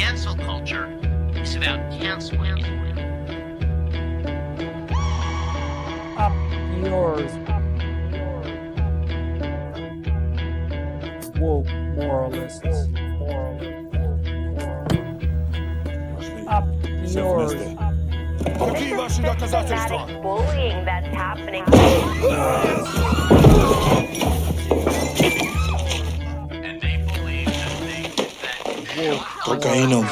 cancel culture is about canceling. Up yours. Woke moralists. Up yours. Systematic bullying that's happening. And they believe that Cocaína.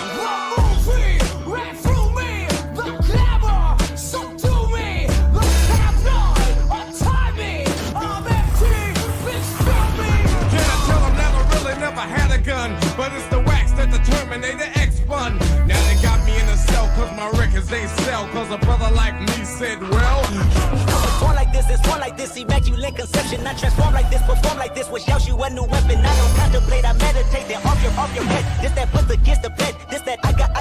But it's the wax that the Terminator X spun. Now they got me in a cell cause my records ain't sell. Cause a brother like me said, well, it's born like this, immaculate conception. I transform like this, perform like this, which yells you a new weapon. I don't contemplate, I meditate, then off your head. This that puts against the bed. This that I got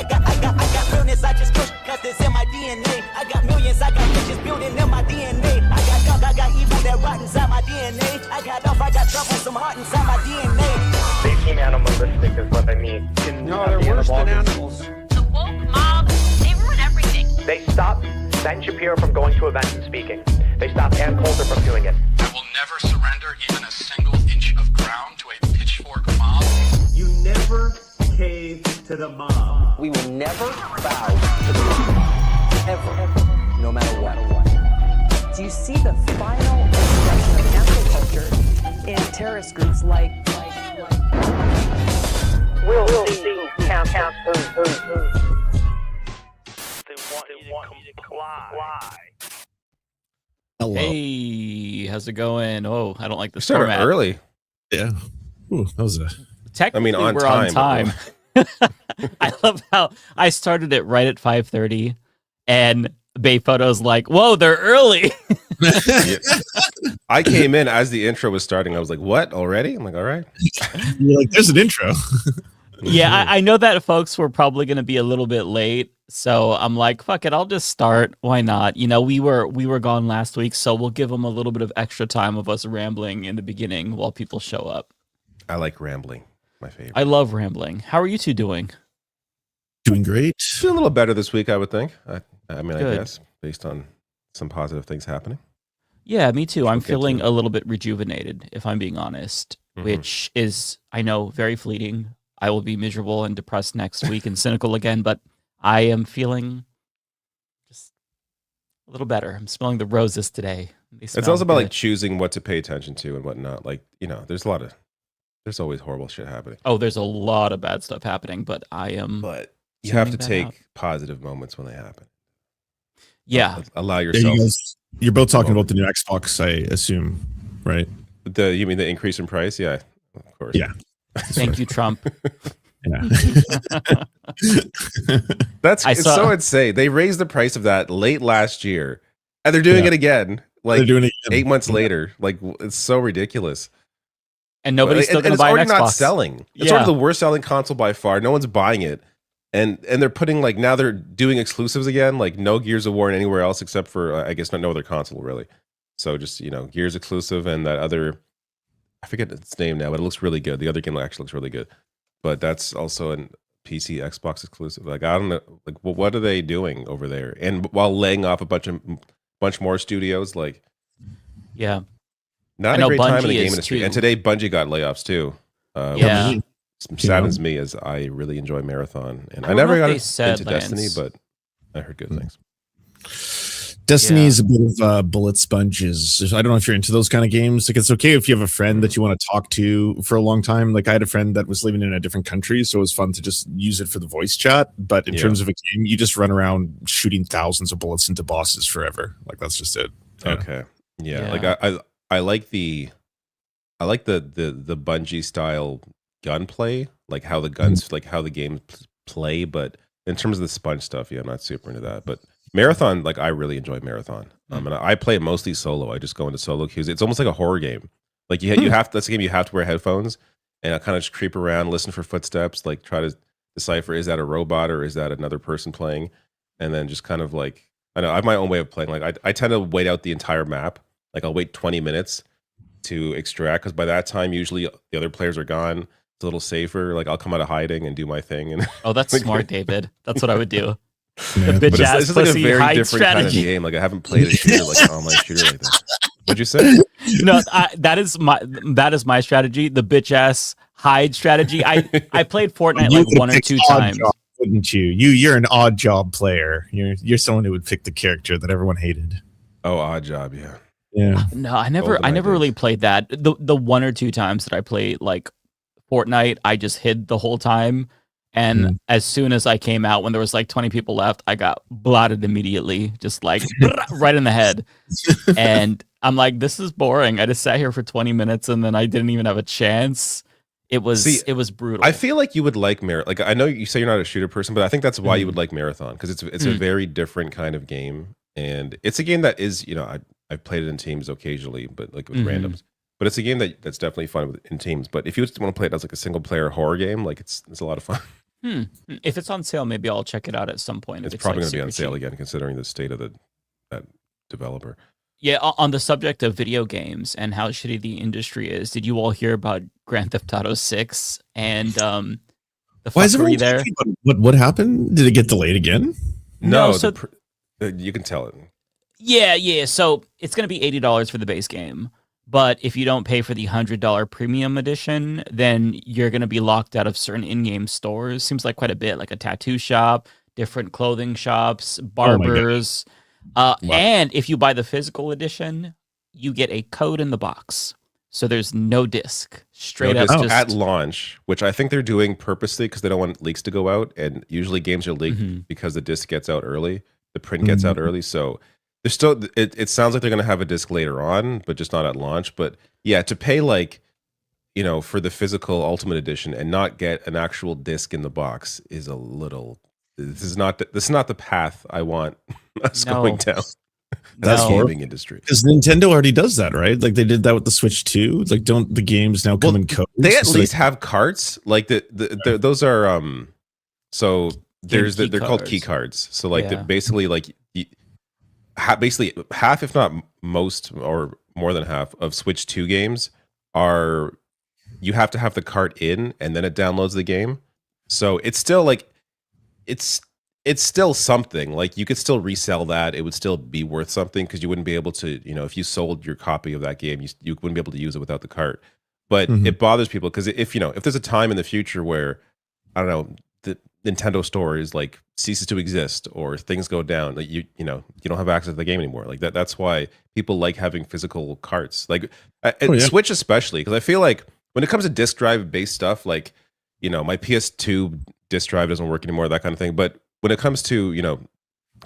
realness, I just push, cause this in my DNA. I got millions, I got riches building in my DNA. I got gunk, I got evil that rot inside my DNA. I got off, I got trouble, some heart inside my DNA. They seem animalistic is what I mean. No, they're worse than animals. The woke mob, they ruin everything. They stopped Ben Shapiro from going to events and speaking. They stopped Ann Coulter from doing it. I will never surrender even a single inch of ground to a pitchfork mob. You never cave to the mob. We will never bow to the mob. Ever. No matter what. Do you see the final expression of cancel culture in terrorist groups like We'll see. Camp. They want you to comply. Hello. Hey, how's it going? Oh, I don't like this Started format. early. Yeah. Ooh, that was a. Technically, on we're time. on time. I love how I started it right at 5:30, and Bay Photo's like, "Whoa, they're early." Yeah. I came in as the intro was starting. I was like, "What already?" I'm like, "All right." You're like, there's an intro. Yeah, I know that folks were probably going to be a little bit late, so I'm like, "Fuck it, I'll just start. Why not?" You know, we were gone last week, so we'll give them a little bit of extra time of us rambling in the beginning while people show up. I like rambling. My favorite. I love rambling. How are you two doing? Doing great. Doing a little better this week, I would think. I mean, Good. I guess based on some positive things happening. Yeah, me too. I'm get to feeling it. a little bit rejuvenated, if I'm being honest, which is, I know, very fleeting. I will be miserable and depressed next week and cynical again, but I am feeling just a little better. I'm smelling the roses today. It's also about like choosing what to pay attention to and whatnot. Like, you know, there's always horrible shit happening. Oh, there's a lot of bad stuff happening, but I am. But you have to tuning that take out. positive moments when they happen. Yeah. Allow Yeah, yourself. you're both talking about the new Xbox, I assume, right? You mean the increase in price? Yeah, of course. Yeah. Thank you, Trump. Yeah. It's so insane. They raised the price of that late last year, and they're doing it again. Like They're doing it again. 8 months later. Like, it's so ridiculous. And nobody's still going to it's buy an already Xbox. not selling. It's sort of the worst selling console by far. No one's buying it. And they're putting, like, now they're doing exclusives again, like no Gears of War anywhere else except for, I guess, no other console, really. So just, you know, Gears exclusive and that other, I forget its name now, but it looks really good. The other game actually looks really good. But that's also a PC, Xbox exclusive. Like, I don't know, like, what are they doing over there? And while laying off a bunch more studios, like, Yeah. not I a great know time in Bungie the game is industry. too. And today, Bungie got layoffs too. Yeah. Which saddens me as I really enjoy Marathon, and I I don't never know if got they into said, Destiny, Lance. but I heard good things. Destiny is a bit of bullet sponges. I don't know if you're into those kind of games. Like, it's okay if you have a friend that you want to talk to for a long time. Like, I had a friend that was living in a different country, so it was fun to just use it for the voice chat. But in terms of a game, you just run around shooting thousands of bullets into bosses forever. Like, that's just it. Yeah. Okay, yeah. Like I like the Bungie style gunplay, like how the guns, like how the games play. But in terms of the sponge stuff, yeah, I'm not super into that. But Marathon, like, I really enjoy Marathon. And I play it mostly solo. I just go into solo queues. It's almost like a horror game. Like you have that's a game you have to wear headphones, and I kind of just creep around, listen for footsteps, like try to decipher, is that a robot or is that another person playing, and then just kind of like, I know I have my own way of playing. Like I tend to wait out the entire map. Like I'll wait 20 minutes to extract, because by that time usually the other players are gone. a little safer. Like I'll come out of hiding and do my thing. And Oh, that's smart, David. That's what I would do. Yeah. The but bitch ass it's just like a pussy very hide different kind of strategy. game. Like I haven't played a shooter like an online shooter like that. What'd you say? No, that is my strategy. The bitch ass hide strategy. I played Fortnite You like would one or pick two odd times. job, wouldn't you? You're an odd job player. You're someone who would pick the character that everyone hated. Oh, Odd Job, yeah. Yeah. No, I never Golden really ideas. played that. The one or two times that I played like Fortnite, I just hid the whole time. And as soon as I came out, when there was like 20 people left, I got blotted immediately, just like right in the head. And I'm like, this is boring. I just sat here for 20 minutes and then I didn't even have a chance. It was brutal. I feel like you would like Marathon. Like I know you say you're not a shooter person, but I think that's why you would like Marathon, because it's a very different kind of game, and it's a game that is, you know, I've played it in teams occasionally, but like with randoms. But it's a game that's definitely fun in teams. But if you just want to play it as like a single player horror game, like it's a lot of fun. If it's on sale, maybe I'll check it out at some point. It's if probably like going to be on super sale cheap. again, considering the state of that developer. Yeah, on the subject of video games and how shitty the industry is, did you all hear about Grand Theft Auto 6 and the Why is everyone fuckery there? talking about what happened? Did it get delayed again? No, so you can tell it. yeah. So it's going to be $80 for the base game, but if you don't pay for the $100 premium edition, then you're going to be locked out of certain in-game stores. Seems like quite a bit, like a tattoo shop, different clothing shops, barbers. And if you buy the physical edition, you get a code in the box. So there's no disc. Straight up just at launch, which I think they're doing purposely because they don't want leaks to go out. And usually games are leaked because the disc gets out early, the print gets out early. So there's still it sounds like they're going to have a disc later on, but just not at launch. But yeah, to pay like, you know, for the physical Ultimate Edition and not get an actual disc in the box is a little. This is not the path I want us going down. That's the gaming industry. Because Nintendo already does that, right? Like they did that with the Switch 2. Like, don't the games now come in codes? They at least have carts. Like those are so there's they're called key cards. So like basically like basically half, if not most or more than half of Switch 2 games are you have to have the cart in and then it downloads the game. So it's still like it's still something. Like you could still resell that. It would still be worth something because you wouldn't be able to, you know, if you sold your copy of that game, you wouldn't be able to use it without the cart. But it bothers people because if there's a time in the future where, I don't know, the Nintendo store is like ceases to exist or things go down, like you don't have access to the game anymore. Like that's why people like having physical carts. Like Switch especially, because I feel like when it comes to disc drive based stuff, like, you know, my PS2 disc drive doesn't work anymore, that kind of thing. But when it comes to, you know,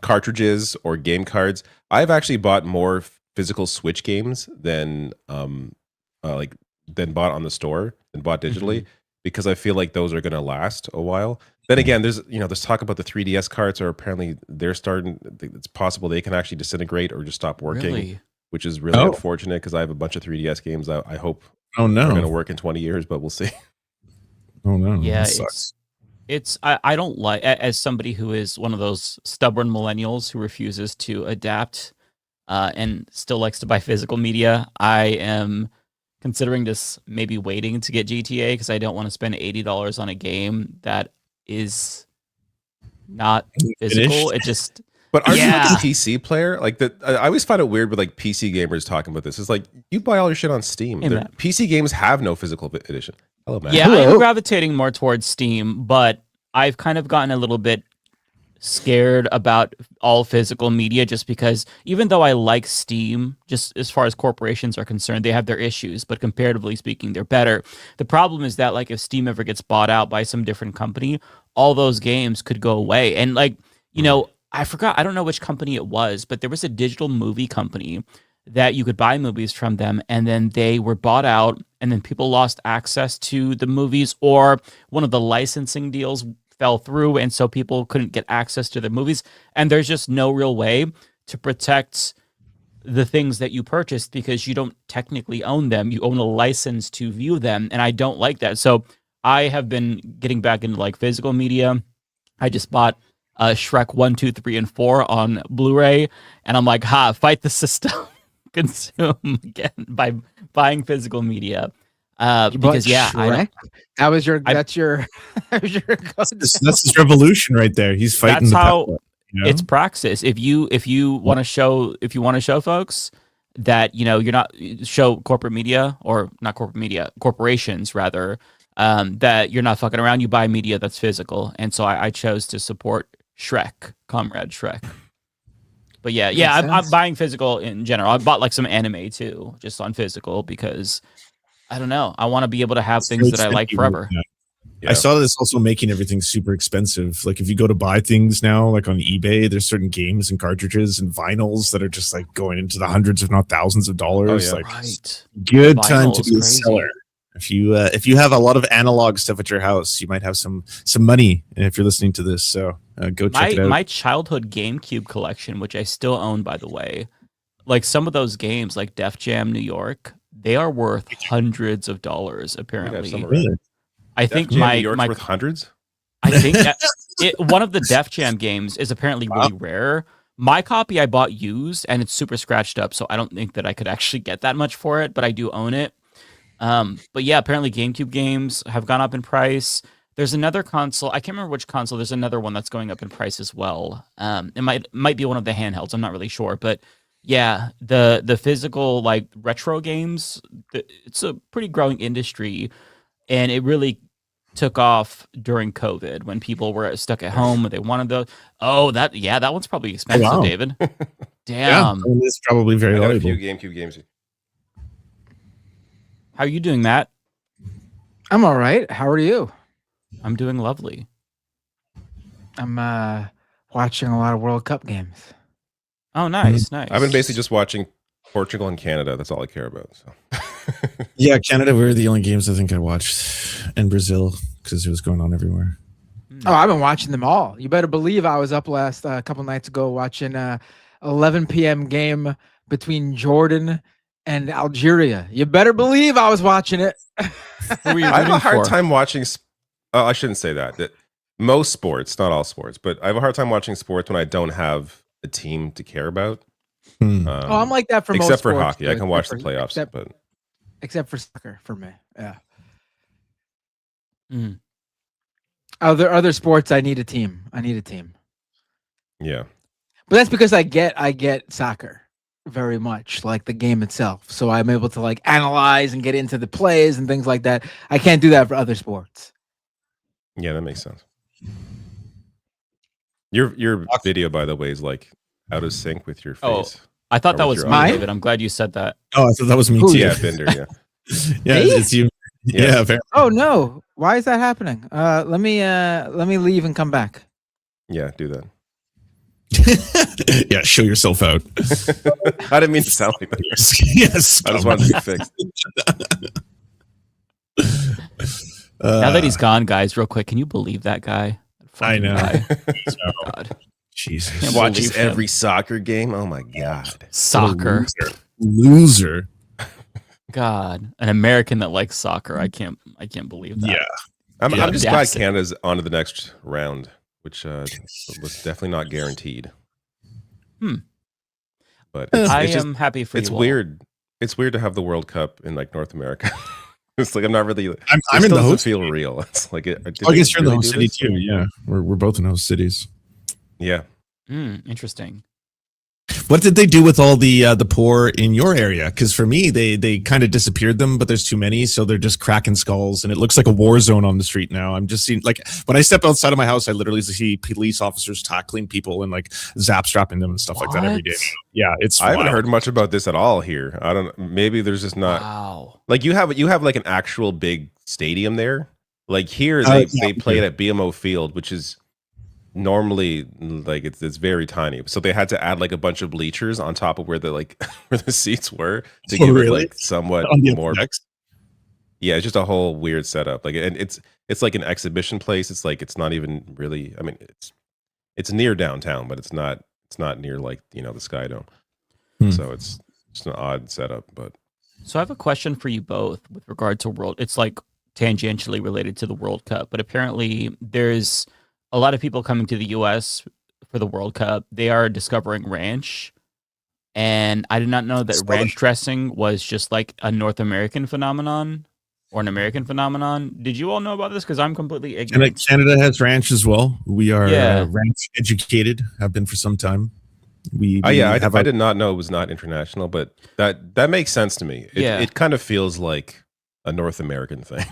cartridges or game cards, I've actually bought more physical Switch games than bought on the store and bought digitally because I feel like those are going to last a while. Then again, there's talk about the 3DS carts are apparently it's possible they can actually disintegrate or just stop working, which is really unfortunate because I have a bunch of 3DS games I hope are going to work in 20 years, but we'll see. Oh no. Yeah, I don't like, as somebody who is one of those stubborn millennials who refuses to adapt and still likes to buy physical media, I am considering just maybe waiting to get GTA because I don't want to spend $80 on a game that is not physical. It just. But are you like a PC player? Like I always find it weird with like PC gamers talking about this. It's like you buy all your shit on Steam. PC games have no physical edition. Hello, man. Yeah, I'm gravitating more towards Steam, but I've kind of gotten a little bit scared about all physical media just because even though I like Steam, just as far as corporations are concerned, they have their issues, but comparatively speaking, they're better. The problem is that like if Steam ever gets bought out by some different company, all those games could go away. And like, you know, I don't know which company it was, but there was a digital movie company that you could buy movies from them, and then they were bought out, and then people lost access to the movies, or one of the licensing deals fell through, and so people couldn't get access to the movies, and there's just no real way to protect the things that you purchased because you don't technically own them. You own a license to view them, and I don't like that. So I have been getting back into like physical media. I just bought Shrek 1, 2, 3, and 4 on Blu-ray, and I'm like, fight the system. Consume again by buying physical media. Because that was your that was your that's his revolution right there. He's fighting. That's the how power, it's praxis. If you want to show folks that you're not show corporations rather, that you're not fucking around, you buy media that's physical. And so I chose to support Comrade Shrek. But I'm buying physical in general. I bought like some anime too, just on physical, because I don't know. I want to be able to have things that I like forever. I saw this also making everything super expensive. Like if you go to buy things now, like on eBay, there's certain games and cartridges and vinyls that are just like going into the hundreds, if not thousands of dollars. Like good time to be a seller. If you have a lot of analog stuff at your house, you might have some money if you're listening to this. So go check it out. My childhood GameCube collection, which I still own, by the way, like some of those games, like Def Jam New York, they are worth hundreds of dollars. Apparently, I think my worth hundreds. I think one of the Def Jam games is apparently really rare. My copy I bought used, and it's super scratched up, so I don't think that I could actually get that much for it. But I do own it. But yeah, apparently GameCube games have gone up in price. There's another console. I can't remember which console. There's another one that's going up in price as well. It might be one of the handhelds. I'm not really sure, but yeah, the physical like retro games, it's a pretty growing industry, and it really took off during COVID when people were stuck at home and they wanted that one's probably expensive, wow. David. Damn, it's probably very I got a valuable. few GameCube games. How are you doing, Matt? I'm all right. How are you? I'm doing lovely. I'm watching a lot of World Cup games. Oh, nice, nice. I've been basically just watching Portugal and Canada. That's all I care about. So. Yeah, Canada were the only games I think I watched, and Brazil because it was going on everywhere. Oh, I've been watching them all. You better believe I was up last couple nights ago watching 11 p.m. game between Jordan and Algeria. You better believe I was watching it. I have a hard time watching. I shouldn't say that. Most sports, not all sports, but I have a hard time watching sports when I don't have a team to care about. I'm like that for most except for sports, hockey. I can watch the playoffs, except for soccer for me. Yeah. Mm. Other sports, I need a team. Yeah. But that's because I get soccer very much, like the game itself. So I'm able to like analyze and get into the plays and things like that. I can't do that for other sports. Yeah, that makes sense. Your video, by the way, is like out of sync with your face. I thought that was me, David. I'm glad you said that. Oh, I thought that was me too. Yeah, Bender. Yeah. Yeah, it's you. Yeah. Oh no! Why is that happening? Let me leave and come back. Yeah, do that. Yeah, show yourself out. I didn't mean to sound like that. Yes, I just wanted to be fixed. Now that he's gone, guys, real quick, can you believe that guy? I know. God. Jesus. Watches every soccer game. Oh my God. Soccer. Loser. God. An American that likes soccer. I can't believe that. Yeah. I'm just glad Canada's on to the next round, which was definitely not guaranteed. But I am happy for you. It's weird. It's weird to have the World Cup in like North America. It's like I'm not really. I'm in the host. Feel real. It's like I guess you're in the host city too. Yeah, we're both in host cities. Yeah. Interesting. What did they do with all the poor in your area? Because for me, they kind of disappeared them, but there's too many, so they're just cracking skulls, and it looks like a war zone on the street now. I'm just seeing, like, when I step outside of my house, I literally see police officers tackling people and like zap strapping them and stuff like that every day. Yeah, it's. I haven't heard much about this at all here. I don't. Maybe there's just not. Wow. Like you have like an actual big stadium there. Like here, they play it at BMO Field, which is normally like it's very tiny, so they had to add like a bunch of bleachers on top of where the where the seats were to give it like somewhat more. Yeah, it's just a whole weird setup. Like, and it's like an exhibition place. It's like it's not even really. I mean, it's near downtown, but it's not near like the Sky Dome. So it's just an odd setup. But so I have a question for you both with regard to World. It's like tangentially related to the World Cup, but apparently there's a lot of people coming to the U.S. for the World Cup. They are discovering ranch, and I did not know that ranch dressing was just like a North American phenomenon. or an American phenomenon. Did you all know about this? Because I'm completely ignorant. Canada has ranch as well. We are Yeah. ranch educated. Have been for some time. I did not know it was not international, but that makes sense to me. It kind of feels like a North American thing.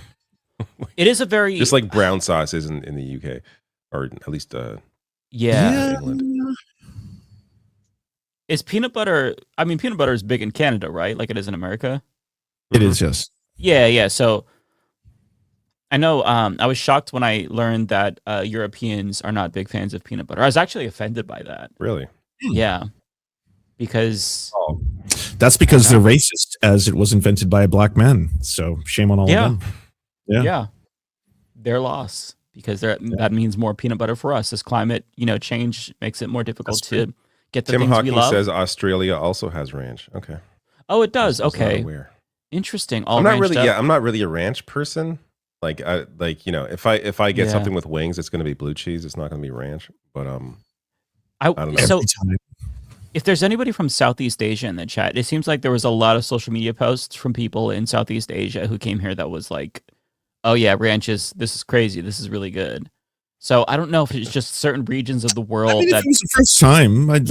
It is a very just like brown sauce is in the UK, or at least England. Is peanut butter? I mean, peanut butter is big in Canada, right? Like it is in America. It is, yes. Yeah. So I know. I was shocked when I learned that Europeans are not big fans of peanut butter. I was actually offended by that. Really? Yeah. Because that's because they're racist, as it was invented by a black man. So shame on all of them. Yeah. Their loss, because that means more peanut butter for us. As climate, change makes it more difficult to get the Tim things Hawking we love. says Australia also has ranch. Okay. Oh, it does. I was not Okay. aware. Interesting. I'm not really a ranch person. Like if I get something with wings, it's going to be blue cheese. It's not going to be ranch. But I don't know. So if there's anybody from Southeast Asia in the chat, it seems like there was a lot of social media posts from people in Southeast Asia who came here that was like, oh yeah, ranches, this is crazy. This is really good. So I don't know if it's just certain regions of the world if it was the first time, I'd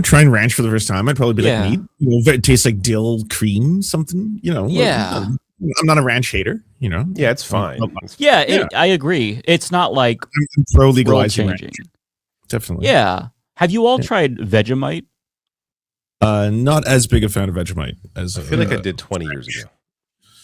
trying ranch for the first time. I'd probably be like, neat. It tastes like dill cream, something, Yeah. I'm not a ranch hater, Yeah, it's fine. I agree. It's not like I'm pro legalizing ranch. Definitely. Yeah. Have you all tried Vegemite? Not as big a fan of Vegemite as I feel like I did 20 years ago.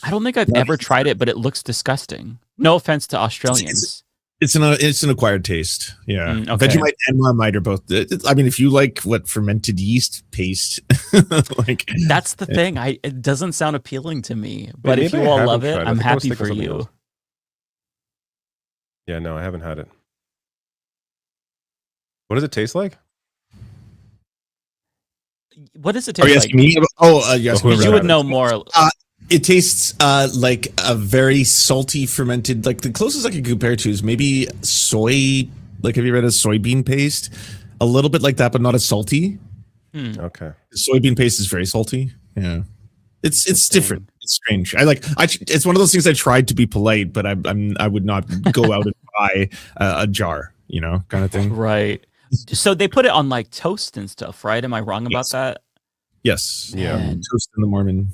I don't think I've ever tried it, but it looks disgusting. No offense to Australians. It's an acquired taste. Yeah. Okay. Vegemite and Marmite are both. I mean, if you like fermented yeast paste, that's the thing. It doesn't sound appealing to me, but if you all love it, I'm happy for you. Else. Yeah, no, I haven't had it. What does it taste like? What does it taste like? Me? Yes. You would know more. It tastes like a very salty fermented. Like the closest I could compare to is maybe soy. Like, have you read a soybean paste? A little bit like that, but not as salty. Okay. Soybean paste is very salty. Yeah, it's different. It's strange. It's one of those things I tried to be polite, but I would not go out and buy a jar. Kind of thing. Right. So they put it on like toast and stuff, right? Am I wrong about that? Yes. Yeah. Toast in the Mormon.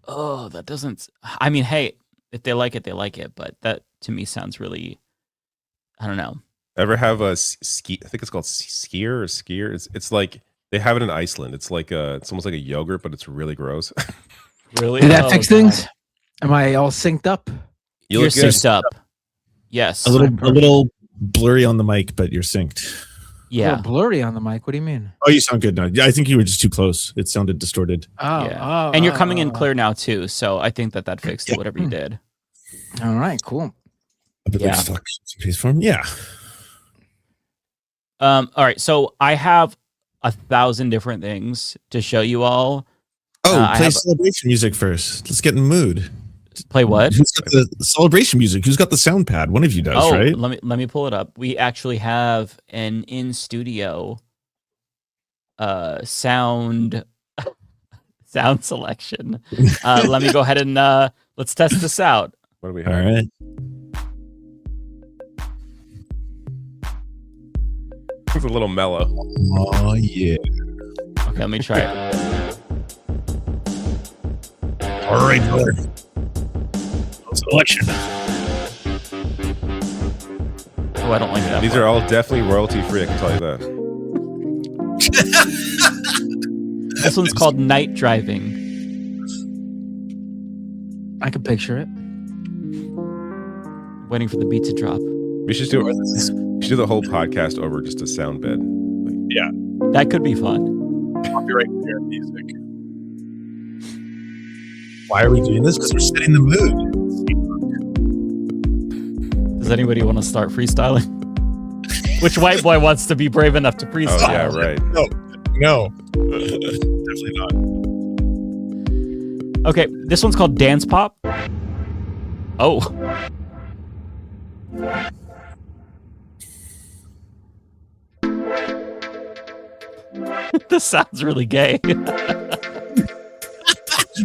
Oh, that doesn't. I mean, hey, if they like it, they like it. But that to me sounds really. I don't know. Ever have a ski? I think it's called skier or skier. It's like they have it in Iceland. It's like it's almost like a yogurt, but it's really gross. Really? Did that fix things? Am I all synced up? You're synced up. Yes. A little blurry on the mic, but you're synced. Yeah. A little blurry on the mic. What do you mean? Oh, you sound good now. I think you were just too close. It sounded distorted. And you're coming in clear now too, so I think that fixed it. Whatever you did. All right, cool. A bit like stock piece form. Yeah. All right, so I have 1,000 different things to show you all. Oh, play celebration music first. Let's get in the mood. Play what? Who's got the celebration music? Who's got the sound pad? One of you does, right? Let me pull it up. We actually have an in studio sound selection. Let me go ahead and let's test this out. What do we have? All right. It's a little mellow. Oh yeah. Okay, let me try it. All right, brother. Selection. Oh, I don't like that. These are all definitely royalty free. I can tell you that. This one's called Night Driving. I can picture it. Waiting for the beat to drop. We should do the whole podcast over just a sound bed. Yeah, that could be fun. Copyright clear music. Why are we doing this? Because we're setting the mood. Does anybody want to start freestyling? Which white boy wants to be brave enough to freestyle? Oh, yeah, right. No. Definitely not. Okay, this one's called Dance Pop. Oh. This sounds really gay.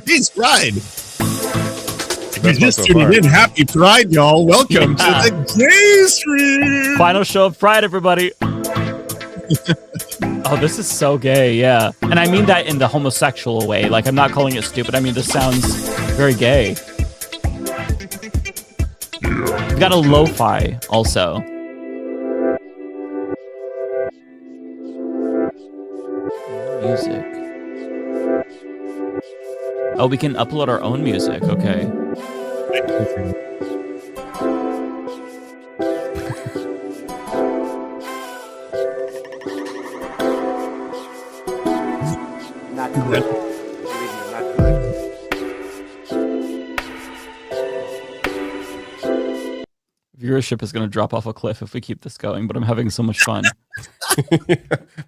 Please ride. best one just so tuning far. in, happy Pride, y'all. Welcome to the gay stream. Final show of Pride, everybody. Oh, this is so gay, yeah. And I mean that in the homosexual way. Like, I'm not calling it stupid. I mean, this sounds very gay. We've got a lo-fi also. Music. Oh, we can upload our own music. Okay. Not good. Believe me, not good. Viewership is going to drop off a cliff if we keep this going, but I'm having so much fun.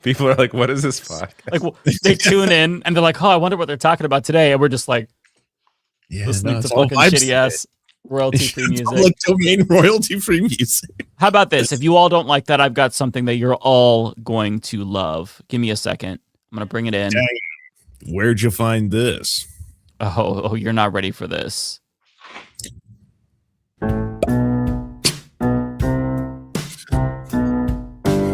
People are like, what is this podcast? Like, well, they tune in and they're like, oh, I wonder what they're talking about today. And we're just like, listening to fucking shitty ass royalty-free music. Public domain royalty-free music. How about this? If you all don't like that, I've got something that you're all going to love. Give me a second. I'm going to bring it in. Dang. Where'd you find this? Oh, you're not ready for this.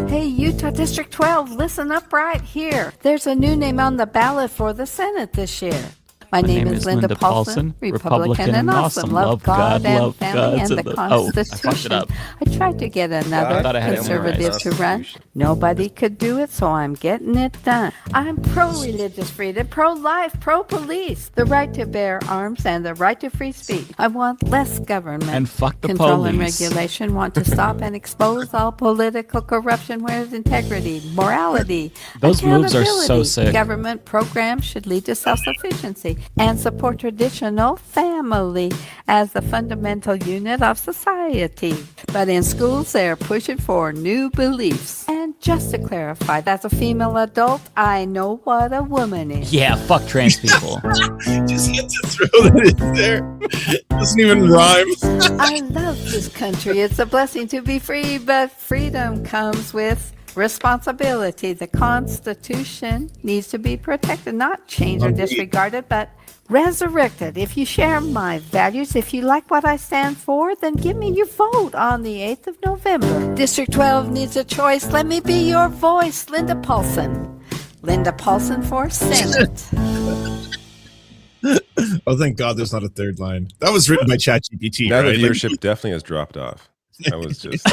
Hey, Utah District 12, listen up right here. There's a new name on the ballot for the Senate this year. My name is Linda Paulson, Republican and awesome. Love God and family and the Constitution. I tried to get another conservative to run. Nobody could do it, so I'm getting it done. I'm pro-religious freedom, pro-life, pro-police, the right to bear arms and the right to free speech. I want less government and fuck the control and police. regulation. Want to stop and expose all political corruption. Where's integrity, morality, Those moves are so accountability? sick. Government programs should lead to self-sufficiency and support traditional family as the fundamental unit of society. But in schools, they're pushing for new beliefs. And just to clarify, as a female adult, I know what a woman is. Yeah, fuck trans people. Just had to throw that in there. Doesn't even rhyme. I love this country. It's a blessing to be free, but freedom comes with responsibility. The Constitution needs to be protected, not changed or disregarded, but resurrected. If you share my values, if you like what I stand for, then give me your vote on the 8th of November. District 12 needs a choice. Let me be your voice, Linda Paulson. Linda Paulson for Senate. Oh, thank God there's not a third line. That was written by ChatGPT. Now right? the viewership definitely has dropped off. That was just...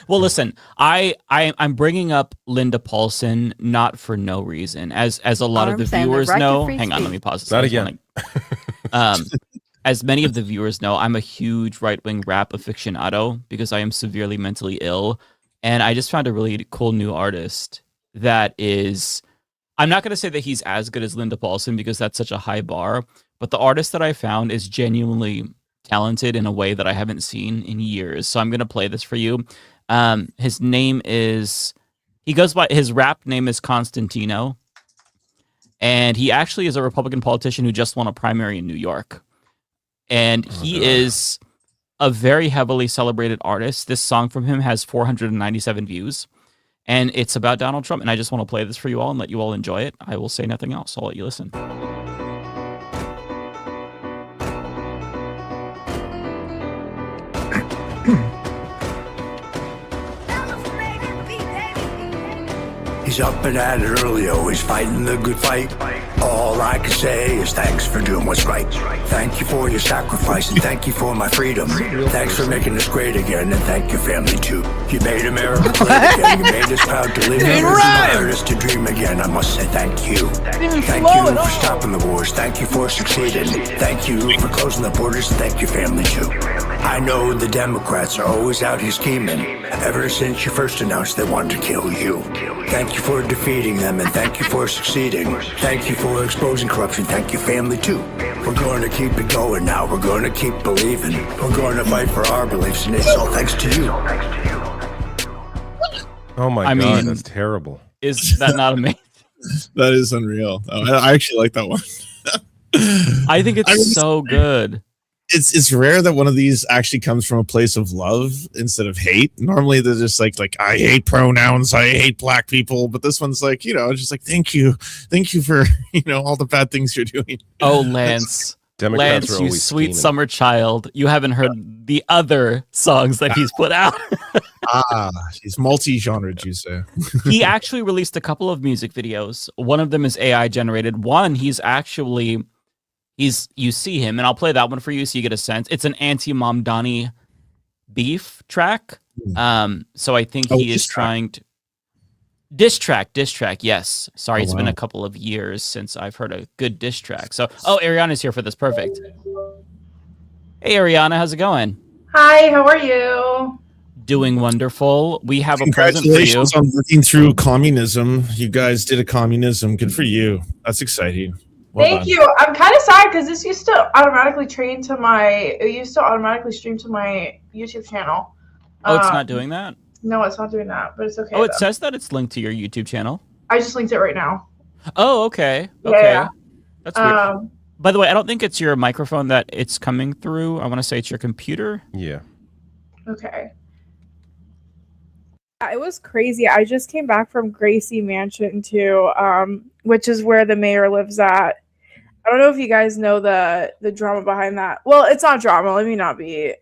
Well, listen, I'm bringing up Linda Paulson not for no reason. As a lot of the viewers know, hang on, let me pause this. Not again. As many of the viewers know, I'm a huge right-wing rap aficionado because I am severely mentally ill, and I just found a really cool new artist that is. I'm not going to say that he's as good as Linda Paulson because that's such a high bar, but the artist that I found is genuinely talented in a way that I haven't seen in years. So I'm going to play this for you. His name is, his rap name is Constantino. And he actually is a Republican politician who just won a primary in New York. And he is a very heavily celebrated artist. This song from him has 497 views. And it's about Donald Trump. And I just want to play this for you all and let you all enjoy it. I will say nothing else. I'll let you listen. He's up and at it early, always fighting the good fight. All I can say is thanks for doing what's right. Thank you for your sacrifice and thank you for my freedom. Thanks for making us great again and thank your family too. You made America great again, you made us proud to live. You inspired us to dream again, I must say thank you. Thank you for stopping the wars, thank you for succeeding. Thank you for closing the borders, thank your family too. I know the Democrats are always out here scheming. Ever since you first announced they wanted to kill you. Thank you for defeating them and thank you for succeeding. Thank you for exposing corruption, thank you family too. We're going to keep it going now, we're going to keep believing. We're going to fight for our beliefs and it's all thanks to you. Oh my God, that's terrible. Is that not amazing? That is unreal. I actually like that one. I think it's so good. It's rare that one of these actually comes from a place of love instead of hate. Normally they're just like I hate pronouns, I hate black people, but this one's like, just like thank you for all the bad things you're doing. Oh, Lance, Democrats are Lance, you always sweet scheming. summer child. You haven't heard the other songs that he's put out. He's multi-genre, you say. He actually released a couple of music videos. One of them is AI generated. One, you see him, and I'll play that one for you so you get a sense. It's an anti-Mamdani beef track. So I think he is trying to diss track. Yes. Sorry, it's been a couple of years since I've heard a good diss track. So, Ariana's here for this. Perfect. Hey, Ariana, how's it going? Hi, how are you? Doing wonderful. We have a present for you. Congratulations on working through communism. You guys did a communism. Good for you. That's exciting. Well Thank done. you. I'm kind of sad because this used to automatically stream to my YouTube channel. Oh, it's not doing that? No, it's not doing that, but it's okay. Oh, it says that it's linked to your YouTube channel. I just linked it right now. Oh, okay. Yeah. That's weird. By the way, I don't think it's your microphone that it's coming through. I want to say it's your computer. Yeah. Okay. It was crazy. I just came back from Gracie Mansion too, which is where the mayor lives at. I don't know if you guys know the drama behind that. Well, it's not drama. Let me not be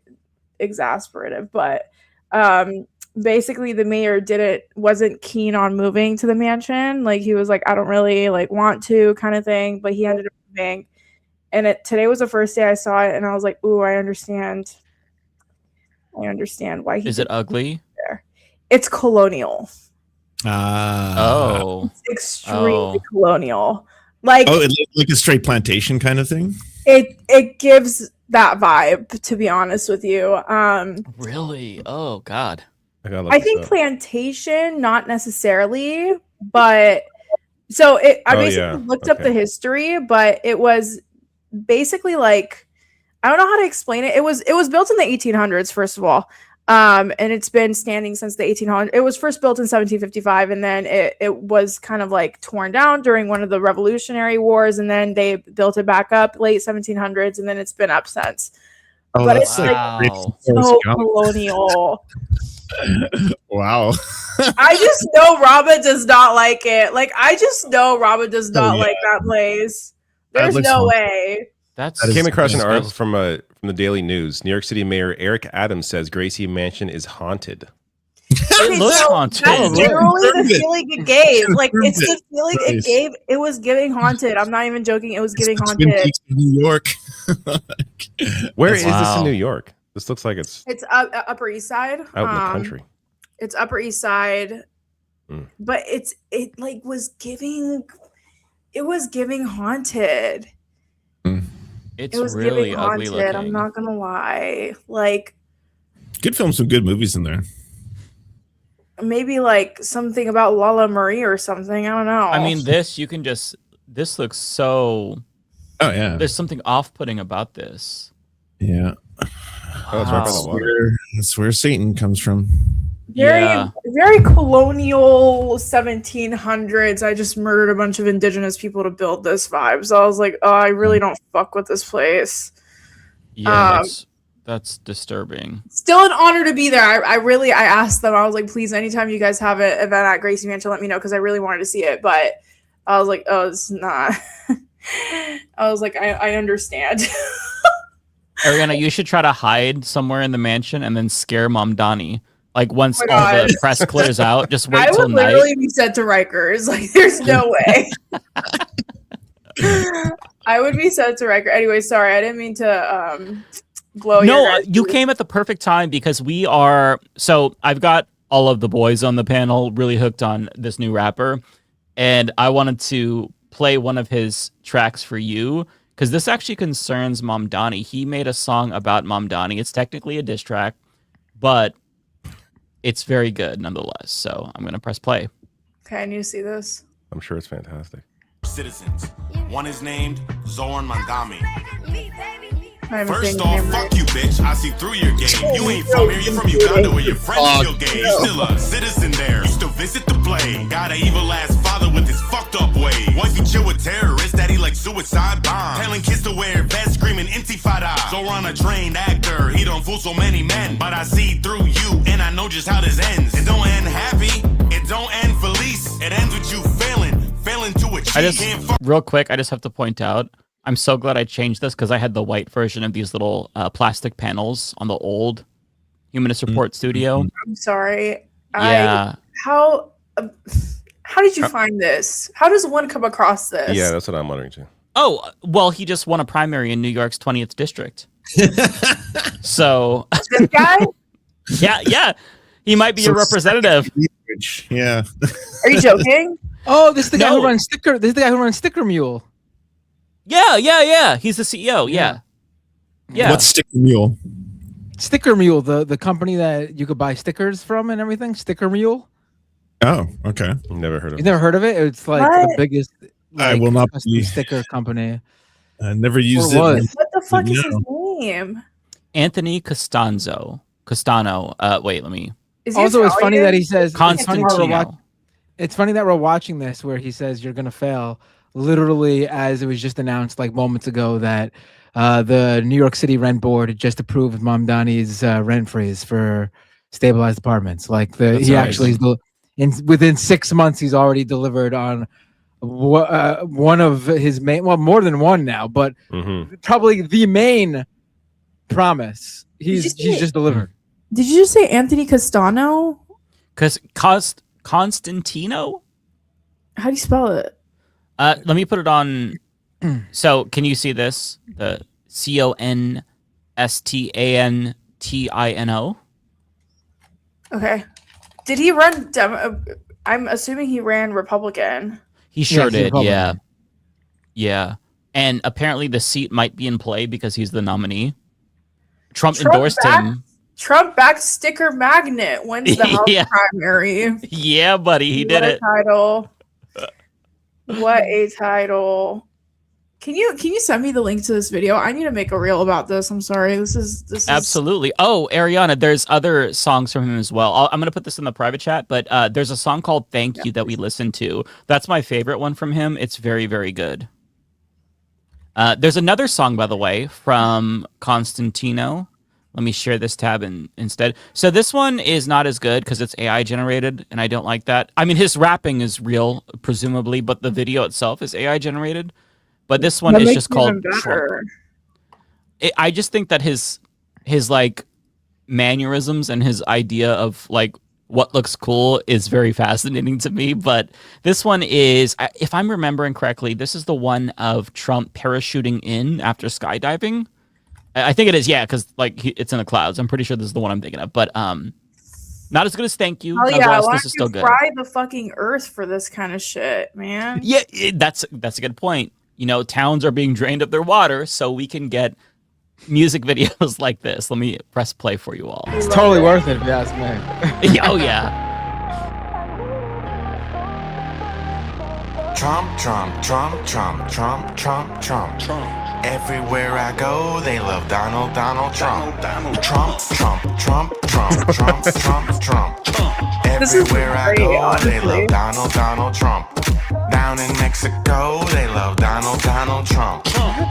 exasperative, but basically the mayor wasn't keen on moving to the mansion. Like he was like, I don't really want to kind of thing, but he ended up moving. And today was the first day I saw it, and I was like, ooh, I understand why he. Is it ugly? There. It's colonial. It's extremely colonial. Like like a straight plantation kind of thing. It gives that vibe, to be honest with you. Really? Oh God. I think plantation, not necessarily, but so I basically looked up the history, but it was basically like, I don't know how to explain it. It was built in the 1800s, first of all. And it's been standing since the 1800s. It was first built in 1755, and then it was kind of like torn down during one of the Revolutionary Wars, and then they built it back up late 1700s, and then it's been up since. Oh, but that's it's like so colonial. Wow. I just know Raba does not like it. Like, I just know Raba does not like that place. There's no way. Came across an article from the Daily News. New York City Mayor Eric Adams says Gracie Mansion is haunted. It looks haunted. That's literally the feeling it gave. Like, it's the feeling it gave. It was giving haunted. I'm not even joking. It was giving haunted. New York. Where is this in New York? This looks like it's Upper East Side. Out in the country. It's Upper East Side. But it was giving haunted. It's it was really giving ugly haunted. looking. I'm not gonna lie. Like, Good film, some good movies in there. maybe like something about Lala Marie or something. I don't know. I mean, this looks so. Oh yeah. There's something off-putting about this. Yeah. Oh, it's right by the water. That's where Satan comes from. Very colonial 1700s. I just murdered a bunch of indigenous people to build this vibe. So I was like, oh, I really don't fuck with this place. Yeah, that's disturbing. Still an honor to be there. I asked them, I was like, please, anytime you guys have an event at Gracie Mansion, let me know, because I really wanted to see it. But I was like, oh, it's not. I was like, I understand. Ariana, you should try to hide somewhere in the mansion and then scare Mamdani. Like, once all the press clears out, just wait till night. I would literally be sent to Rikers. Like, there's no way. I would be sent to Rikers. Anyway, sorry, I didn't mean to blow your No, you came at the perfect time, because we are... So, I've got all of the boys on the panel really hooked on this new rapper, and I wanted to play one of his tracks for you, because this actually concerns Mamdani. He made a song about Mamdani. It's technically a diss track, but it's very good nonetheless. So I'm going to press play. Okay, I need to see this. I'm sure it's fantastic. Citizens. One is named Zoran Mandami. I'm First off, fuck you, bitch. I see through your game. You ain't from here, you from Uganda where your friends feel gay. You still a citizen there. You still visit the play. Got an evil ass father with his fucked up way. Wifey chill with terrorists, daddy like suicide bomb. Telling kids to wear vests, screaming intifada. Zoran a trained actor, he don't fool so many men. But I see through you, and I know just how this ends. It don't end happy, it don't end felice. It ends with you failing to achieve. Real quick, I just have to point out, I'm so glad I changed this because I had the white version of these little plastic panels on the old Humanist Report studio. I'm sorry. Yeah. How did you find this? How does one come across this? Yeah, that's what I'm wondering too. Oh, well, he just won a primary in New York's 20th district. So this guy? Yeah. He might be a representative. Yeah. Are you joking? Oh, this is the guy who runs Sticker. This is the guy who runs Sticker Mule. Yeah. He's the CEO. Yeah. What's Sticker Mule? Sticker Mule, the company that you could buy stickers from and everything. Sticker Mule. Oh, okay. Never heard of it. You've never heard of it? It's like the biggest. I will not be sticker company. I never used it. What the fuck is his name? Anthony Castano. Wait, let me. Also, it's funny that he says Constantino. It's funny that we're watching this where he says you're gonna fail. Literally, as it was just announced like moments ago that the New York City Rent Board had just approved Mamdani's rent freeze for stabilized apartments. Like within 6 months, he's already delivered on one of his main, well, more than one now, but probably the main promise. He's just delivered. Did you just say Anthony Castano? Constantino? How do you spell it? Let me put it on. So, can you see this? The Constantino. Okay. Did he run I'm assuming he ran Republican. He sure did. Yeah. And apparently the seat might be in play because he's the nominee. Trump endorsed him. Trump backed Sticker Magnet wins the House primary. Yeah, buddy, he did it. What a title. Can you send me the link to this video? I need to make a reel about this. I'm sorry. This is absolutely. Oh, Ariana, there's other songs from him as well. I'm gonna put this in the private chat, but there's a song called "Thank You" that we listened to. That's my favorite one from him. It's very, very good. There's another song, by the way, from Constantino. Let me share this tab instead. So this one is not as good because it's AI generated, and I don't like that. I mean, his rapping is real, presumably, but the video itself is AI generated. But this one is just called Trump. I just think that his like mannerisms and his idea of like what looks cool is very fascinating to me. But this one is, if I'm remembering correctly, this is the one of Trump parachuting in after skydiving. I think it is, yeah, because like it's in the clouds. I'm pretty sure this is the one I'm thinking of. But not as good as "Thank You." Oh yeah, why this is still good. Fry the fucking earth for this kind of shit, man. Yeah, that's a good point. You know, towns are being drained of their water, so we can get music videos like this. Let me press play for you all. It's totally worth it if you ask me. Oh yeah. Trump, Trump, Trump, Trump, Trump, Trump, Trump, Trump. Everywhere I go, they love Donald, Donald Trump. Trump, Trump, Trump, Trump, Trump, Trump, Trump. Everywhere I go, they love Donald, Donald Trump. Down in Mexico, they love Donald, Donald Trump.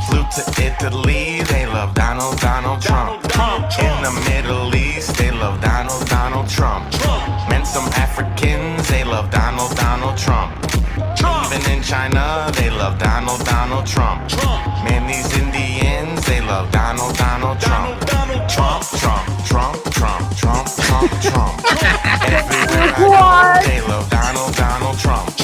Flew to Italy, they love Donald, Donald Trump. In the Middle East, they love Donald, Donald Trump. Men, some Africans, they love Donald, Donald Trump. Even in China, they love Donald, Donald Trump. Man, these Indians, they love Donald, Donald Trump. Trump, Trump, Trump, Trump, Trump, Trump, Trump. Everywhere I go, they love Donald, Donald Trump.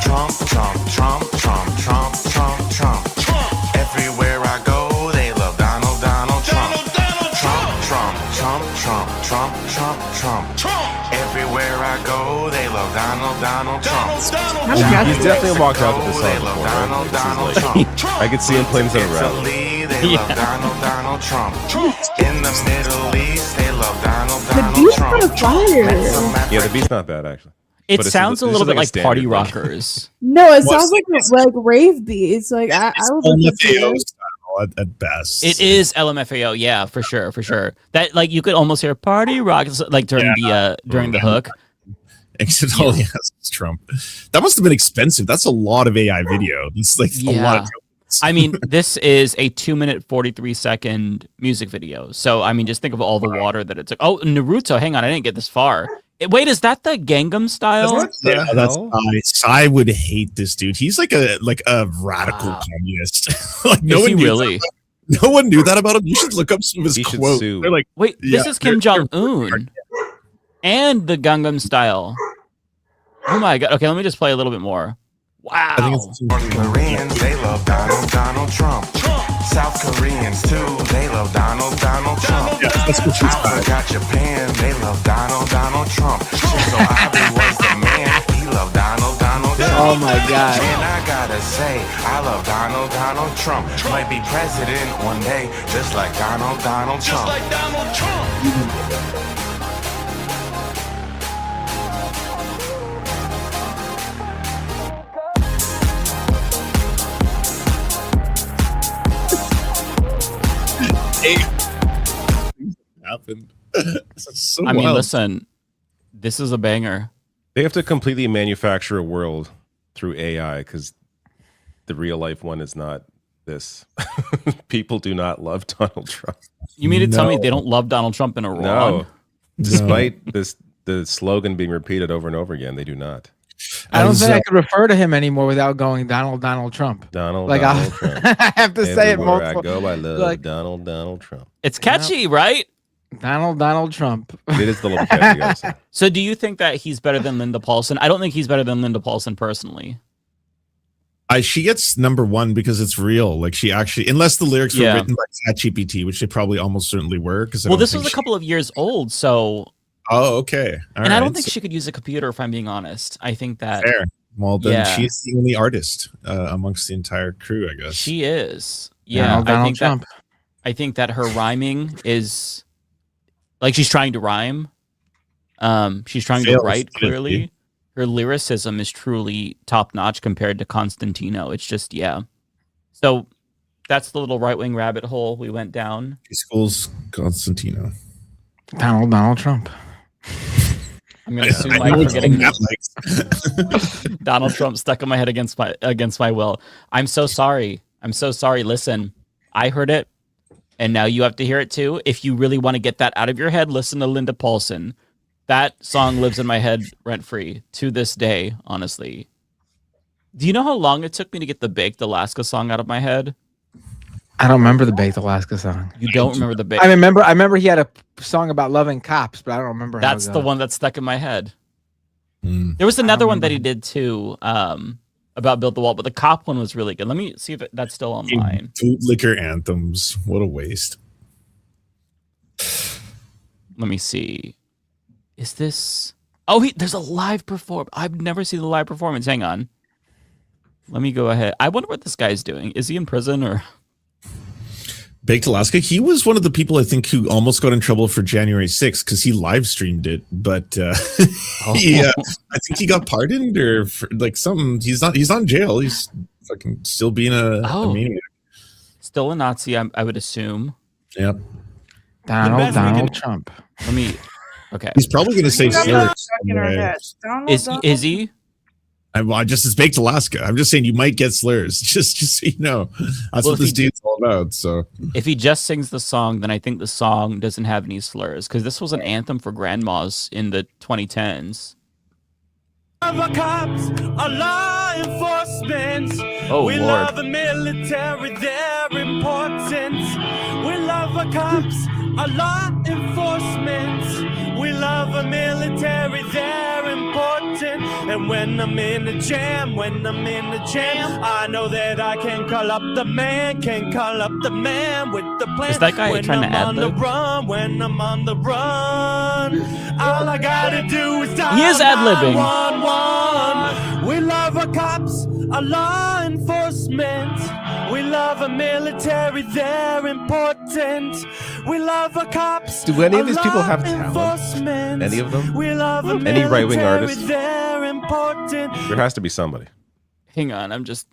Trump, Trump, Trump, Trump, Trump, Trump, Trump. Everywhere I go, they love Donald, Donald Trump. Trump, Trump, Trump, Trump, Trump, Trump, Trump. Everywhere I go, they love Donald, Donald Trump. He's definitely walked out with this song before, right? I could see him playing this at a rally. They love Donald, Donald Trump. In the Middle East, they love Donald, Donald Trump. Yeah, the beat's not bad actually. It sounds a little bit like Party Rockers. No, it sounds like rave beats. Like I would at best. It is LMFAO, yeah, for sure. That like you could almost hear Party Rockers like during the hook. Accidentally has Trump. That must have been expensive. That's a lot of AI video. It's like a lot of. I mean, this is a 2-minute 43-second music video. So I mean, just think of all the water that it took. Oh, Naruto. Hang on, I didn't get this far. Wait, is that the Gangnam Style? Yeah, that's Psy would hate this dude. He's like a radical communist. Like Is he really? No one knew that about him. You should look up some of his quotes. They're like, wait, this is Kim Jong Un and the Gangnam Style. Oh my god! Okay, let me just play a little bit more. Wow. North Koreans, they love Donald Trump. South Koreans too, they love Donald Trump. Yeah, that's what she's I forgot Japan, they love Donald Trump. Shinzo Abe was the man, he loved Donald Trump. Oh my god. And I gotta say, I love Donald Trump. Might be president one day, just like Donald Trump. Just like Donald Trump. happened. So I mean, listen, this is a banger. They have to completely manufacture a world through AI because the real life one is not this. People do not love Donald Trump. You mean to tell me they don't love Donald Trump in Iran? No. Despite the slogan being repeated over and over again, they do not. I don't think I could refer to him anymore without going Donald Trump. Donald Trump. I have to say it Everywhere multiple. I go, I love Donald Trump. It's catchy, right? Donald Trump. It is the little catchy, you gotta say. So do you think that he's better than Linda Paulson? I don't think he's better than Linda Paulson personally. She gets number one because it's real. Like she actually, unless the lyrics were written by ChatGPT, which they probably almost certainly were. Because this was a couple of years old, so. Oh, okay. I don't think she could use a computer, if I'm being honest. I think that. Fair. Well, then she's the only artist amongst the entire crew, I guess. She is. Yeah, Donald Trump. I think that her rhyming is like she's trying to rhyme. She's trying to write clearly. Her lyricism is truly top notch compared to Constantino. It's just So that's the little right wing rabbit hole we went down. She schools Constantino. Donald Trump. I'm gonna sue Mike for getting Donald Trump stuck in my head against my will. I'm so sorry. Listen, I heard it, and now you have to hear it too. If you really want to get that out of your head, listen to Linda Paulson. That song lives in my head rent free to this day. Honestly, do you know how long it took me to get the Baked Alaska song out of my head? I don't remember the Baked Alaska song. You don't remember the Baked? I remember he had a song about loving cops, but I don't remember. That's the one that's stuck in my head. There was another one that he did too, about Build the Wall, but the cop one was really good. Let me see if that's still online. Bootlicker anthems. What a waste. Let me see. Is this? Oh, there's a live performance. I've never seen the live performance. Hang on. Let me go ahead. I wonder what this guy's doing. Is he in prison or? Baked Alaska, he was one of the people I think who almost got in trouble for January 6th because he live streamed it, but I think he got pardoned or like something. He's not in jail. He's fucking still being a maniac. Still a Nazi, I would assume. Yep. Donald Trump. Let me. Okay. He's probably going to say slurs. Is he? It's Baked Alaska. I'm just saying you might get slurs. Just so you know, that's what this dude's all about. So if he just sings the song, then I think the song doesn't have any slurs because this was an anthem for grandmas in the 2010s. Love cops, a law enforcement. Oh, we Lord. love the military, they're important. We love the cops, a law enforcement. We love the military, they're important. And when I'm in the jam, I know that I can call up the man, with the plan. Is that guy when trying to I'm ad on the lib? run, when I'm on the run, all I gotta do is dial He is ad-libbing. 911. We love our cops, our law enforcement. We love our military, they're important. We love our cops. Do any of these our people law have talent? enforcement. Any of them? We love our Any right-wing military, artists? they're important. There has to be somebody. Hang on, I'm just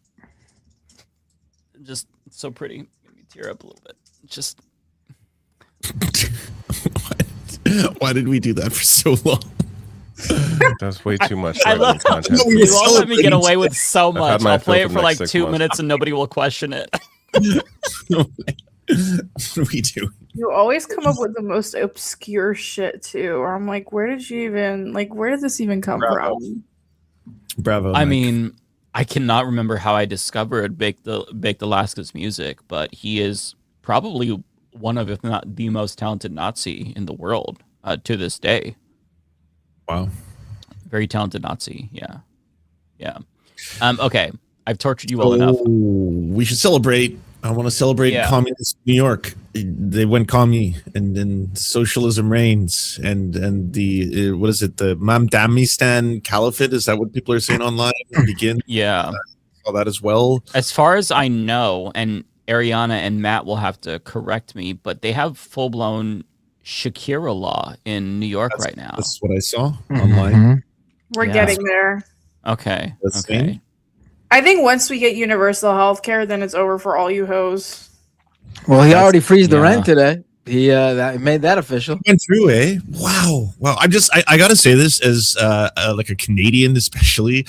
so pretty. Let me tear up a little bit. Just. why did we do that for so long? That's way too much. I love content. you won't let me get away with so I've had much. my I'll play fill it for for the like next 6 2 months. minutes and nobody will question it. What are we doing? You always come up with the most obscure shit too. Or I'm like, where did this even come from? Bravo. I Mike. mean, I cannot remember how I discovered Baked Alaska's music, but he is probably one of, if not the most talented Nazi in the world to this day. Wow. Very talented Nazi. Yeah. Yeah. Okay. I've tortured you all enough. We should celebrate. I want to celebrate communist New York. They went commie, and then socialism reigns. And the what is it? The Mamdamistan Caliphate? Is that what people are saying online? Begin. Yeah. All that as well. As far as I know, and Ariana and Matt will have to correct me, but they have full blown Shakira law in New York right now. That's what I saw online. We're getting there. Okay. Okay. I think once we get universal health care, then it's over for all you hoes. Well, he already freezed the rent today. He made that official. Went through, eh? Wow. I gotta say this as like a Canadian, especially.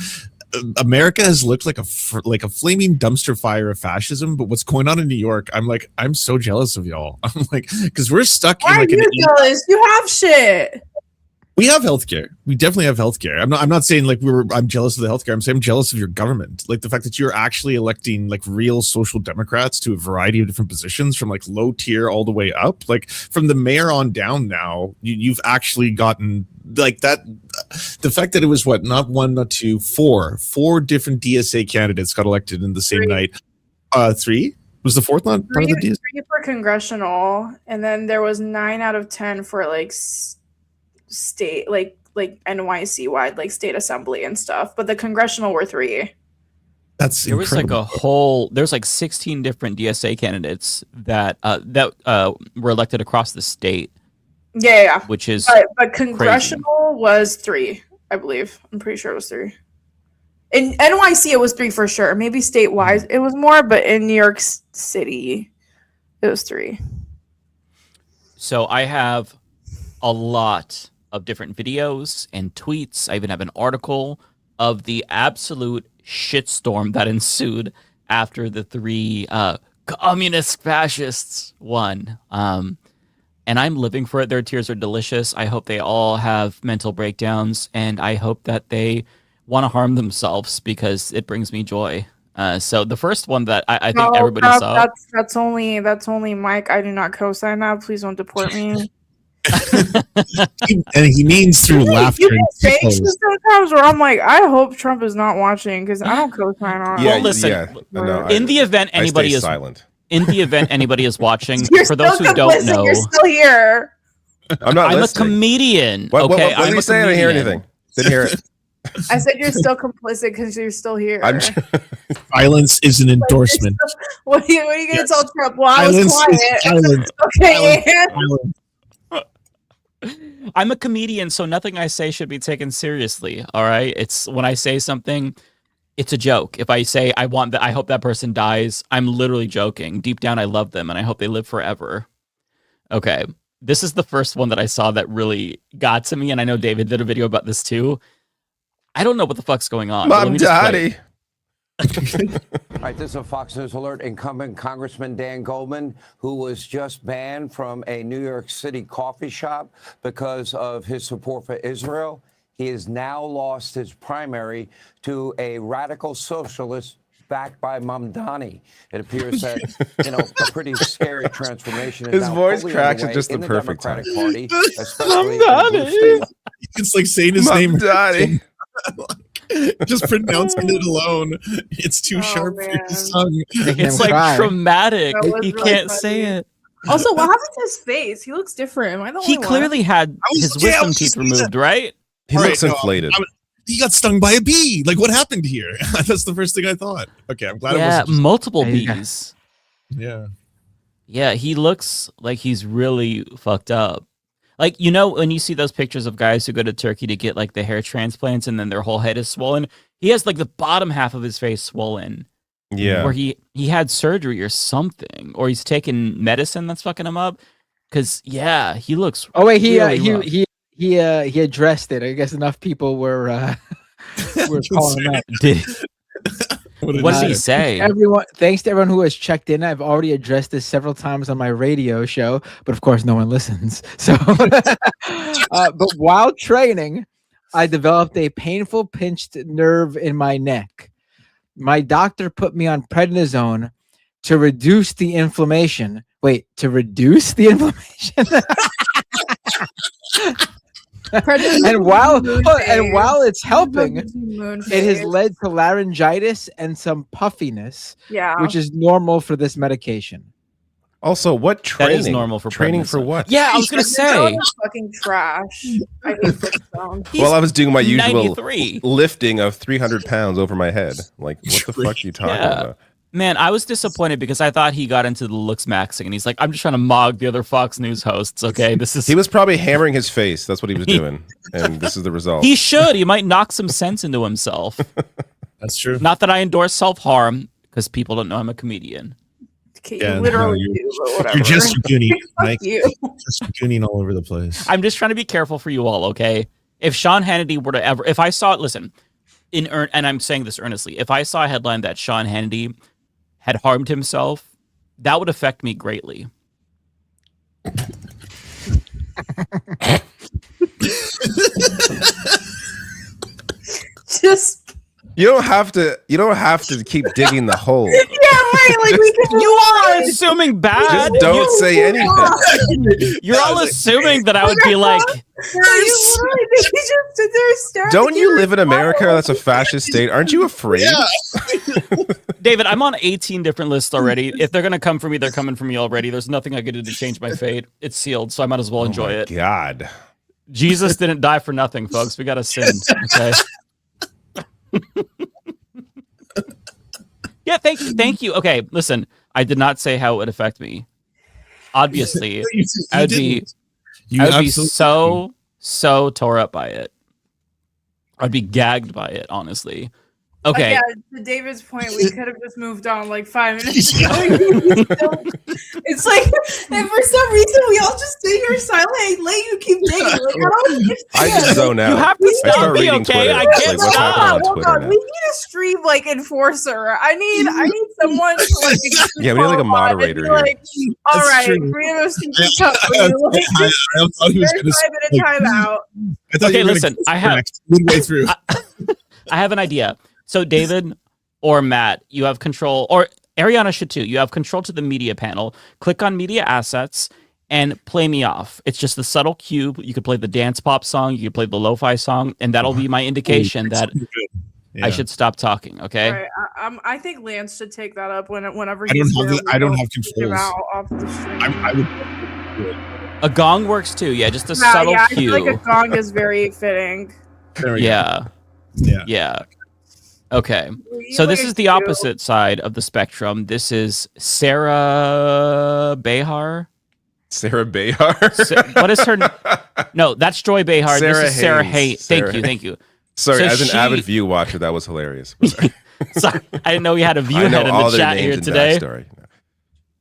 America has looked like a flaming dumpster fire of fascism, but what's going on in New York, I'm so jealous of y'all. I'm like, because we're stuck Why in like are you jealous? You have shit. We have healthcare. We definitely have healthcare. I'm not saying like I'm jealous of the healthcare. I'm saying I'm jealous of your government. Like the fact that you're actually electing like real social democrats to a variety of different positions, from like low tier all the way up. Like from the mayor on down now, you've actually gotten like that. The fact that it was not one, not two, four different DSA candidates got elected in the same night. 3 was the fourth not part of the DSA? 3 for congressional, and then there was 9 out of 10 for like state, like NYC wide, like state assembly and stuff. But the congressional were 3. That's there was like there's like 16 different DSA candidates that were elected across the state. Yeah. Which is but congressional was 3, I believe. I'm pretty sure it was 3. In NYC it was 3 for sure. Maybe statewide it was more, but in New York City it was 3. So I have a lot of different videos and tweets. I even have an article of the absolute shitstorm that ensued after the 3 communist fascists won. And I'm living for it. Their tears are delicious. I hope they all have mental breakdowns, and I hope that they want to harm themselves because it brings me joy. So the first one that I think everybody saw. That's only Mike. I do not co-sign that. Please don't deport me. And he means through laughter. You say sometimes where I'm like, I hope Trump is not watching because I don't co-sign on. Well, listen. In the event anybody is silent. In the event anybody is watching, You're for those who don't know, you're still here. I'm a comedian. What okay, did he say? I didn't hear anything. Didn't hear it. I said you're still complicit because you're still here. Violence is an endorsement. What are you going to tell Trump? Well, I was quiet. Silence. Okay. I'm a comedian, so nothing I say should be taken seriously. All right, it's when I say something, it's a joke. If I say I hope that person dies, I'm literally joking. Deep down, I love them and I hope they live forever. Okay, this is the first one that I saw that really got to me, and I know David did a video about this too. I don't know what the fuck's going on. Mom, Daddy. All right, this is a Fox News alert. Incumbent Congressman Dan Goldman, who was just banned from a New York City coffee shop because of his support for Israel. He has now lost his primary to a radical socialist backed by Mamdani. It appears that, a pretty scary transformation is his now voice fully cracks underway at just the in perfect Democratic time. Party, especially in the blue state. It's like saying his name. Daddy. Just pronouncing it alone. It's too sharp for his tongue. It's like traumatic. He really can't funny. say it. Also, what happened to his face? He looks different. Am I the He only clearly had his wisdom teeth removed, right? He looks inflated. He got stung by a bee. Like, what happened here? That's the first thing I thought. Okay, I'm glad it wasn't just multiple bees. Yeah. Yeah, he looks like he's really fucked up. Like, when you see those pictures of guys who go to Turkey to get like the hair transplants and then their whole head is swollen, he has like the bottom half of his face swollen. Yeah. Or he had surgery or something, or he's taking medicine that's fucking him up. Cause he looks. Oh wait, he addressed it. I guess enough people were calling him out. What did he say? Thanks to everyone who has checked in. I've already addressed this several times on my radio show, but of course no one listens. So, but while training, I developed a painful pinched nerve in my neck. My doctor put me on prednisone to reduce the inflammation. Wait, to reduce the inflammation? and while it's helping, it has led to laryngitis and some puffiness, which is normal for this medication. Also, what training? That is normal for training pregnancy. for what? Yeah, I was gonna say. Fucking trash. I hate this song. Well, I was doing my usual 93. lifting of 300 pounds over my head. Like, what the fuck are you talking about? Man, I was disappointed because I thought he got into the looks maxing, and he's like, "I'm just trying to mog the other Fox News hosts." Okay, this is. He was probably hammering his face. That's what he was doing, and this is the result. He should. He might knock some sense into himself. That's true. Not that I endorse self-harm, because people don't know I'm a comedian. Okay, you literally do, but whatever. You're just gooning, Fuck Mike. you. Just gooning all over the place. I'm just trying to be careful for you all, okay? If Sean Hannity were to ever, if I saw it, listen, and I'm saying this earnestly, if I saw a headline that Sean Hannity had harmed himself, that would affect me greatly. Just. You don't have to keep digging the hole. Yeah, right. Like we can. You all are assuming bad. Just don't say anything. You're all assuming that I would be like. Don't you live in America? That's a fascist state. Aren't you afraid? David, I'm on 18 different lists already. If they're gonna come for me, they're coming for me already. There's nothing I could do to change my fate. It's sealed, so I might as well enjoy it. God, Jesus didn't die for nothing, folks. We gotta sin. Okay. Yeah, thank you. Okay, listen, I did not say how it would affect me. Obviously, I would be so tore up by it. I'd be gagged by it, honestly. Okay. Yeah, to David's point, we could have just moved on like 5 minutes ago. It's like, and for some reason, we all just stay here silent and let you keep digging. Like, I just zone out. You have to I stop start me, reading okay? Twitter. I It's can't like, what's happening on Hold Twitter on, now? we need a stream like enforcer. I need someone to like. Yeah, we need like a moderator here. Like, all right, three of us can pick up. I thought he was There's going to 5 minute timeout. Okay, listen, I have midway through. I have an idea. So David or Matt, you have control, or Ariana should too. You have control to the media panel. Click on media assets and play me off. It's just the subtle cue. You could play the dance pop song. You could play the lo-fi song, and that'll be my indication that I should stop talking. Okay. All right, I think Lance should take that up whenever I he's I don't have controls. off the stream. A gong works too. Yeah, just a Yeah, subtle I cue. feel like a gong is very fitting. Yeah. Okay. So this is the opposite side of the spectrum. This is Sarah Behar. Sarah Behar? What is her? No, that's Joy Behar. This is Sarah Hayes. Sarah Thank you. Sorry, So as an avid View watcher, that was hilarious. Sorry, I didn't know we had a View I know head in all the their chat names here and today. backstory.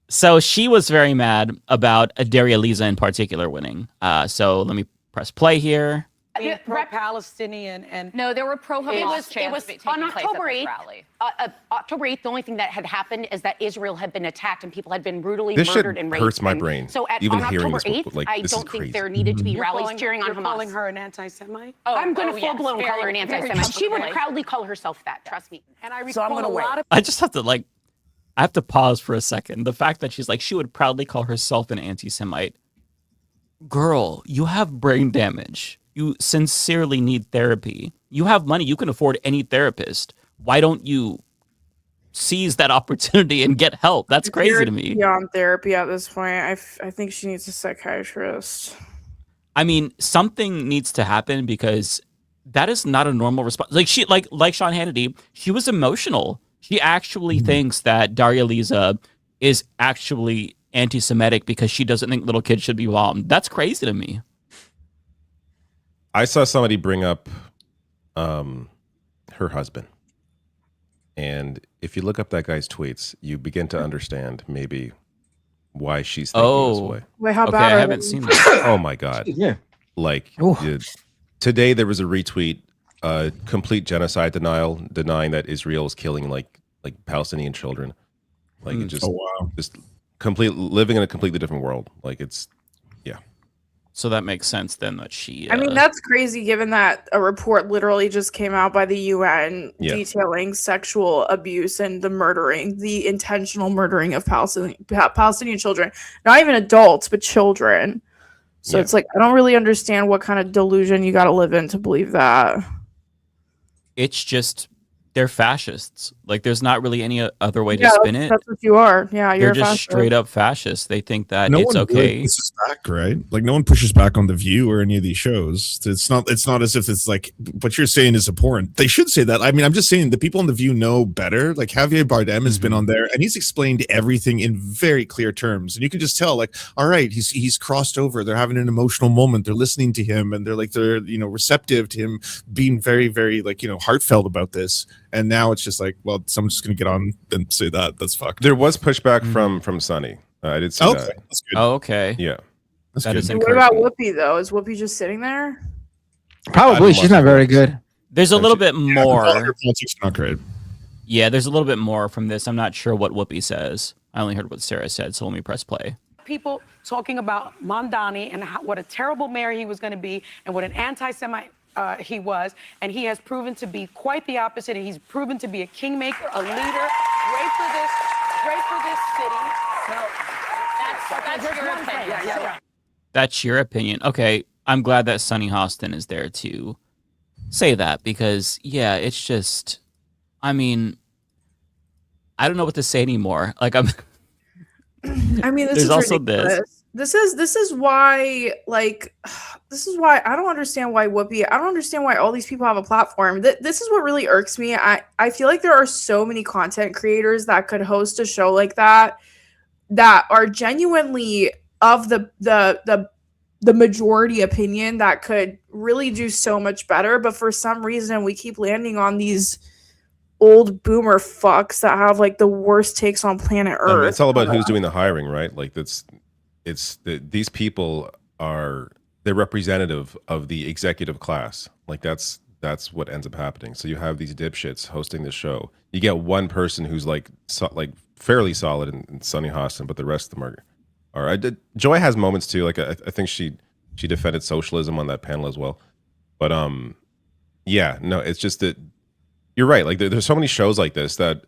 So she was very mad about Daria Lisa in particular winning. So let me press play here. Pro-Palestinian and No, there were pro-Hamas. It was on October 8th. October 8th, the only thing that had happened is that Israel had been attacked and people had been brutally This shit murdered and raped. hurts my And brain, So even on hearing October this, 8th, like, I this is don't think crazy. there needed to be rallies cheering on you're Hamas. calling her an anti-Semite? I'm going to yes, full-blown call her an anti-Semite. She would proudly call herself that, trust me. And I So I'm recall gonna a wait. lot of I just have to I have to pause for a second. The fact that she's like, she would proudly call herself an anti-Semite. Girl, you have brain damage. You sincerely need therapy. You have money. You can afford any therapist. Why don't you seize that opportunity and get help? That's crazy to me. Beyond therapy at this point, I think she needs a psychiatrist. I mean, something needs to happen because that is not a normal response. Like Sean Hannity, she was emotional. She actually thinks that Daria Lisa is actually anti-Semitic because she doesn't think little kids should be bombed. That's crazy to me. I saw somebody bring up her husband. And if you look up that guy's tweets, you begin to understand maybe why she's thinking this way. Wait, how Okay, bad? I haven't seen that. Oh my God. Yeah. Like today there was a retweet, complete genocide denial, denying that Israel is killing like like Palestinian children. Like it just, Oh, wow. just living in a completely different world. Like it's, yeah. So that makes sense then that she. I mean, that's crazy given that a report literally just came out by the UN detailing sexual abuse and the intentional murdering of Palestinian children. Not even adults, but children. So it's like, I don't really understand what kind of delusion you got to live in to believe that. It's just, they're fascists. Like, there's not really any other way to spin it. That's what you are. Yeah, you're They're a just fascist. straight up fascists. They think that No it's one okay. really pushes back, right? Like no one pushes back on The View or any of these shows. It's not as if it's like what you're saying is abhorrent. They should say that. I mean, I'm just saying the people on The View know better. Like Javier Bardem has been on there and he's explained everything in very clear terms. And you can just tell, like, all right, he's crossed over. They're having an emotional moment. They're listening to him and they're receptive to him being very, very heartfelt about this. And now it's just like, well, someone's just gonna get on and say that. That's fucked. There was pushback from Sunny. I did see that. That's good. Oh, okay. Yeah. That is What about Whoopi though? Is Whoopi just sitting there? Probably. She's not very good. There's a little bit more. Her politics are not great. Yeah, there's a little bit more from this. I'm not sure what Whoopi says. I only heard what Sarah said, so let me press play. People talking about Mondani and what a terrible mayor he was going to be and what an anti-Semite he was, and he has proven to be quite the opposite, and he's proven to be a kingmaker, a leader, great for this city. So that's your opinion. Yeah. That's your opinion. Okay, I'm glad that Sonny Hostin is there to say that because, yeah, it's just, I mean, I don't know what to say anymore. Like, I mean, this is also ridiculous. This is why, like, this is why I don't understand why Whoopi. I don't understand why all these people have a platform. This is what really irks me. I feel like there are so many content creators that could host a show like that are genuinely of the majority opinion that could really do so much better. But for some reason, we keep landing on these old boomer fucks that have like the worst takes on planet Earth. It's all about who's doing the hiring, right? Like these people they're representative of the executive class. Like that's what ends up happening. So you have these dipshits hosting the show. You get one person who's like fairly solid in Sonny Hostin, but the rest of them are. Joy has moments too. Like I think she defended socialism on that panel as well. But yeah, no, it's just that you're right. Like there's so many shows like this that,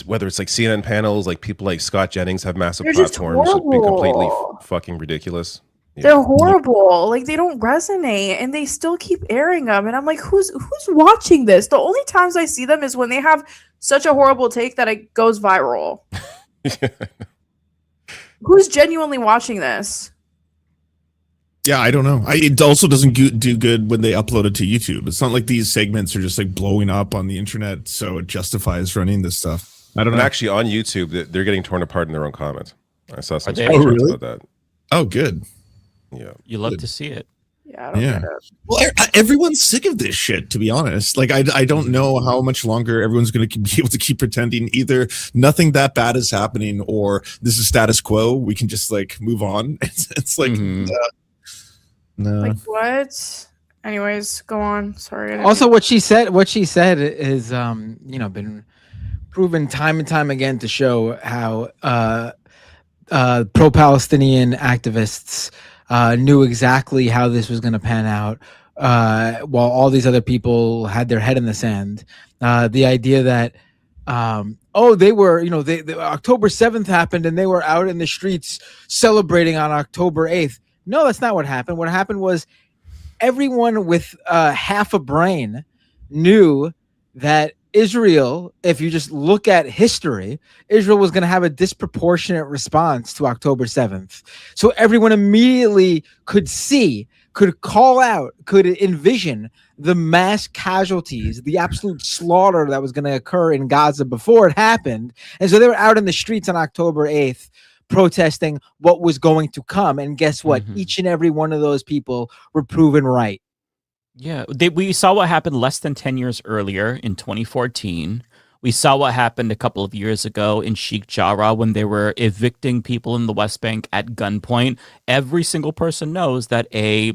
whether it's like CNN panels, like people like Scott Jennings have massive platforms, be completely fucking ridiculous. Yeah. They're horrible. Like they don't resonate, and they still keep airing them. And I'm like, who's watching this? The only times I see them is when they have such a horrible take that it goes viral. Who's genuinely watching this? Yeah, I don't know. It also doesn't do good when they upload it to YouTube. It's not like these segments are just like blowing up on the internet, so it justifies running this stuff. I don't know. And actually, on YouTube, they're getting torn apart in their own comments. I saw some screenshots about that. Oh, good. Yeah, you love to see it. Yeah, I don't get it. Well, everyone's sick of this shit, to be honest. Like, I don't know how much longer everyone's going to be able to keep pretending either nothing that bad is happening or this is status quo. We can just like move on. It's like, no. Like what? Anyways, go on. Sorry. Also, what she said is, been proven time and time again to show how pro-Palestinian activists knew exactly how this was going to pan out, while all these other people had their head in the sand. The idea that, they were, October 7th happened and they were out in the streets celebrating on October 8th. No, that's not what happened. What happened was everyone with half a brain knew that Israel, if you just look at history, Israel was going to have a disproportionate response to October 7th. So everyone immediately could call out, could envision the mass casualties, the absolute slaughter that was going to occur in Gaza before it happened. And so they were out in the streets on October 8th protesting what was going to come. And guess what? Each and every one of those people were proven right. Yeah, we saw what happened less than 10 years earlier in 2014. We saw what happened a couple of years ago in Sheikh Jarrah when they were evicting people in the West Bank at gunpoint. Every single person knows that a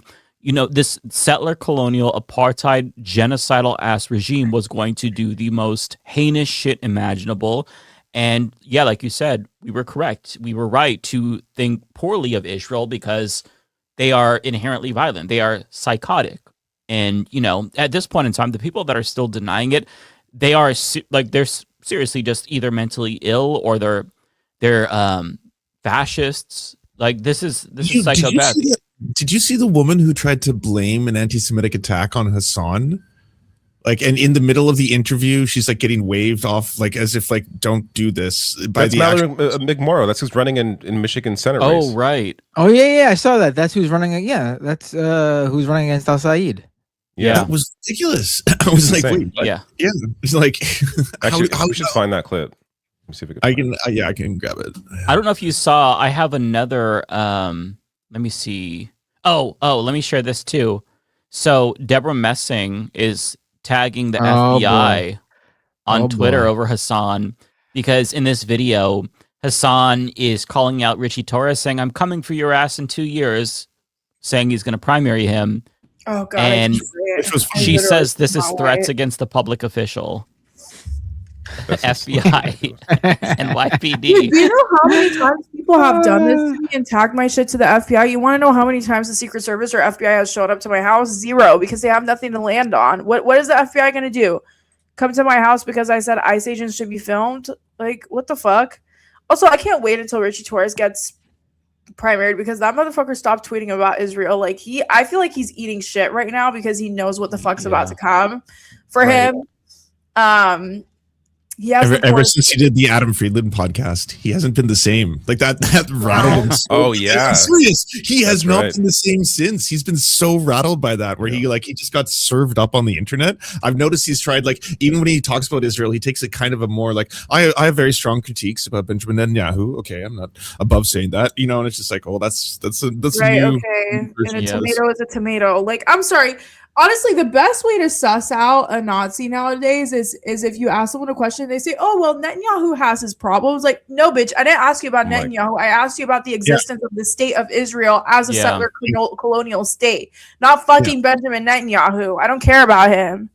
this settler colonial apartheid genocidal ass regime was going to do the most heinous shit imaginable. And yeah, like you said, we were correct. We were right to think poorly of Israel because they are inherently violent. They are psychotic. And, at this point in time, the people that are still denying it, they are they're seriously just either mentally ill or they're fascists. Like this is psychopathic. Did you see the woman who tried to blame an anti-Semitic attack on Hassan? Like, and in the middle of the interview, she's like getting waved off, like as if like, don't do this. That's Mallory McMorrow. That's who's running in Michigan Senate race. Oh, right. Oh, yeah, I saw that. That's who's running. Yeah, that's who's running against Al Said. Yeah, that was ridiculous. I was like, wait, what? Yeah, it's like, actually, we should find that clip. Let me see if we can. I can grab it. I don't know if you saw. I have another. Let me see. Oh, let me share this too. So Deborah Messing is tagging the FBI on Twitter over Hassan because in this video, Hassan is calling out Richie Torres saying, "I'm coming for your ass in 2 years," saying he's going to primary him. Oh God! And she says this is threats against the public official. FBI and YPD. Dude, do you know how many times people have done this to me and tagged my shit to the FBI? You want to know how many times the Secret Service or FBI has showed up to my house? 0, because they have nothing to land on. What is the FBI going to do? Come to my house because I said ICE agents should be filmed? Like, what the fuck? Also, I can't wait until Richie Torres gets primaried because that motherfucker stopped tweeting about Israel. Like, I feel like he's eating shit right now because he knows what the fuck's about to come for him. He has ever since he did the Adam Friedland podcast, he hasn't been the same. Like that rattled him. Oh yeah, I'm serious. He has not been the same since. He's been so rattled by that, where he just got served up on the internet. I've noticed he's tried, like, even when he talks about Israel, he takes it kind of a more like, I have very strong critiques about Benjamin Netanyahu. Okay, I'm not above saying that, and it's just like, oh, that's right. New Okay, and a tomato is a tomato. Like, I'm sorry. Honestly, the best way to suss out a Nazi nowadays is if you ask someone a question, they say, "Oh, well, Netanyahu has his problems." Like, no, bitch, I didn't ask you about Netanyahu. I asked you about the existence of the state of Israel as a settler colonial state, not fucking Benjamin Netanyahu. I don't care about him.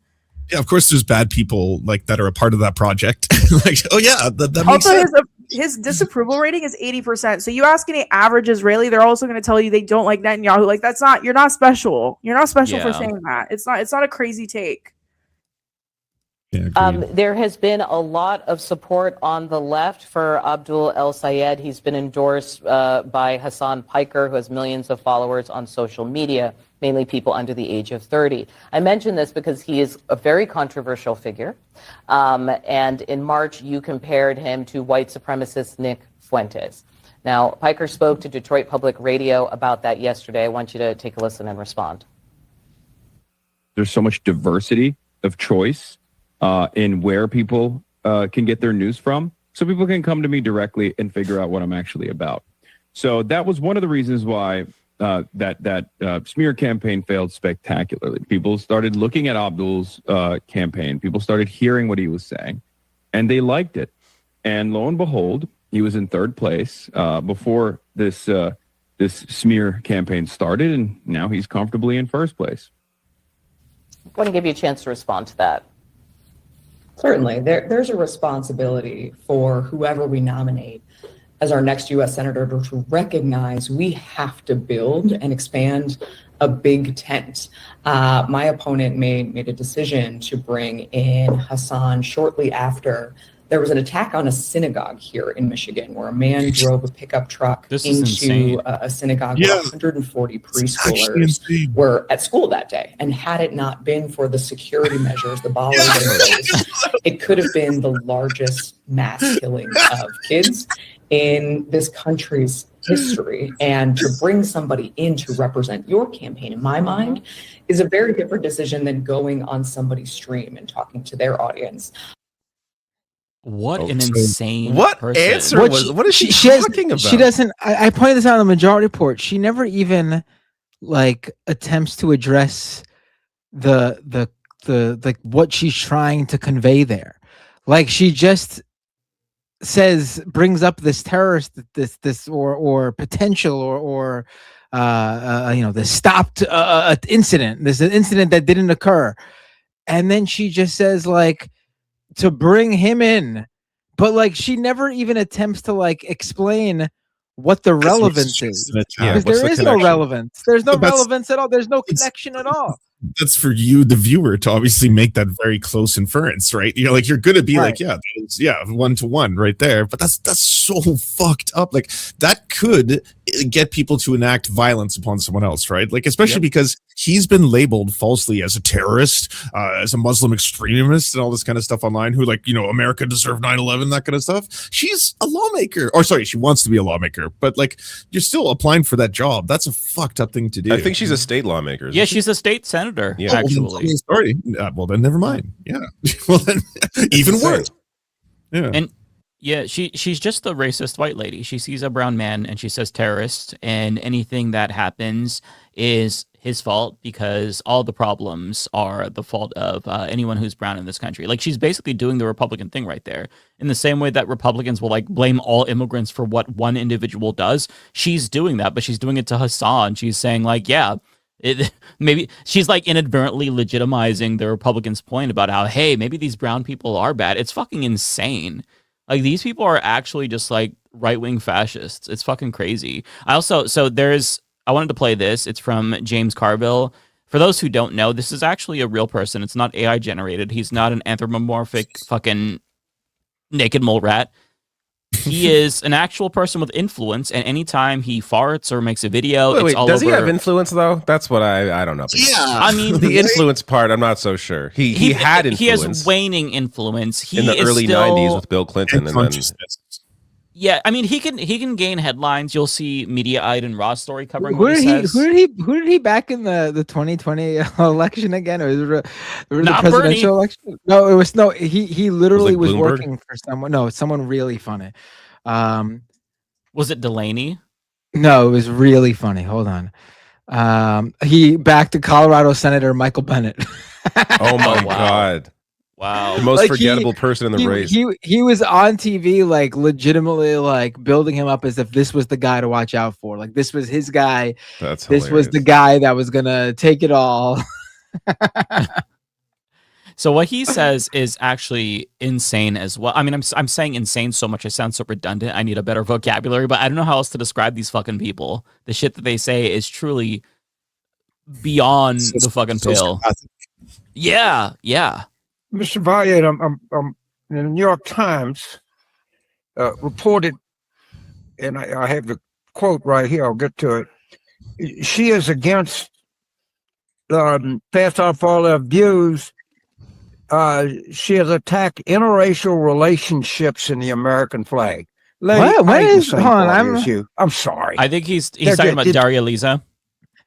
Yeah, of course, there's bad people like that are a part of that project. Like, oh yeah, that makes also, sense. His disapproval rating is 80%. So you ask any average Israeli, they're also going to tell you they don't like Netanyahu. Like, you're not special. You're not special for saying that. It's not a crazy take. Yeah, there has been a lot of support on the left for Abdul El Sayed. He's been endorsed by Hassan Piker, who has millions of followers on social media, mainly people under the age of 30. I mention this because he is a very controversial figure. And in March, you compared him to white supremacist Nick Fuentes. Now, Piker spoke to Detroit Public Radio about that yesterday. I want you to take a listen and respond. There's so much diversity of choice in where people can get their news from. So people can come to me directly and figure out what I'm actually about. So that was one of the reasons why that smear campaign failed spectacularly. People started looking at Abdul's campaign. People started hearing what he was saying, and they liked it. And lo and behold, he was in third place before this smear campaign started, and now he's comfortably in first place. I want to give you a chance to respond to that. Certainly. There's a responsibility for whoever we nominate as our next U.S. Senator to recognize we have to build and expand a big tent. My opponent made a decision to bring in Hassan shortly after there was an attack on a synagogue here in Michigan where a man drove a pickup truck into a synagogue where 140 preschoolers were at school that day. And had it not been for the security measures, the bollards in place, it could have been the largest mass killing of kids in this country's history. And to bring somebody in to represent your campaign, in my mind, is a very different decision than going on somebody's stream and talking to their audience. What an insane person. Answer was, what is she talking about? She doesn't, I pointed this out in the majority report. She never even like attempts to address the like what she's trying to convey there. Like, she just brings up this terrorist, this or potential or the stopped incident. This is an incident that didn't occur. And then she just says like to bring him in, but like she never even attempts to like explain what the relevance is. Because there is no relevance. There's no relevance at all. There's no connection at all. That's for you, the viewer, to obviously make that very close inference, right? You're like, you're gonna be like, yeah, that is, 1-to-1 right there. But that's so fucked up. Like that could get people to enact violence upon someone else, right? Like especially because he's been labeled falsely as a terrorist, as a Muslim extremist, and all this kind of stuff online. Who like, America deserved 9/11, that kind of stuff. She's a lawmaker, or sorry, she wants to be a lawmaker, but like you're still applying for that job. That's a fucked up thing to do. I think she's a state lawmaker. Yeah, she's a state senator. Yeah, actually. Sorry. Well, then never mind. Yeah. Well, then even worse. Yeah. And yeah, she's just the racist white lady. She sees a brown man and she says terrorist, and anything that happens is his fault because all the problems are the fault of anyone who's brown in this country. Like she's basically doing the Republican thing right there. In the same way that Republicans will like blame all immigrants for what one individual does, she's doing that, but she's doing it to Hassan. She's saying like, yeah, maybe she's like inadvertently legitimizing the Republicans' point about how, hey, maybe these brown people are bad. It's fucking insane. Like these people are actually just like right-wing fascists. It's fucking crazy. I wanted to play this. It's from James Carville. For those who don't know, this is actually a real person. It's not AI generated. He's not an anthropomorphic fucking naked mole rat. He is an actual person with influence, and anytime he farts or makes a video, it's all does over. He have influence though? That's what I don't know. Yeah, I mean the influence part, I'm not so sure. He had influence. He has waning influence. In the early '90s with Bill Clinton, and then yeah, I mean he can gain headlines. You'll see Mediaite and Raw Story covering. Who did he back in the 2020 election again? Or was it the presidential election? No, he literally was working for someone really funny. Was it Delaney? No, it was really funny. Hold on. He backed Colorado Senator Michael Bennett. Oh my God. Wow. The most forgettable person in the race. He was on TV, like legitimately like building him up as if this was the guy to watch out for. Like this was his guy. That's this was the guy that was gonna take it all. So what he says is actually insane as well. I mean, I'm saying insane so much it sounds so redundant. I need a better vocabulary, but I don't know how else to describe these fucking people. The shit that they say is truly beyond the fucking pale. Yeah. Mr. Valiant, I'm in the New York Times reported, and I have the quote right here. I'll get to it. She is against passed off all her views. She has attacked interracial relationships in the American flag. What is on? I'm sorry. I think he's talking about Daria Lisa.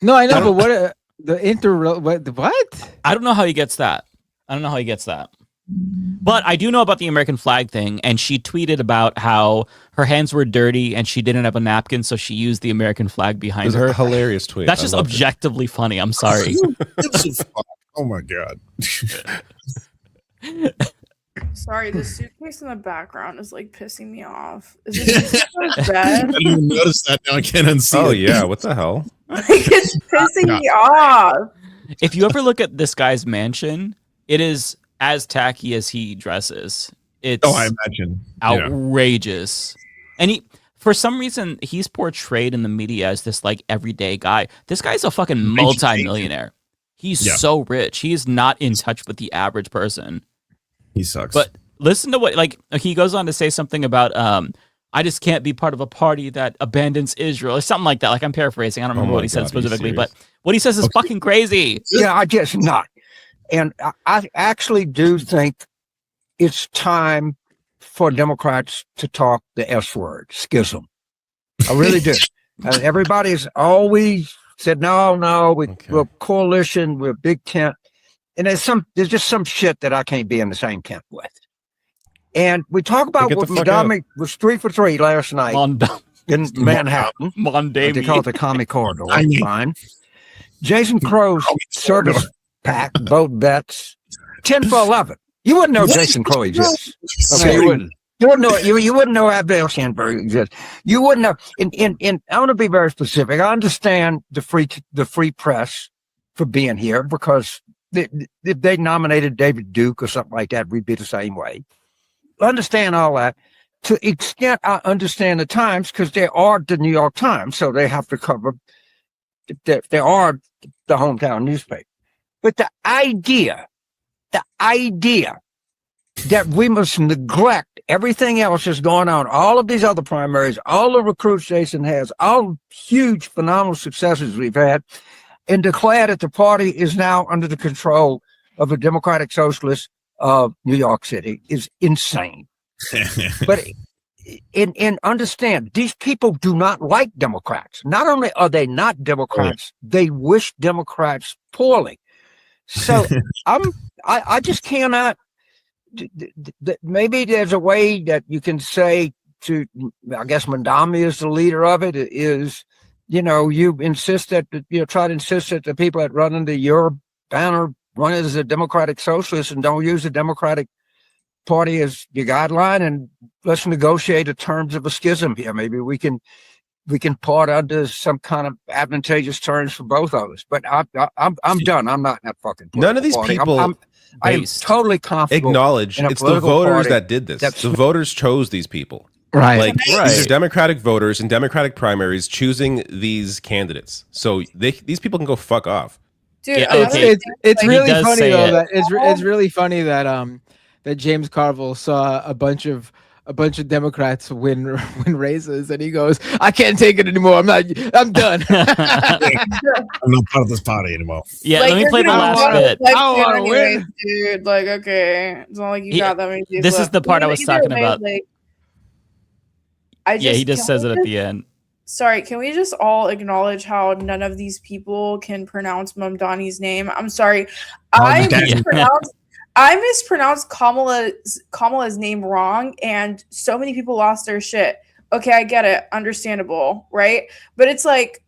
No, I know, but what what? I don't know how he gets that. But I do know about the American flag thing, and she tweeted about how her hands were dirty and she didn't have a napkin, so she used the American flag behind her. A hilarious tweet. That's just objectively funny. I'm sorry. Oh my God. Sorry, the suitcase in the background is like pissing me off. Is it bad? I didn't even notice that. Now I can't unsee it. Oh yeah, what the hell? Like it's pissing me off. If you ever look at this guy's mansion, it is as tacky as he dresses. It's I imagine outrageous. And for some reason, he's portrayed in the media as this like everyday guy. This guy's a fucking multi-millionaire. He's so rich. He is not in touch with the average person. He sucks. But listen to what he goes on to say something about I just can't be part of a party that abandons Israel or something like that. Like I'm paraphrasing. I don't remember what he said specifically, but what he says is fucking crazy. Yeah, I guess not. And I actually do think it's time for Democrats to talk the S word, schism. I really do. Everybody's always said, no, we're coalition, we're big tent. And there's just some shit that I can't be in the same tent with. And we talk about what Mondami was 3 for 3 last night in Manhattan. They call it the Commie Corridor. Fine. Jason Crow's circus pack, both bets, 10 for 11. You wouldn't know Jason Crow exists. Okay, you wouldn't. You wouldn't know. You wouldn't know Abdel Sandberg exists. You wouldn't know. In I want to be very specific. I understand the free press for being here because if they nominated David Duke or something like that, we'd be the same way. I understand all that. To the extent I understand the Times, because they are the New York Times, so they have to cover. They are the hometown newspaper. But the idea that we must neglect everything else that's going on, all of these other primaries, all the recruits Jason has, all huge, phenomenal successes we've had, and declare that the party is now under the control of a Democratic Socialist of New York City is insane. But and understand, these people do not like Democrats. Not only are they not Democrats, they wish Democrats poorly. So I just cannot. Maybe there's a way that you can say to, I guess Mandami is the leader of it, is, you insist that, try to insist that the people that run under your banner run as a Democratic Socialist and don't use the Democratic Party as your guideline, and let's negotiate the terms of a schism here. Maybe we can part under some kind of advantageous terms for both of us. But I'm done. I'm not in that fucking party. None of these people. I am totally confident. Acknowledge it's the voters that did this. The voters chose these people. Right. Like these are Democratic voters in Democratic primaries choosing these candidates. So these people can go fuck off. Dude, it's really funny though that it's really funny that that James Carville saw a bunch of Democrats win races, and he goes, "I can't take it anymore. I'm done. I'm not part of this party anymore." Yeah, let me play the last bit. I don't want to win, dude. Like, okay, it's not like you got that many people. This is the part I was talking about. He just says it at the end. Sorry, can we just all acknowledge how none of these people can pronounce Mamdani's name? I'm sorry, I mispronounced Kamala's name wrong, and so many people lost their shit. Okay, I get it. Understandable, right? But it's like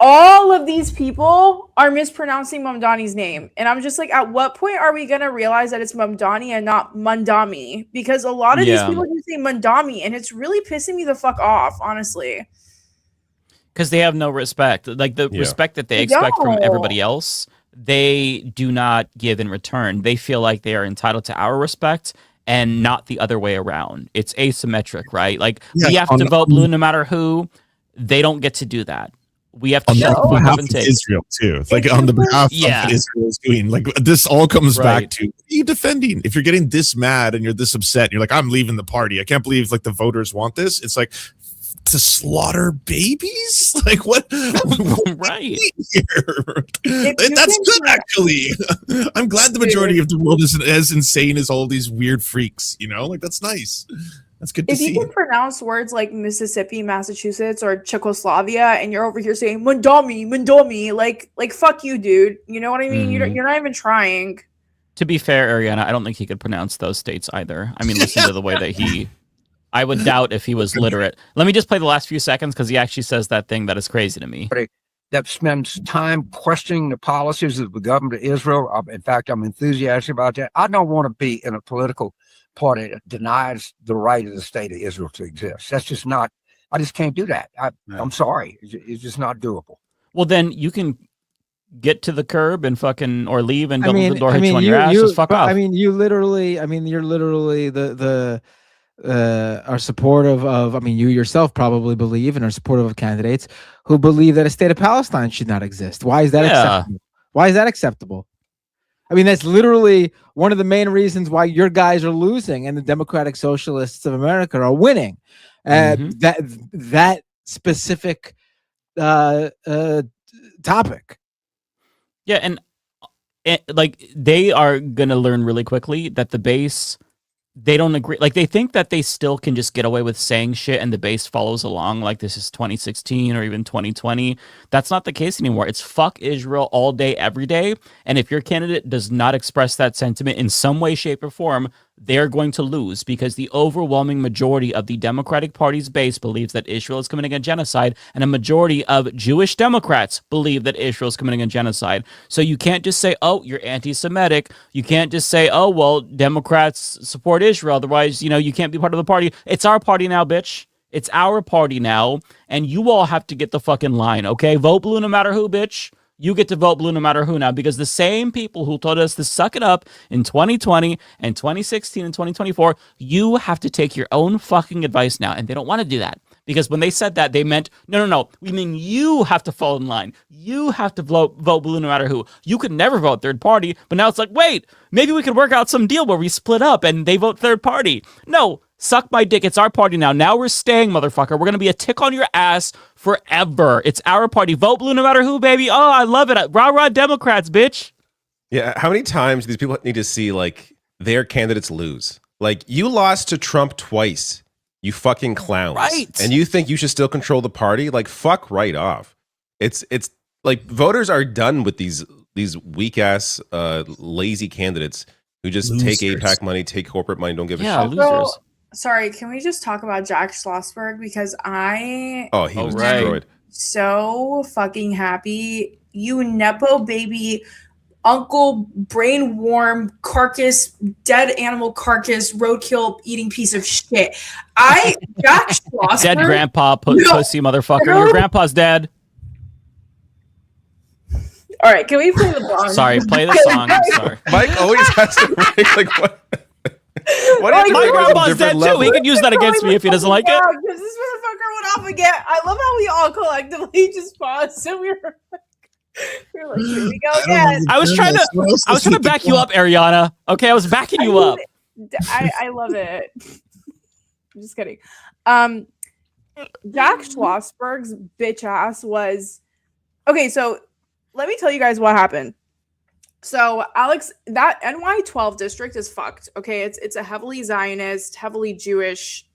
all of these people are mispronouncing Mamdani's name. And I'm just like, at what point are we going to realize that it's Mamdani and not Mandami? Because a lot of these people do say Mandami, and it's really pissing me the fuck off, honestly. Because they have no respect. Like the respect that they expect from everybody else, they do not give in return. They feel like they are entitled to our respect and not the other way around. It's asymmetric, right? Like we have to vote blue no matter who. They don't get to do that. We have to on behalf of Israel too. Like on the behalf of Israel's doing. Like this all comes back to, what are you defending? If you're getting this mad and you're this upset, and you're like, I'm leaving the party. I can't believe like the voters want this. It's like to slaughter babies. Like what? Right. That's good actually. I'm glad the majority of the world isn't as insane as all these weird freaks. Like that's nice. That's good to see. If you can pronounce words like Mississippi, Massachusetts, or Czechoslovakia, and you're over here saying Mondomi, like fuck you, dude. You know what I mean? You're not even trying. To be fair, Ariana, I don't think he could pronounce those states either. I mean, listen to the way that I would doubt if he was literate. Let me just play the last few seconds because he actually says that thing that is crazy to me. That spends time questioning the policies of the government of Israel. In fact, I'm enthusiastic about that. I don't want to be in a political party that denies the right of the state of Israel to exist. That's just not, I just can't do that. I'm sorry. It's just not doable. Well, then you can get to the curb and or leave and the door hit you on your ass. Just fuck off. You're literally the are supportive of, you yourself probably believe and are supportive of candidates who believe that a state of Palestine should not exist. Why is that acceptable? Why is that acceptable? That's literally one of the main reasons why your guys are losing and the Democratic Socialists of America are winning. That specific topic. Yeah, and like they are going to learn really quickly that the base, they don't agree. Like they think that they still can just get away with saying shit and the base follows along like this is 2016 or even 2020. That's not the case anymore. It's fuck Israel all day, every day. And if your candidate does not express that sentiment in some way, shape, or form, they're going to lose because the overwhelming majority of the Democratic Party's base believes that Israel is committing a genocide, and a majority of Jewish Democrats believe that Israel is committing a genocide. So you can't just say, oh, you're anti-Semitic. You can't just say, oh, well, Democrats support Israel. Otherwise, you can't be part of the party. It's our party now, bitch. It's our party now, and you all have to get the fucking line, okay? Vote blue no matter who, bitch. You get to vote blue no matter who now, because the same people who told us to suck it up in 2020 and 2016 and 2024, you have to take your own fucking advice now. And they don't want to do that, because when they said that, they meant, no. We mean you have to fall in line. You have to vote blue no matter who. You could never vote third party, but now it's like, wait, maybe we could work out some deal where we split up and they vote third party. No. Suck my dick. It's our party now. Now we're staying, motherfucker. We're going to be a tick on your ass forever. It's our party. Vote blue no matter who, baby. Oh, I love it. Rah, Democrats, bitch. Yeah, how many times do these people need to see, their candidates lose? You lost to Trump twice, you fucking clowns. Right. And you think you should still control the party? Fuck right off. It's voters are done with these weak-ass, lazy candidates who just take AIPAC money, take corporate money, don't give a shit. Losers. Sorry, can we just talk about Jack Schlossberg? Because he was destroyed. So fucking happy. You Nepo baby, uncle, brain warm, carcass, dead animal carcass, roadkill eating piece of shit. Jack Schlossberg. Dead grandpa, pussy motherfucker. Your grandpa's dead. All right, can we play the song? Sorry, play the song. I'm sorry. Mike always has to make what? My grandpa's dead too. He could use that against me if he doesn't like it. Because this motherfucker went off again. I love how we all collectively just paused and we were like, here we go again. I was trying to back you up, Ariana. Okay, I was backing you up. I love it. I'm just kidding. Jack Schlossberg's bitch ass was okay. So let me tell you guys what happened. So Alex, that NY12 district is fucked. Okay, it's a heavily Zionist, heavily Jewish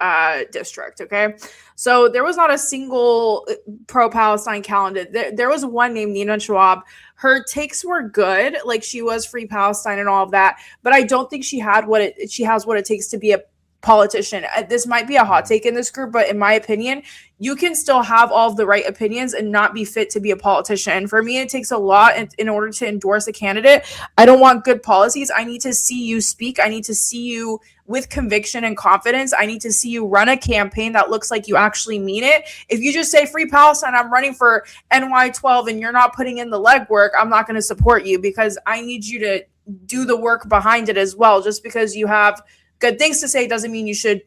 district. Okay, so there was not a single pro-Palestine candidate. There was one named Nina Schwab. Her takes were good, she was free Palestine and all of that, but I don't think she has what it takes to be a politician. This might be a hot take in this group, but in my opinion, you can still have all of the right opinions and not be fit to be a politician. For me, it takes a lot in order to endorse a candidate. I don't want good policies. I need to see you speak. I need to see you with conviction and confidence. I need to see you run a campaign that looks like you actually mean it. If you just say free Palestine, I'm running for NY12 and you're not putting in the legwork, I'm not going to support you, because I need you to do the work behind it as well. Just because you have good things to say doesn't mean you should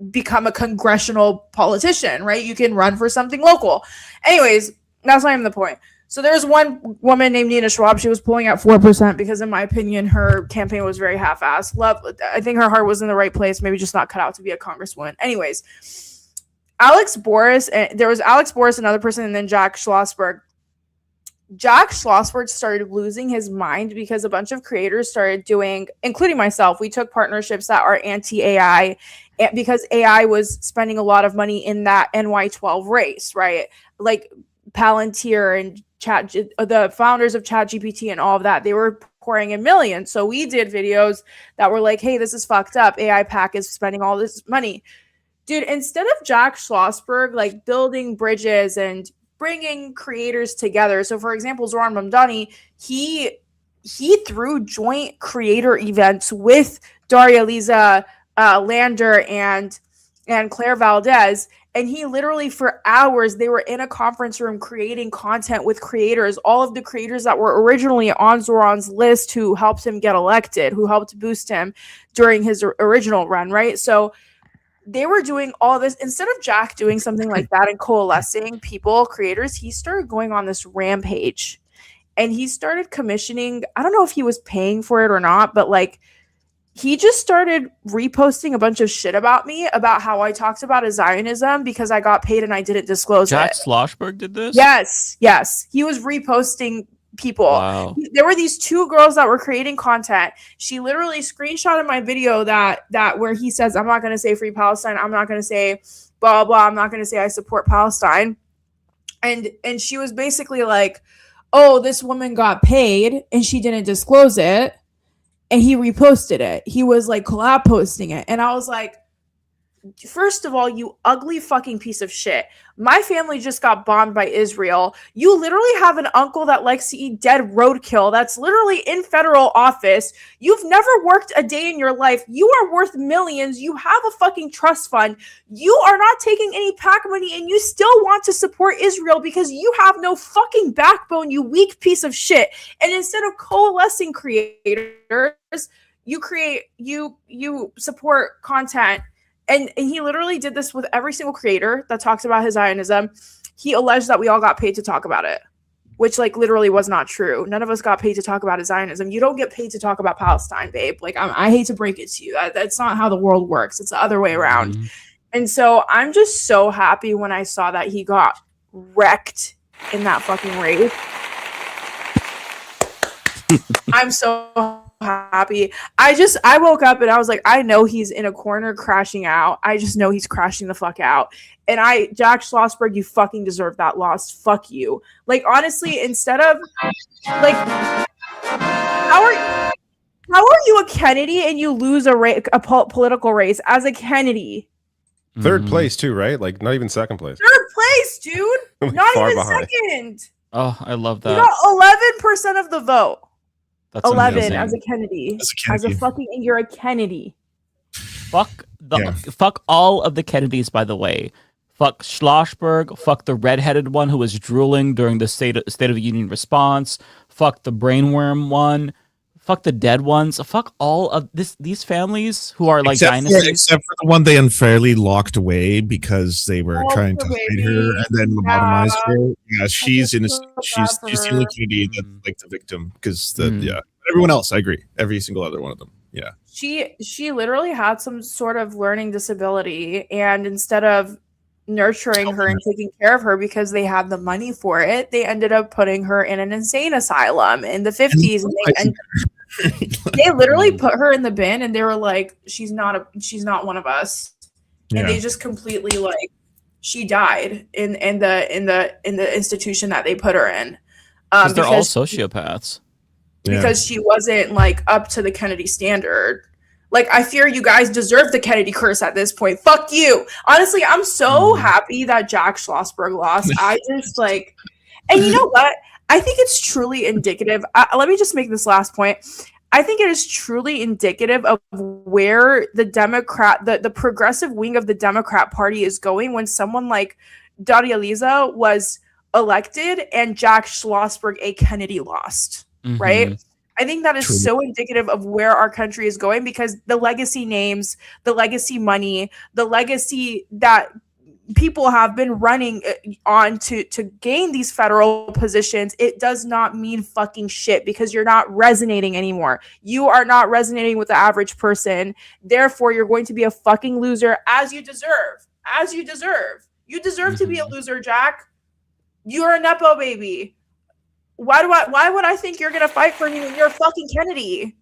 become a congressional politician, right? You can run for something local. Anyways, that's not even the point. So there's one woman named Nina Schwab. She was pulling at 4% because, in my opinion, her campaign was very half-assed. I think her heart was in the right place, maybe just not cut out to be a congresswoman. Anyways, there was Alex Boris, another person, and then Jack Schlossberg. Jack Schlossberg started losing his mind because a bunch of creators started doing, including myself, we took partnerships that are anti-AI because AI was spending a lot of money in that NY12 race, right? Like Palantir and the founders of ChatGPT and all of that, they were pouring in millions. So we did videos that were like, hey, this is fucked up. AI PAC is spending all this money. Dude, instead of Jack Schlossberg building bridges and bringing creators together. So, for example, Zoran Mamdani, he threw joint creator events with Daria Lisa Lander and Claire Valdez, and he literally for hours they were in a conference room creating content with creators, all of the creators that were originally on Zoran's list who helped him get elected, who helped boost him during his original run, right? So they were doing all this. Instead of Jack doing something like that and coalescing creators, he started going on this rampage, and he started commissioning. I don't know if he was paying for it or not, but he just started reposting a bunch of shit about me, about how I talked about Zionism because I got paid and I didn't disclose it. Jack Schlossberg did this? Yes. He was reposting people. Wow. There were these two girls that were creating content. She literally screenshotted my video that where he says, I'm not going to say free Palestine. I'm not going to say blah, blah. I'm not going to say I support Palestine. And she was basically like, oh, this woman got paid and she didn't disclose it. and he reposted it. He was like collab posting it. And I was like, first of all, you ugly fucking piece of shit. My family just got bombed by Israel. You literally have an uncle that likes to eat dead roadkill that's literally in federal office. You've never worked a day in your life. You are worth millions. You have a fucking trust fund. You are not taking any PAC money and you still want to support Israel because you have no fucking backbone, you weak piece of shit. And instead of coalescing creators, you support content. And he literally did this with every single creator that talks about his Zionism. He alleged that we all got paid to talk about it, which like literally was not true. None of us got paid to talk about his Zionism. You don't get paid to talk about Palestine, babe. Like I hate to break it to you. That's not how the world works. It's the other way around. And so I'm just so happy when I saw that he got wrecked in that fucking race. I'm so happy. I woke up and I was like, I know he's in a corner crashing out. I just know he's crashing the fuck out. And Jack Schlossberg, you fucking deserve that loss. Fuck you. Like, honestly, instead of like, how are you a Kennedy and you lose a political race as a Kennedy? Third place too, right? Like not even second place. Third place, dude. Like not far even behind. second. Oh, I love that. You got 11% of the vote. That's 11 amazing. as a Kennedy. As a fucking, and you're a Kennedy. Fuck all of the Kennedys, by the way. Fuck Schlossberg. Fuck the redheaded one who was drooling during the State of the Union response. Fuck the brainworm one. Fuck the dead ones. Fuck all of these families who are like dynasties. Except for the one they unfairly locked away because they were trying to hide her and then lobotomize her. Yeah, she's innocent. She's the only Kennedy that's like the victim because everyone else, I agree. Every single other one of them. Yeah. She literally had some sort of learning disability, and instead of nurturing her and taking care of her because they had the money for it, they ended up putting her in an insane asylum in the 50s, and they literally put her in the bin, and they were like, she's not one of us. And they just completely like, she died in the institution that they put her in, because they're all sociopaths, because she wasn't like up to the Kennedy standard. Like, I fear you guys deserve the Kennedy curse at this point. Fuck you. Honestly, I'm so happy that Jack Schlossberg lost. I just like, and you know what? I think it's truly indicative. Let me just make this last point. I think it is truly indicative of where the progressive wing of the Democrat Party is going when someone like Daria Liza was elected and Jack Schlossberg, a Kennedy, lost, right? I think that is so indicative of where our country is going, because the legacy names, the legacy money, the legacy that people have been running on to gain these federal positions, it does not mean fucking shit because you're not resonating anymore. You are not resonating with the average person. Therefore, you're going to be a fucking loser, as you deserve. As you deserve. You deserve to be a loser, Jack. You're a Nepo baby. Why would I think you're gonna fight for me when you're fucking Kennedy?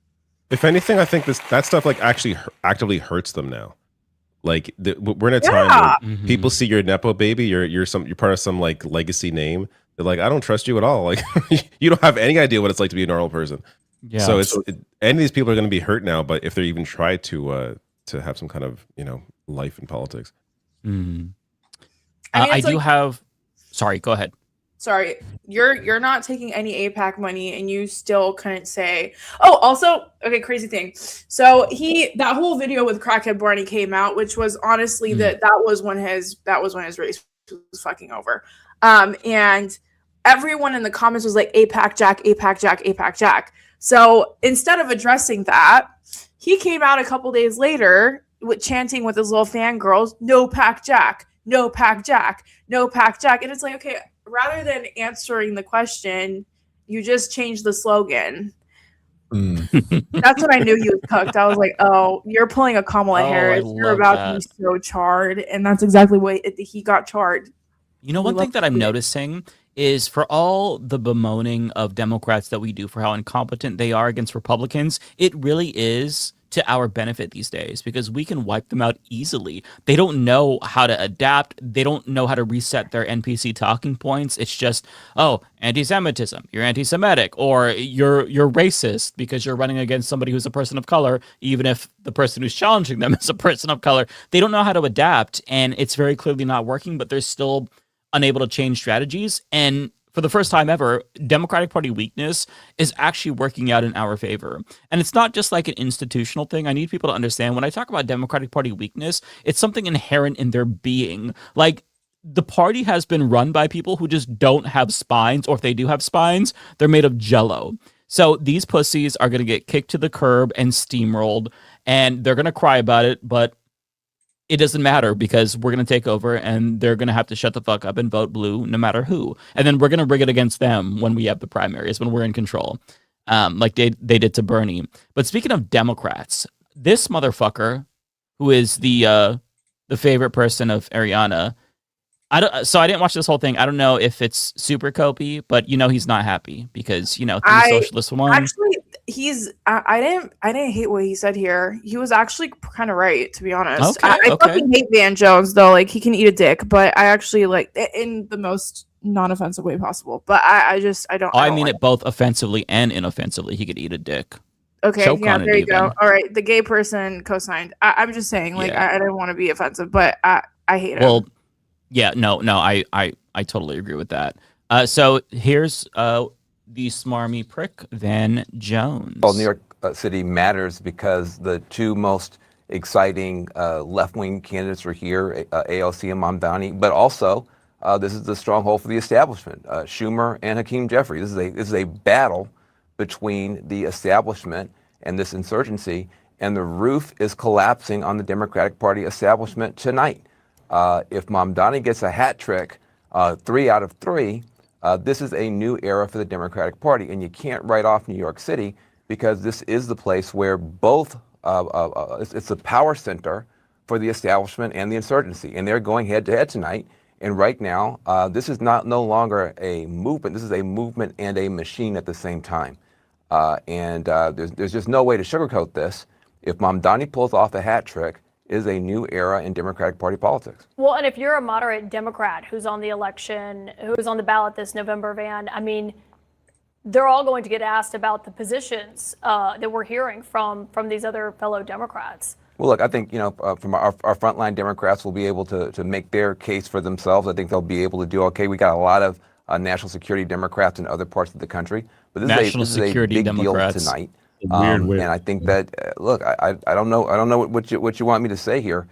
If anything, I think that stuff like actually actively hurts them now. Like we're in a time where people see you're a Nepo baby, you're part of some like legacy name. They're like, I don't trust you at all. Like you don't have any idea what it's like to be a normal person. Yeah. So any of these people are going to be hurt now. But if they even try to have some kind of life in politics, I do have. Sorry, go ahead. Sorry, you're not taking any APAC money, and you still couldn't say. Oh, also, okay, crazy thing. So that whole video with Crackhead Barney came out, which was honestly that was when his race was fucking over. And everyone in the comments was like, APAC Jack, APAC Jack, APAC Jack. So instead of addressing that, he came out a couple days later with chanting with his little fangirls, no PAC Jack, no PAC Jack, no PAC Jack. And it's like, okay, rather than answering the question, you just changed the slogan. That's when I knew you was cooked. I was like, oh, you're pulling a Kamala Harris. You're about to be so charred. And that's exactly what he got charred. You know, one thing that I'm noticing is for all the bemoaning of Democrats that we do for how incompetent they are against Republicans, it really is to our benefit these days because we can wipe them out easily. They don't know how to adapt. They don't know how to reset their NPC talking points. It's just, oh, anti-Semitism, you're anti-Semitic, or you're racist because you're running against somebody who's a person of color, even if the person who's challenging them is a person of color. They don't know how to adapt, and it's very clearly not working, but they're still unable to change strategies. And for the first time ever, Democratic Party weakness is actually working out in our favor. And it's not just like an institutional thing. I need people to understand when I talk about Democratic Party weakness, it's something inherent in their being. Like, the party has been run by people who just don't have spines, or if they do have spines, they're made of jello. So these pussies are going to get kicked to the curb and steamrolled, and they're going to cry about it, but it doesn't matter because we're going to take over and they're going to have to shut the fuck up and vote blue no matter who. And then we're going to rig it against them when we have the primaries, when we're in control, like they did to Bernie. But speaking of Democrats, this motherfucker, who is the favorite person of Ariana, so I didn't watch this whole thing. I don't know if it's super copy, but he's not happy because, three socialists won. Actually, I didn't hate what he said here. He was actually kind of right, to be honest. Okay, I fucking hate Van Jones though. Like, he can eat a dick, but I actually like it in the most non-offensive way possible. But I don't. I mean it both offensively and inoffensively. He could eat a dick. Okay, Choke yeah, on it there you even. go. All right, the gay person co-signed. I'm just saying, like, Yeah. I didn't want to be offensive, but I hate him. Well, yeah, no, I totally agree with that. So here's the smarmy prick, Van Jones. Well, New York City matters because the two most exciting left-wing candidates are here, AOC and Mamdani, but also this is the stronghold for the establishment, Schumer and Hakeem Jeffries. This is a battle between the establishment and this insurgency, and the roof is collapsing on the Democratic Party establishment tonight. If Mamdani gets a hat trick, 3 out of 3, this is a new era for the Democratic Party, and you can't write off New York City because this is the place where both, it's the power center for the establishment and the insurgency, and they're going head-to-head tonight. And right now, this is no longer a movement. This is a movement and a machine at the same time. There's just no way to sugarcoat this. If Mamdani pulls off a hat trick, is a new era in Democratic Party politics. Well, and if you're a moderate Democrat who's on the election, who's on the ballot this November, Van, I mean, they're all going to get asked about the positions that we're hearing from these other fellow Democrats. Well, look, I think, from our frontline Democrats will be able to make their case for themselves. I think they'll be able to do okay. We got a lot of national security Democrats in other parts of the country, but this is a big Democrats. deal tonight. Weird way. And I think that look, I don't know what you want me to say here.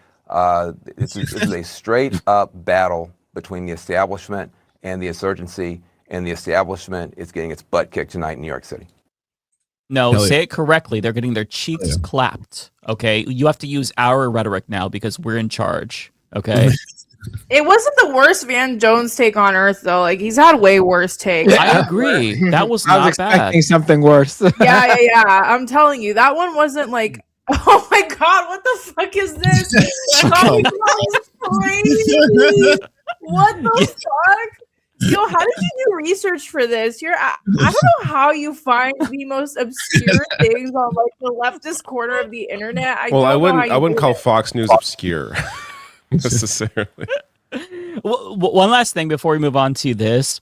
This is a straight up battle between the establishment and the insurgency, and the establishment is getting its butt kicked tonight in New York City. No, say it correctly. They're getting their cheeks clapped. Okay, you have to use our rhetoric now because we're in charge. Okay. It wasn't the worst Van Jones take on earth, though. Like, he's had way worse takes. I agree. That was I was not expecting bad. something worse. Yeah. I'm telling you, that one wasn't like, oh my god, what the fuck is this? Oh my god, it's crazy. What the fuck? Yo, how did you do research for this? I don't know how you find the most obscure things on like the leftist corner of the internet. I wouldn't call Fox News obscure necessarily. One last thing before we move on to this.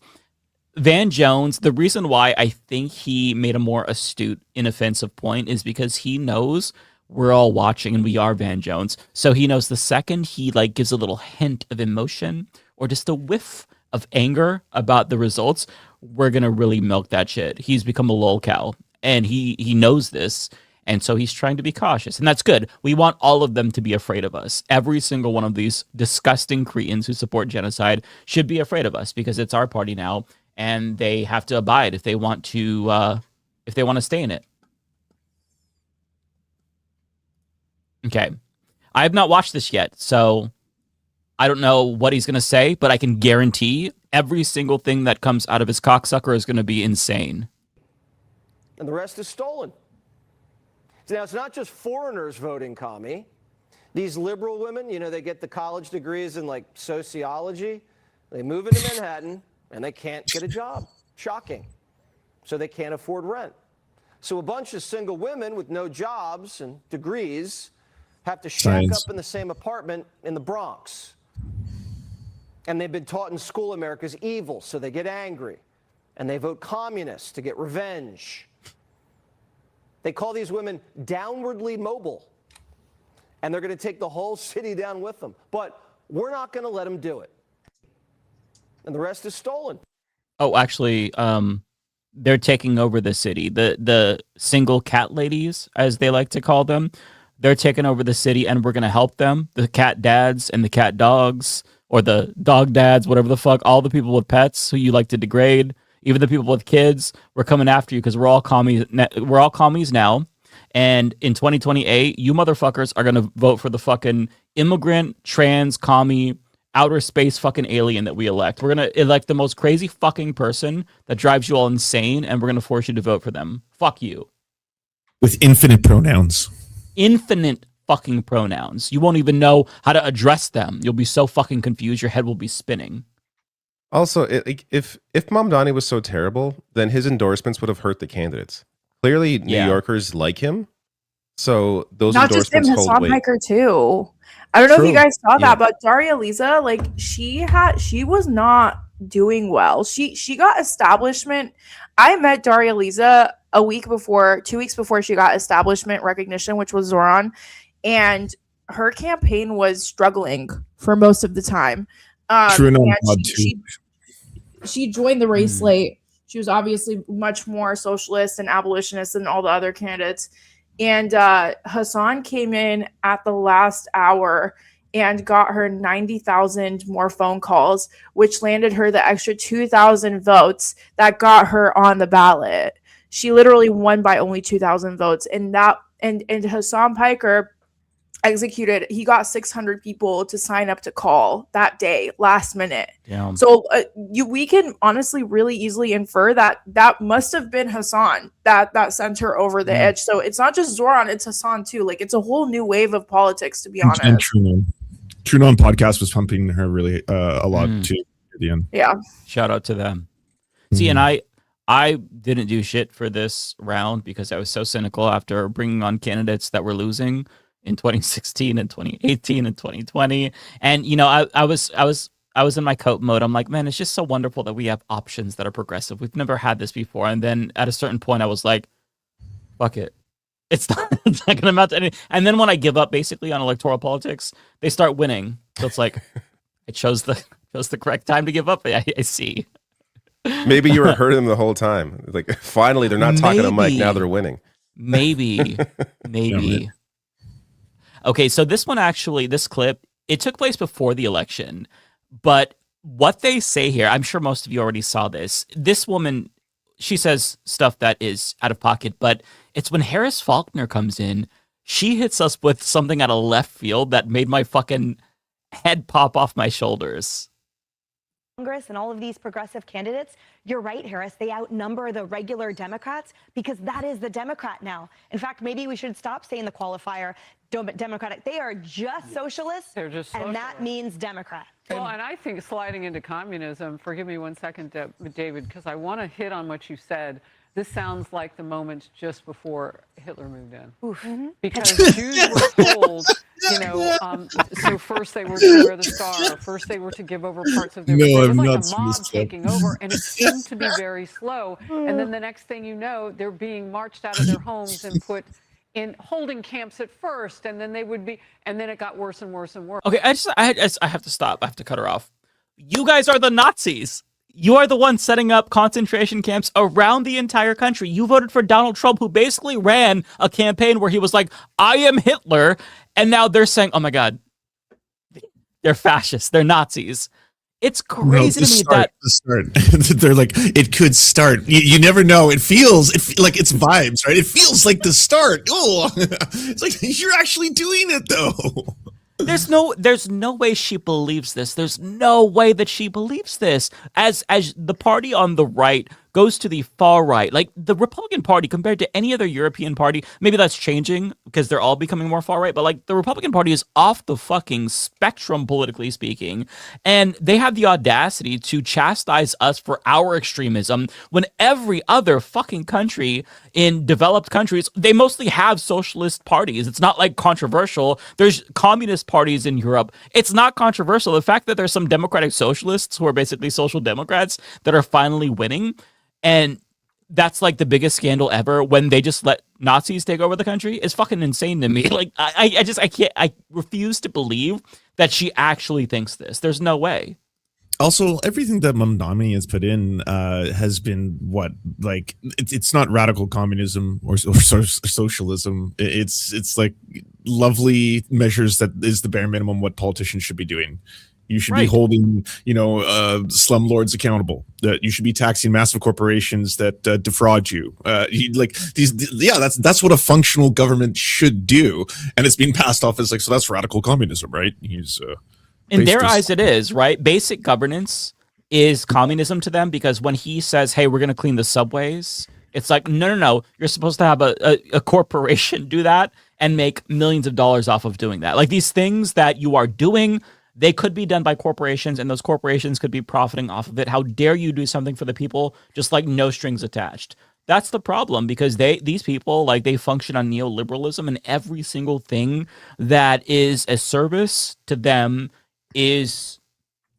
Van Jones, the reason why I think he made a more astute, inoffensive point is because he knows we're all watching and we are Van Jones. So he knows the second he gives a little hint of emotion or just a whiff of anger about the results, we're going to really milk that shit. He's become a lol cow and he knows this. And so he's trying to be cautious. And that's good. We want all of them to be afraid of us. Every single one of these disgusting cretins who support genocide should be afraid of us because it's our party now. And they have to abide if they want to stay in it. Okay. I have not watched this yet, so I don't know what he's going to say, but I can guarantee every single thing that comes out of his cocksucker is going to be insane. And the rest is stolen. Now, it's not just foreigners voting commie. These liberal women, they get the college degrees in sociology. They move into Manhattan and they can't get a job. Shocking. So they can't afford rent. So a bunch of single women with no jobs and degrees have to shack up in the same apartment in the Bronx. And they've been taught in school America's evil, so they get angry. And they vote communist to get revenge. They call these women downwardly mobile. And they're going to take the whole city down with them. But we're not going to let them do it. And the rest is stolen. Oh, actually, they're taking over the city. The single cat ladies, as they like to call them, they're taking over the city, and we're going to help them. The cat dads and the cat dogs, or the dog dads, whatever the fuck, all the people with pets who you like to degrade, even the people with kids, we're coming after you because we're all commies. We're all commies now. And in 2028, you motherfuckers are going to vote for the fucking immigrant, trans, commie, outer space fucking alien that we elect. We're going to elect the most crazy fucking person that drives you all insane, and we're going to force you to vote for them. Fuck you. With infinite pronouns. Infinite fucking pronouns. You won't even know how to address them. You'll be so fucking confused. Your head will be spinning. Also, if Mamdani was so terrible, then his endorsements would have hurt the candidates. Clearly, New Yorkers like him, so those Not just him, endorsements hold Hassan weight. Piker too. I don't know if you guys saw Yeah. that, but Daria Lisa, like she was not doing well. She got establishment. I met Daria Lisa 2 weeks before she got establishment recognition, which was Zoran, and her campaign was struggling for most of the time. She joined the race late. She was obviously much more socialist and abolitionist than all the other candidates. And Hassan came in at the last hour and got her 90,000 more phone calls, which landed her the extra 2,000 votes that got her on the ballot. She literally won by only 2,000 votes. And Hassan Piker executed, he got 600 people to sign up to call that day, last minute. Damn. So we can honestly really easily infer that must have been Hassan that sent her over the edge. So it's not just Zoran, it's Hassan too. Like, it's a whole new wave of politics, to be honest. And TrueNon podcast was pumping her really a lot too at the end. Yeah. Shout out to them. See, and I didn't do shit for this round because I was so cynical after bringing on candidates that were losing in 2016 and 2018 and 2020. And, you know, I was in my coat mode. I'm like, man, it's just so wonderful that we have options that are progressive. We've never had this before. And then at a certain point, I was like, fuck it. It's not going to amount to anything. And then when I give up basically on electoral politics, they start winning. So it's like, I chose the correct time to give up. I see. Maybe you were hurting them the whole time. Like, finally, they're not talking to Mike. Now they're winning. Maybe. Okay, so this clip, it took place before the election, but what they say here, I'm sure most of you already saw this. This woman, she says stuff that is out of pocket, but it's when Harris Faulkner comes in, she hits us with something out of left field that made my fucking head pop off my shoulders. Congress and all of these progressive candidates, you're right, Harris, they outnumber the regular Democrats because that is the Democrat now. In fact, maybe we should stop saying the qualifier Democratic. They are just socialists, They're just and that means Democrat. Well, and I think sliding into communism, forgive me one second, David, because I want to hit on what you said. This sounds like the moment just before Hitler moved in. Because Jews were told, you know, so first they were to wear the star, first they were to give over parts of their No, it was I'm like not a mob supposed to. taking over, and it seemed to be very slow. And then the next thing you know, they're being marched out of their homes and put in holding camps at first, and then they would be, and then it got worse and worse and worse. Okay, I have to stop. I have to cut her off. You guys are the Nazis. You are the ones setting up concentration camps around the entire country. You voted for Donald Trump, who basically ran a campaign where he was like, I am Hitler. And now they're saying, oh my God, they're fascists. They're Nazis. It's crazy to me that the start. They're like, it could start. You never know. It feels like it's vibes, right? It feels like the start. Oh, it's like you're actually doing it though. There's no way she believes this. There's no way that she believes this. As the party on the right goes to the far right. Like the Republican Party compared to any other European party, maybe that's changing because they're all becoming more far right, but like the Republican Party is off the fucking spectrum politically speaking, and they have the audacity to chastise us for our extremism when every other fucking country in developed countries, they mostly have socialist parties. It's not like controversial. There's communist parties in Europe. It's not controversial. The fact that there's some democratic socialists who are basically social democrats that are finally winning, and that's like the biggest scandal ever when they just let Nazis take over the country is fucking insane to me. Like I refuse to believe that she actually thinks this. There's no way. Also, everything that Mamdani has put in has been it's not radical communism or socialism. It's like lovely measures that is the bare minimum what politicians should be doing. You should be holding, slumlords accountable. You should be taxing massive corporations that defraud you. That's what a functional government should do, and it's being passed off as so that's radical communism, right? In their eyes, it is, right? Basic governance is communism to them because when he says, hey, we're going to clean the subways, it's like, no. You're supposed to have a corporation do that and make millions of dollars off of doing that. Like these things that you are doing, they could be done by corporations and those corporations could be profiting off of it. How dare you do something for the people just like no strings attached? That's the problem because these people, like they function on neoliberalism and every single thing that is a service to them is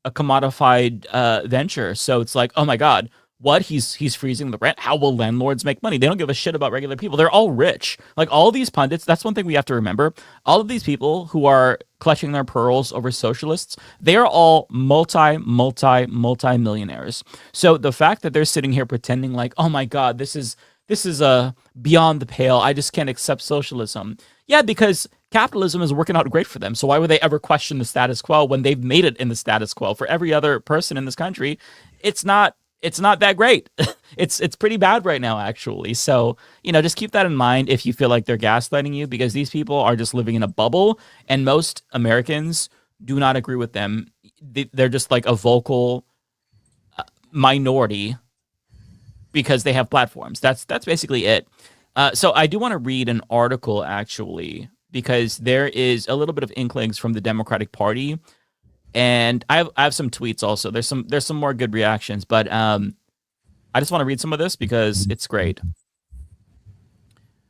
a commodified venture. So it's like, oh my God, what? He's freezing the rent. How will landlords make money? They don't give a shit about regular people. They're all rich. Like all these pundits, that's one thing we have to remember. All of these people who are clutching their pearls over socialists, they are all multi-millionaires. So the fact that they're sitting here pretending like, oh my God, this is beyond the pale. I just can't accept socialism. Yeah, because capitalism is working out great for them. So why would they ever question the status quo when they've made it in the status quo? For every other person in this country, it's not that great. It's pretty bad right now, actually. So, just keep that in mind if you feel like they're gaslighting you, because these people are just living in a bubble, and most Americans do not agree with them. They're just like a vocal minority because they have platforms. That's basically it. So I do want to read an article, actually, because there is a little bit of inklings from the Democratic Party. And I have some tweets also. There's some more good reactions, but I just want to read some of this because it's great.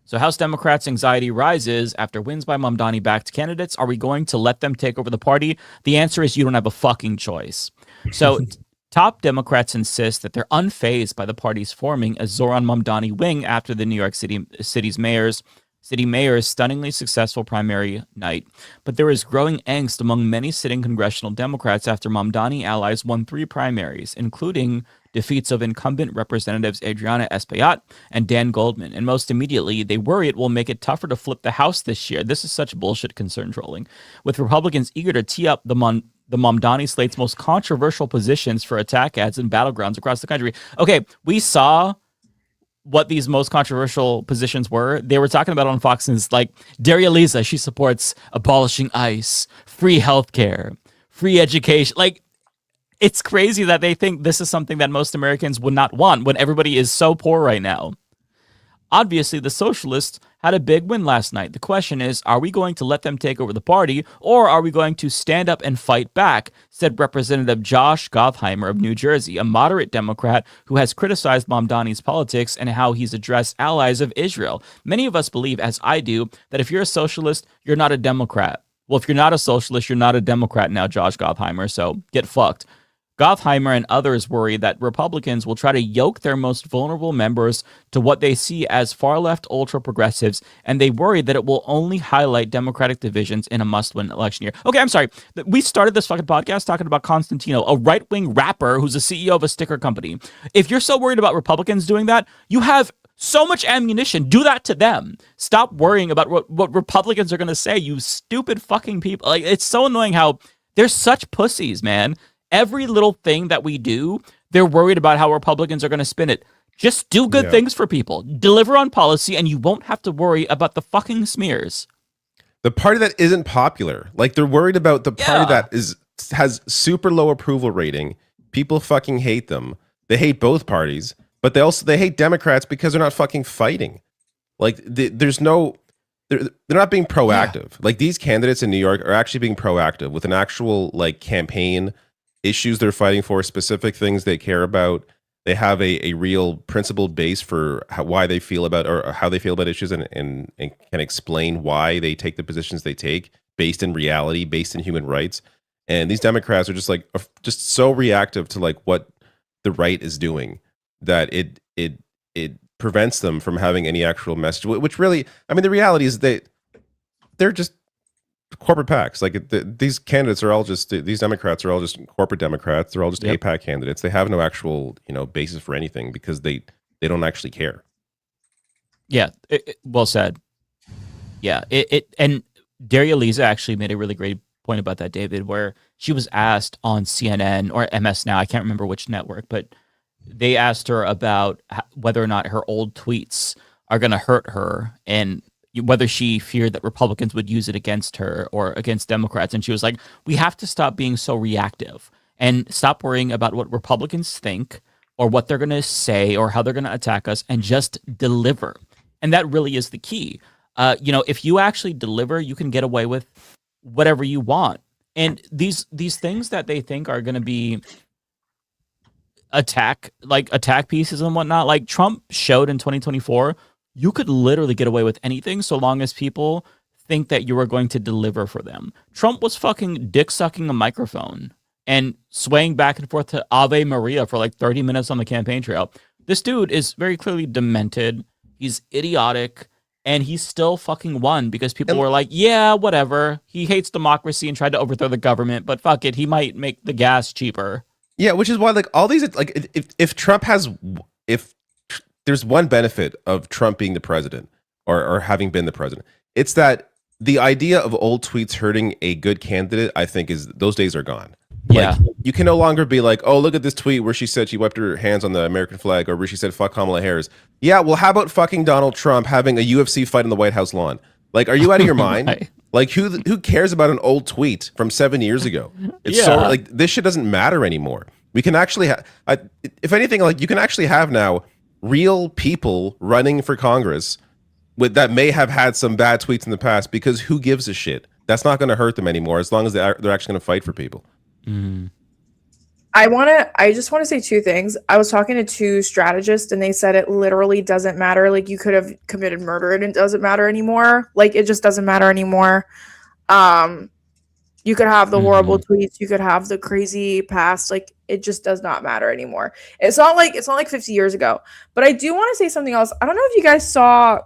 So House Democrats' anxiety rises after wins by Mamdani-backed candidates. Are we going to let them take over the party? The answer is you don't have a fucking choice. So top Democrats insist that they're unfazed by the party's forming a Zoran Mamdani wing after the New York City's mayor's stunningly successful primary night. But there is growing angst among many sitting congressional Democrats after Mamdani allies won 3 primaries, including defeats of incumbent Representatives Adriana Espaillat and Dan Goldman. And most immediately, they worry it will make it tougher to flip the House this year. This is such bullshit concern trolling. With Republicans eager to tee up the Mamdani slate's most controversial positions for attack ads and battlegrounds across the country. Okay, we saw what these most controversial positions were. They were talking about on Fox News, like Daria Lisa, she supports abolishing ICE, free healthcare, free education. Like, it's crazy that they think this is something that most Americans would not want when everybody is so poor right now. Obviously, the Socialists had a big win last night. The question is, are we going to let them take over the party, or are we going to stand up and fight back, said Representative Josh Gottheimer of New Jersey, a moderate Democrat who has criticized Mamdani's politics and how he's addressed allies of Israel. Many of us believe, as I do, that if you're a socialist, you're not a Democrat. Well, if you're not a socialist, you're not a Democrat now, Josh Gottheimer, so get fucked. Gottheimer and others worry that Republicans will try to yoke their most vulnerable members to what they see as far-left ultra-progressives, and they worry that it will only highlight Democratic divisions in a must-win election year. Okay, I'm sorry. We started this fucking podcast talking about Constantino, a right-wing rapper who's the CEO of a sticker company. If you're so worried about Republicans doing that, you have so much ammunition. Do that to them. Stop worrying about what Republicans are going to say, you stupid fucking people. Like, it's so annoying how they're such pussies, man. Every little thing that we do, they're worried about how Republicans are going to spin it. Just do good things for people. Deliver on policy, and you won't have to worry about the fucking smears. The party that isn't popular. Like, they're worried about the party that has super low approval rating. People fucking hate them. They hate both parties. but they hate Democrats because they're not fucking fighting. Like there's no, they're not being proactive. Like these candidates in New York are actually being proactive with an actual like campaign, issues they're fighting for, specific things they care about. They have a real principled base for why they feel about or how they feel about issues and can explain why they take the positions they take based in reality, based in human rights. And these Democrats are just so reactive to like what the right is doing that it prevents them from having any actual message, which really, I mean, the reality is they're just corporate PACs. Like these candidates are all just, these Democrats are all just corporate Democrats. They're all just APAC candidates. They have no actual, basis for anything because they don't actually care. Yeah. Well said. Yeah. And Daria Lisa actually made a really great point about that, David, where she was asked on CNN or MS Now, I can't remember which network, but they asked her about whether or not her old tweets are going to hurt her and whether she feared that Republicans would use it against her or against Democrats. And she was like, we have to stop being so reactive and stop worrying about what Republicans think or what they're going to say or how they're going to attack us and just deliver. And that really is the key. If you actually deliver, you can get away with whatever you want. And these things that they think are going to be attack pieces and whatnot, like Trump showed in 2024, you could literally get away with anything so long as people think that you are going to deliver for them. Trump was fucking dick sucking a microphone and swaying back and forth to Ave Maria for like 30 minutes on the campaign trail. This dude is very clearly demented. He's idiotic. And he still fucking won because people were like, yeah, whatever. He hates democracy and tried to overthrow the government, but fuck it. He might make the gas cheaper. Yeah, which is why like all these, like if Trump has, if there's one benefit of Trump being the president or having been the president, it's that the idea of old tweets hurting a good candidate, I think those days are gone. Yeah. Like, you can no longer be like, oh, look at this tweet where she said she wiped her hands on the American flag or where she said fuck Kamala Harris. Yeah, well, how about fucking Donald Trump having a UFC fight on the White House lawn? Like, are you out of your mind? Right. Like, who cares about an old tweet from 7 years ago? It's so like this shit doesn't matter anymore. We can actually if anything, like you can actually have now real people running for Congress that may have had some bad tweets in the past because who gives a shit? That's not going to hurt them anymore as long as they're actually going to fight for people. Mm. I just want to say two things. I was talking to two strategists and they said it literally doesn't matter. Like you could have committed murder and it doesn't matter anymore. Like it just doesn't matter anymore. You could have the horrible tweets, you could have the crazy past, like it just does not matter anymore. It's not like 50 years ago. But I do want to say something else. I don't know if you guys saw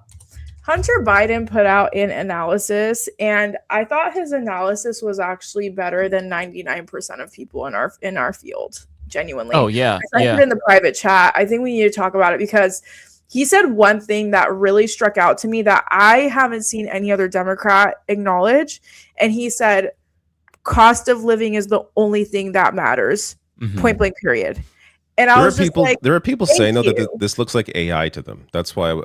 Hunter Biden put out an analysis, and I thought his analysis was actually better than 99% of people in our field. Genuinely. Oh yeah. I put it in the private chat. I think we need to talk about it because he said one thing that really struck out to me that I haven't seen any other Democrat acknowledge, and he said, "Cost of living is the only thing that matters." Point blank. Period. And I was just like, there are people saying though that this looks like AI to them. That's why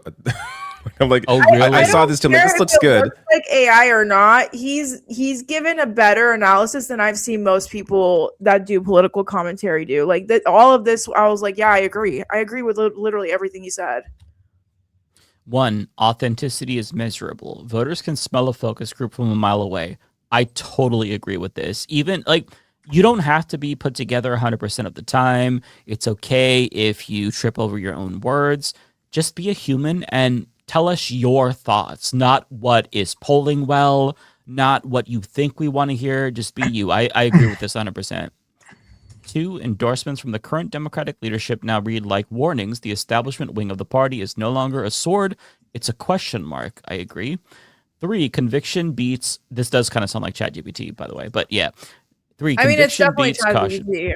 I'm like, oh really? I saw this too. Like, this looks good. Looks like AI or not, he's given a better analysis than I've seen most people that do political commentary do. Like that, all of this, I was like, yeah, I agree. I agree with literally everything he said. One, authenticity is miserable. Voters can smell a focus group from a mile away. I totally agree with this. Even like, you don't have to be put together 100% of the time. It's okay if you trip over your own words. Just be a human and tell us your thoughts, not what is polling well, not what you think we want to hear. Just be you. I agree with this 100%. 2, endorsements from the current Democratic leadership now read like warnings. The establishment wing of the party is no longer a sword. It's a question mark. I agree. 3, conviction beats. This does kind of sound like ChatGPT, by the way, but yeah. 3, I mean, it's conviction definitely beats caution. ChatGPT.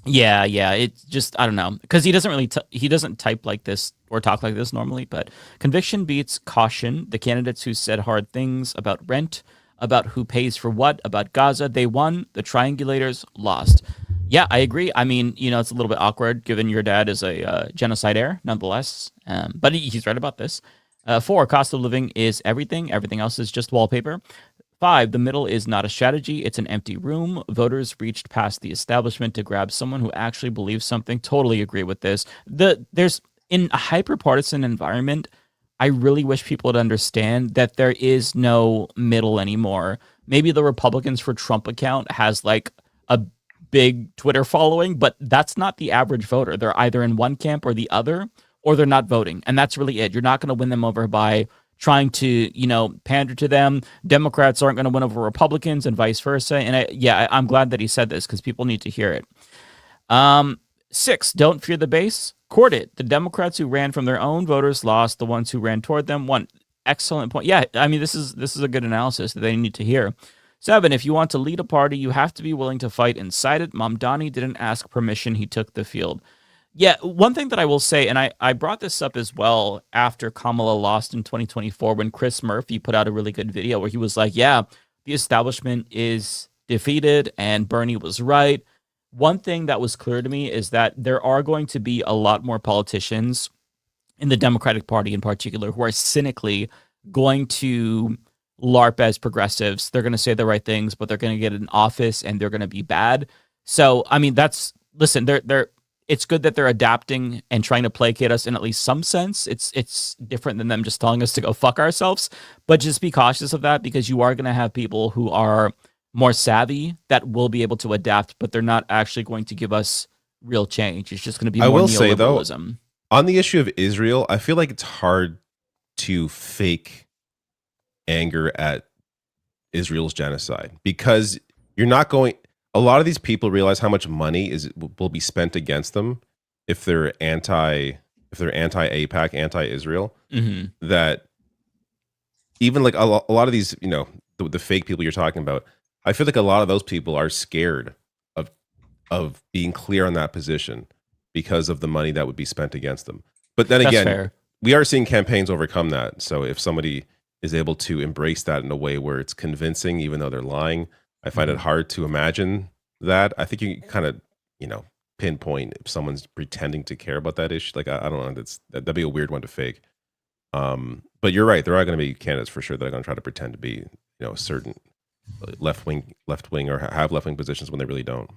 Yeah. It's just, I don't know, because he doesn't really he doesn't type like this or talk like this normally. But conviction beats caution. The candidates who said hard things about rent, about who pays for what, about Gaza, they won. The triangulators lost. Yeah, I agree. I mean, it's a little bit awkward given your dad is a genocide heir, nonetheless. But he's right about this. 4, cost of living is everything. Everything else is just wallpaper. 5, the middle is not a strategy. It's an empty room. Voters reached past the establishment to grab someone who actually believes something. Totally agree with this. There's in a hyper-partisan environment, I really wish people would understand that there is no middle anymore. Maybe the Republicans for Trump account has like a big Twitter following, but that's not the average voter. They're either in one camp or the other, or they're not voting. And that's really it. You're not going to win them over by trying to, pander to them. Democrats aren't going to win over Republicans and vice versa. And I'm glad that he said this because people need to hear it. 6, don't fear the base. Court it. The Democrats who ran from their own voters lost. The ones who ran toward them won. Excellent point. Yeah, I mean, this is a good analysis that they need to hear. 7, if you want to lead a party, you have to be willing to fight inside it. Mamdani didn't ask permission. He took the field. Yeah, one thing that I will say, and I brought this up as well after Kamala lost in 2024 when Chris Murphy put out a really good video where he was like, yeah, the establishment is defeated and Bernie was right. One thing that was clear to me is that there are going to be a lot more politicians in the Democratic Party in particular who are cynically going to LARP as progressives. They're going to say the right things, but they're going to get in office and they're going to be bad. So, I mean, it's good that they're adapting and trying to placate us in at least some sense. It's different than them just telling us to go fuck ourselves, but just be cautious of that because you are going to have people who are more savvy that will be able to adapt, but they're not actually going to give us real change. It's just going to be more neoliberalism. Say, though, on the issue of Israel, I feel like it's hard to fake anger at Israel's genocide because you're not going. A lot of these people realize how much money will be spent against them if they're anti-AIPAC, anti-Israel. Mm-hmm. That even like a lot of these, the fake people you're talking about, I feel like a lot of those people are scared of being clear on that position because of the money that would be spent against them. But then again, we are seeing campaigns overcome that. So if somebody is able to embrace that in a way where it's convincing, even though they're lying, I find it hard to imagine that. I think you can kind of, pinpoint if someone's pretending to care about that issue. Like, I don't know, that'd be a weird one to fake. But you're right. There are going to be candidates for sure that are going to try to pretend to be, a certain left wing or have left wing positions when they really don't.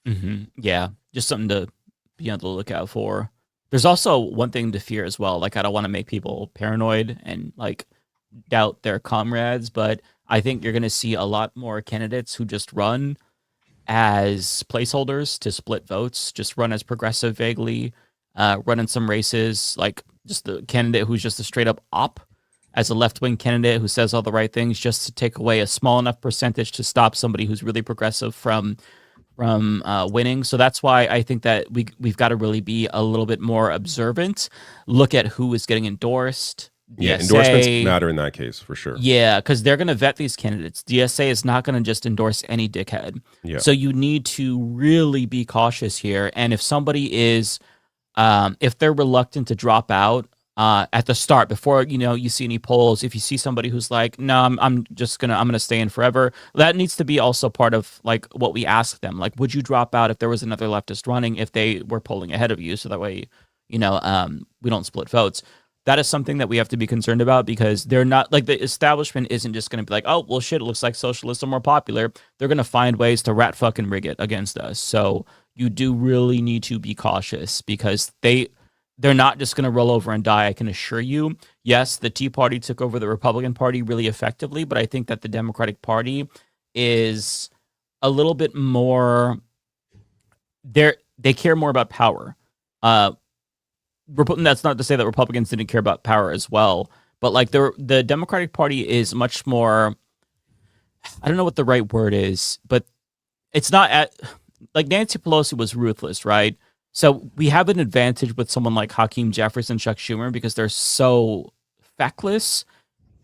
Mm-hmm. Yeah. Just something to be on the lookout for. There's also one thing to fear as well. Like, I don't want to make people paranoid and like doubt their comrades, but I think you're going to see a lot more candidates who just run as placeholders to split votes, just run as progressive vaguely, run in some races, like just the candidate who's just a straight up op as a left-wing candidate who says all the right things just to take away a small enough percentage to stop somebody who's really progressive from winning. So that's why I think that we've got to really be a little bit more observant, look at who is getting endorsed. Yeah, DSA, endorsements matter in that case for sure. Yeah, because they're going to vet these candidates. DSA is not going to just endorse any dickhead. Yeah. So you need to really be cautious here. And if somebody is, if they're reluctant to drop out at the start before you see any polls, if you see somebody who's like, no, I'm gonna stay in forever, that needs to be also part of like what we ask them. Like, would you drop out if there was another leftist running if they were polling ahead of you? So that way, we don't split votes. That is something that we have to be concerned about because they're not like the establishment isn't just going to be like, oh, well, shit, it looks like socialists are more popular. They're going to find ways to rat fucking rig it against us. So you do really need to be cautious because they're not just going to roll over and die. I can assure you. Yes, the Tea Party took over the Republican Party really effectively, but I think that the Democratic Party is a little bit more. They care more about power. That's not to say that Republicans didn't care about power as well, but like the Democratic Party is much more, I don't know what the right word is, but it's not like Nancy Pelosi was ruthless, right? So we have an advantage with someone like Hakeem Jeffries and Chuck Schumer because they're so feckless,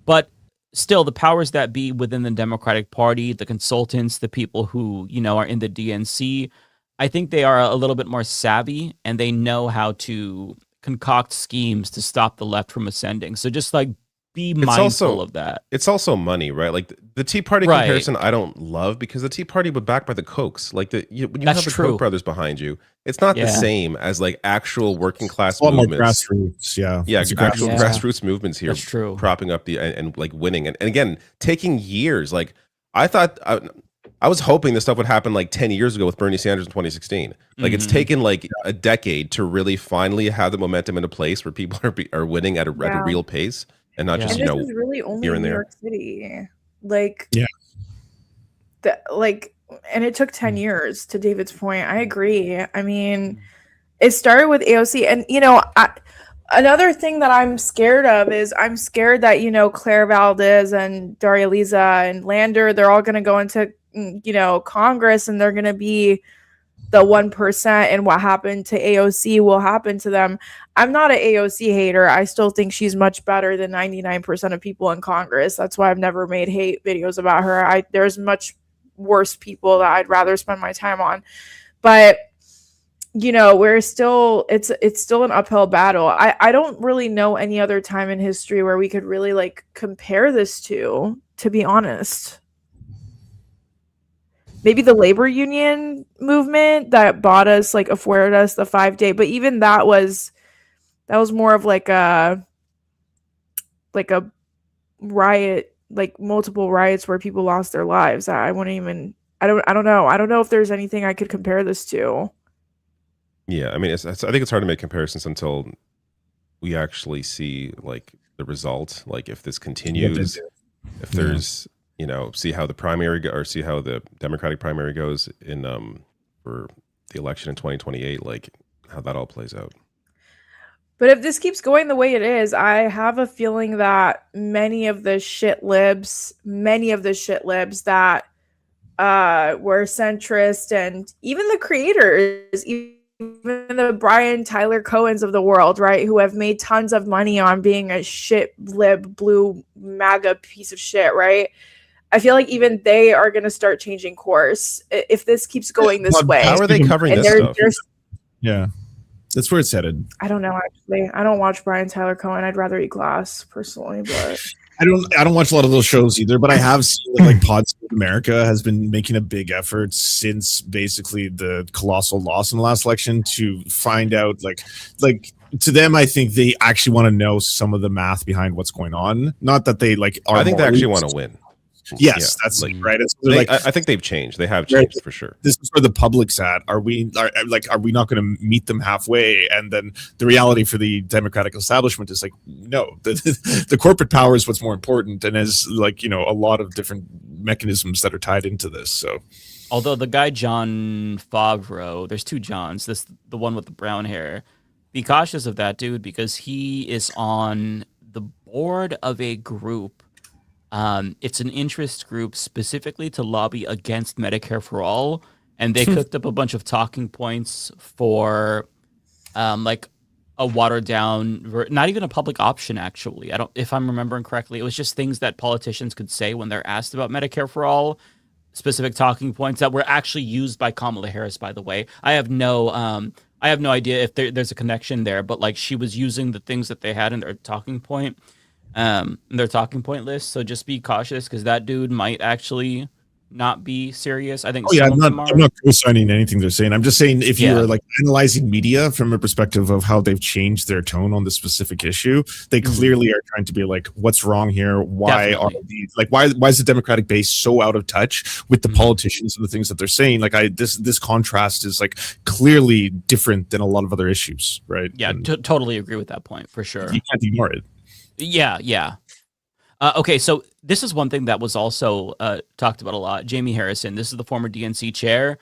but still the powers that be within the Democratic Party, the consultants, the people who, are in the DNC, I think they are a little bit more savvy and they know how to concoct schemes to stop the left from ascending. So just like be mindful of that. It's also money, right? Like the Tea Party comparison, I don't love because the Tea Party was backed by the Kochs. Like when you have the Koch brothers behind you, it's not the same as like actual working class movements. Grassroots, grassroots movements here. That's true. Propping up and like winning and again taking years. Like I thought I was hoping this stuff would happen like 10 years ago with Bernie Sanders in 2016. Like it's taken like a decade to really finally have the momentum in a place where people are winning at a real pace and not just and this is really only here in and New there. York City. Like, yeah, and it took 10 years. To David's point, I agree. I mean, it started with AOC, and another thing that I'm scared of is I'm scared that Claire Valdez and Daria Lisa and Lander, they're all going to go into Congress, and they're going to be the 1%, and what happened to AOC will happen to them. I'm not an AOC hater. I still think she's much better than 99% of people in Congress. That's why I've never made hate videos about her. There's much worse people that I'd rather spend my time on. But we're still it's still an uphill battle. I don't really know any other time in history where we could really like compare this to be honest. Maybe the labor union movement that afforded us the 5-day, but even that was more of like a riot, like multiple riots where people lost their lives. I don't know. I don't know if there's anything I could compare this to. Yeah, I mean, I think it's hard to make comparisons until we actually see like the result. Like if this continues, if there's see how the primary or see how the Democratic primary goes in for the election in 2028, like how that all plays out. But if this keeps going the way it is, I have a feeling that many of the shit libs that were centrist, and even the creators, even the Brian Tyler Cohens of the world, right, who have made tons of money on being a shit lib blue MAGA piece of shit, right? I feel like even they are going to start changing course if this keeps going this way. How are they covering this stuff? Yeah, that's where it's headed. I don't know, actually. I don't watch Brian Tyler Cohen. I'd rather eat glass personally, but I don't watch a lot of those shows either, but I have seen like Pod Save America has been making a big effort since basically the colossal loss in the last election to find out like to them, I think they actually want to know some of the math behind what's going on. Not that they like are. I think they actually want to win. Yes, Yeah, that's like, right. It's they, I think they've changed. They have changed for sure. This is where the public's at. Are we not going to meet them halfway? And then the reality for the Democratic establishment is like, no, the corporate power is what's more important, and as like a lot of different mechanisms that are tied into this. So, although the guy John Favreau, there's two Johns. The one with the brown hair. Be cautious of that dude because he is on the board of a group. It's an interest group specifically to lobby against Medicare for All, and they cooked up a bunch of talking points for, like a watered down, not even a public option. Actually, if I'm remembering correctly, it was just things that politicians could say when they're asked about Medicare for All. Specific talking points that were actually used by Kamala Harris. By the way, I have no idea if there's a connection there, but like she was using the things that they had in their talking point. Their talking point list, so just be cautious because that dude might actually not be serious. I think. I'm not co-signing anything they're saying. I'm just saying if you're like analyzing media from a perspective of how they've changed their tone on the specific issue, they clearly are trying to be like, what's wrong here? Why are these why is the Democratic base so out of touch with the politicians and the things that they're saying? Like this contrast is like clearly different than a lot of other issues, right? Yeah, totally agree with that point for sure. You can't ignore it. Yeah. Okay, so this is one thing that was also talked about a lot. Jamie Harrison, this is the former DNC chair.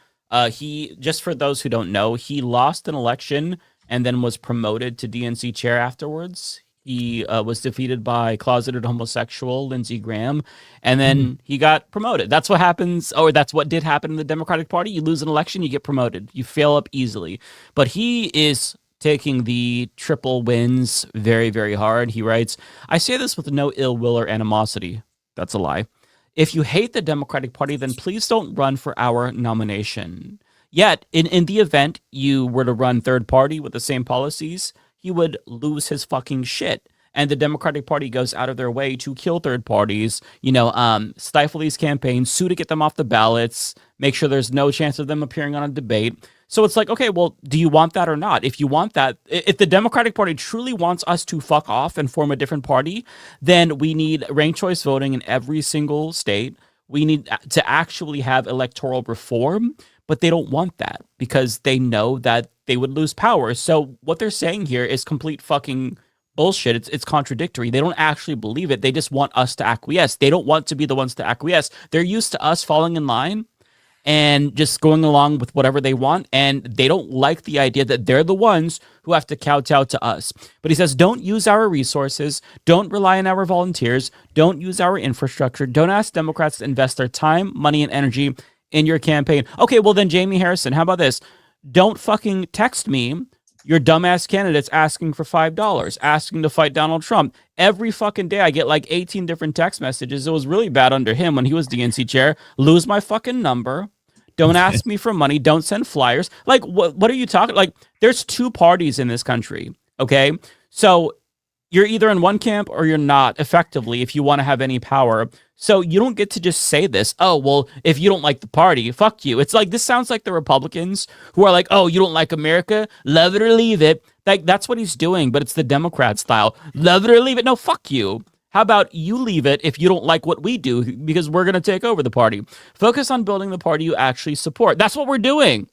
He, just for those who don't know, he lost an election and then was promoted to DNC chair afterwards. He was defeated by closeted homosexual Lindsey Graham, and then he got promoted. That's what happens, or that's what did happen in the Democratic Party. You lose an election, you get promoted. You fail up easily. But he is taking the triple wins very, very hard. He writes, I say this with no ill will or animosity. That's a lie. If you hate the Democratic Party, then please don't run for our nomination. Yet, in the event you were to run third party with the same policies, he would lose his fucking shit. And the Democratic Party goes out of their way to kill third parties, stifle these campaigns, sue to get them off the ballots, make sure there's no chance of them appearing on a debate. So it's like, okay, well, do you want that or not? If you want that, if the Democratic Party truly wants us to fuck off and form a different party, then we need ranked choice voting in every single state. We need to actually have electoral reform, but they don't want that because they know that they would lose power. So what they're saying here is complete fucking bullshit. It's contradictory. They don't actually believe it. They just want us to acquiesce. They don't want to be the ones to acquiesce. They're used to us falling in line and just going along with whatever they want. And they don't like the idea that they're the ones who have to kowtow to us. But he says, don't use our resources. Don't rely on our volunteers. Don't use our infrastructure. Don't ask Democrats to invest their time, money, and energy in your campaign. Okay, well then, Jamie Harrison, how about this? Don't fucking text me your dumbass candidates asking for $5, asking to fight Donald Trump. Every fucking day I get like 18 different text messages. It was really bad under him when he was DNC chair. Lose my fucking number. Don't ask me for money. Don't send flyers. Like, what are you talking? Like, there's two parties in this country, okay? So you're either in one camp or you're not, effectively, if you want to have any power. So you don't get to just say this, oh, well, if you don't like the party, fuck you. It's like, this sounds like the Republicans who are like, oh, you don't like America? Love it or leave it. Like, that's what he's doing, but it's the Democrat style. Love it or leave it. No, fuck you. How about you leave it if you don't like what we do, because we're going to take over the party. Focus on building the party you actually support. That's what we're doing.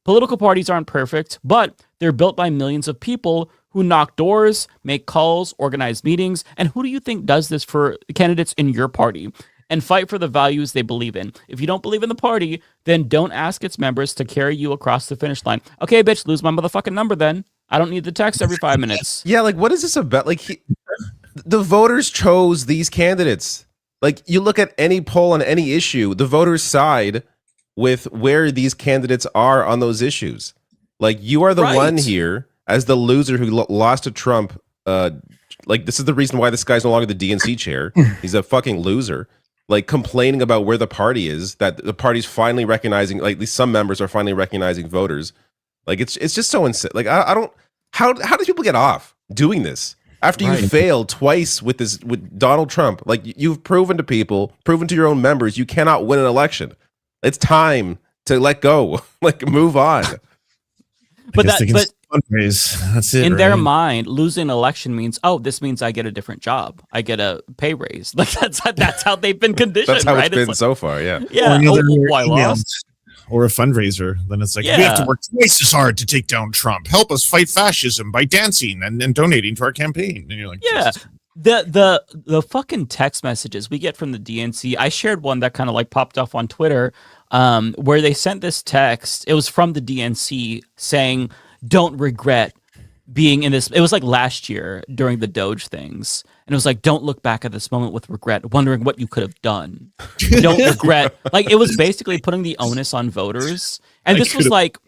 Political parties aren't perfect, but they're built by millions of people who knock doors, make calls, organize meetings. And who do you think does this for candidates in your party? And fight for the values they believe in. If you don't believe in the party, then don't ask its members to carry you across the finish line. Okay, bitch, lose my motherfucking number then. I don't need the text every 5 minutes. Yeah, like, what is this about? Like, the voters chose these candidates. Like, you look at any poll on any issue, the voters side with where these candidates are on those issues. Like, you are the one here as the loser who lost to Trump. Like, this is the reason why this guy's no longer the DNC chair. He's a fucking loser. Like, complaining about where the party is, that the party's finally recognizing, like, at least some members are finally recognizing voters. Like, it's just so insane. Like, I don't, how do people get off doing this? After you failed twice with Donald Trump, like, you've proven to people, proven to your own members, you cannot win an election. It's time to let go, like, move on. But fundraise. That's it. In their mind, losing an election means, oh, this means I get a different job. I get a pay raise. Like, that's how they've been conditioned. That's how right? it's been like, so far. Yeah. Yeah. I lost. Or a fundraiser, then it's like, we have to work twice as hard to take down Trump. Help us fight fascism by dancing and donating to our campaign. And you're like, yeah, Jesus. the fucking text messages we get from the DNC. I shared one that kind of like popped off on Twitter, where they sent this text. It was from the DNC saying, "Don't regret being in this." It was like last year during the Doge things. And it was like, don't look back at this moment with regret, wondering what you could have done. Don't regret. Like, it was basically putting the onus on voters. And this was like,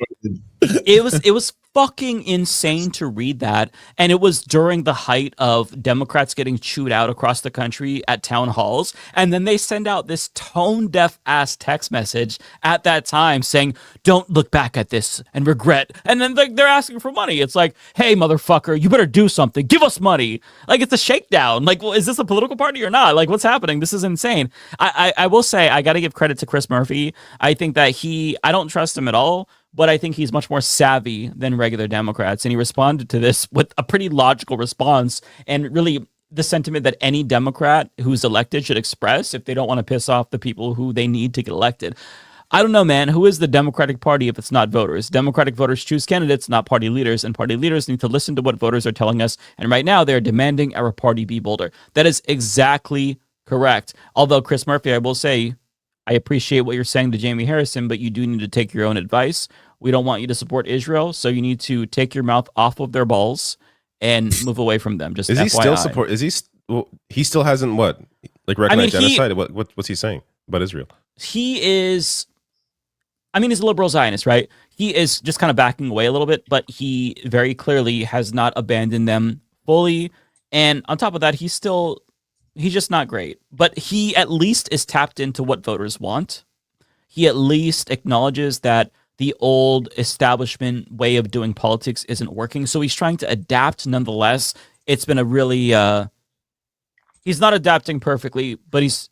it was fucking insane to read that. And it was during the height of Democrats getting chewed out across the country at town halls. And then they send out this tone deaf ass text message at that time saying, don't look back at this and regret. And then they're asking for money. It's like, hey, motherfucker, you better do something. Give us money. Like, it's a shakedown. Like, well, is this a political party or not? Like, what's happening? This is insane. I will say, I got to give credit to Chris Murphy. I think that I don't trust him at all, but I think he's much more savvy than regular Democrats. And he responded to this with a pretty logical response, and really the sentiment that any Democrat who's elected should express if they don't want to piss off the people who they need to get elected. I don't know, man. Who is the Democratic Party if it's not voters? Democratic voters choose candidates, not party leaders, and party leaders need to listen to what voters are telling us. And right now, they're demanding our party be bolder. That is exactly correct. Although, Chris Murphy, I will say, I appreciate what you're saying to Jamie Harrison, but you do need to take your own advice. We don't want you to support Israel, so you need to take your mouth off of their balls and move away from them. Just is FYI. He still support? Is he? Well, he still hasn't recognized genocide. What's he saying about Israel? He is. I mean, he's a liberal Zionist, right? He is just kind of backing away a little bit, but he very clearly has not abandoned them fully. And on top of that, he's just not great. But he at least is tapped into what voters want. He at least acknowledges that the old establishment way of doing politics isn't working. So he's trying to adapt nonetheless. It's been a really, he's not adapting perfectly, but he's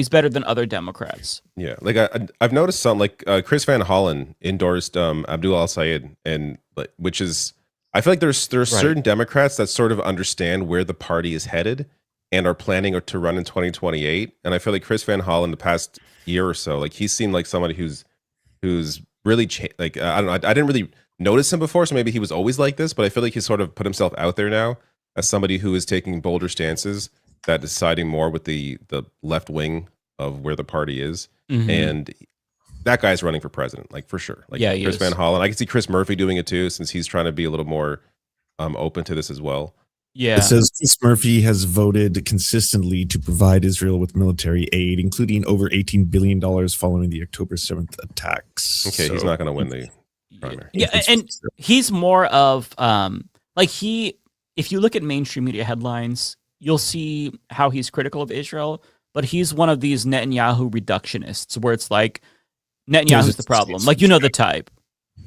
better than other Democrats. Yeah, like I've noticed some, like Chris Van Hollen endorsed Abdul al-Sayed, and which is, I feel like there are certain Democrats that sort of understand where the party is headed, and are planning to run in 2028. And I feel like Chris Van Hollen, the past year or so, like he seemed like somebody who's really like I don't know. I didn't really notice him before, so maybe he was always like this. But I feel like he's sort of put himself out there now as somebody who is taking bolder stances, that deciding more with the left wing of where the party is, and that guy's running for president, like for sure. Like Chris Van Hollen, I can see Chris Murphy doing it too, since he's trying to be a little more open to this as well. Yeah. It says Chris Murphy has voted consistently to provide Israel with military aid, including over $18 billion following the October 7th attacks. Okay, so he's not going to win the primary. Yeah, and he's more of if you look at mainstream media headlines, you'll see how he's critical of Israel, but he's one of these Netanyahu reductionists where it's like Netanyahu's the problem. Like, you know the type.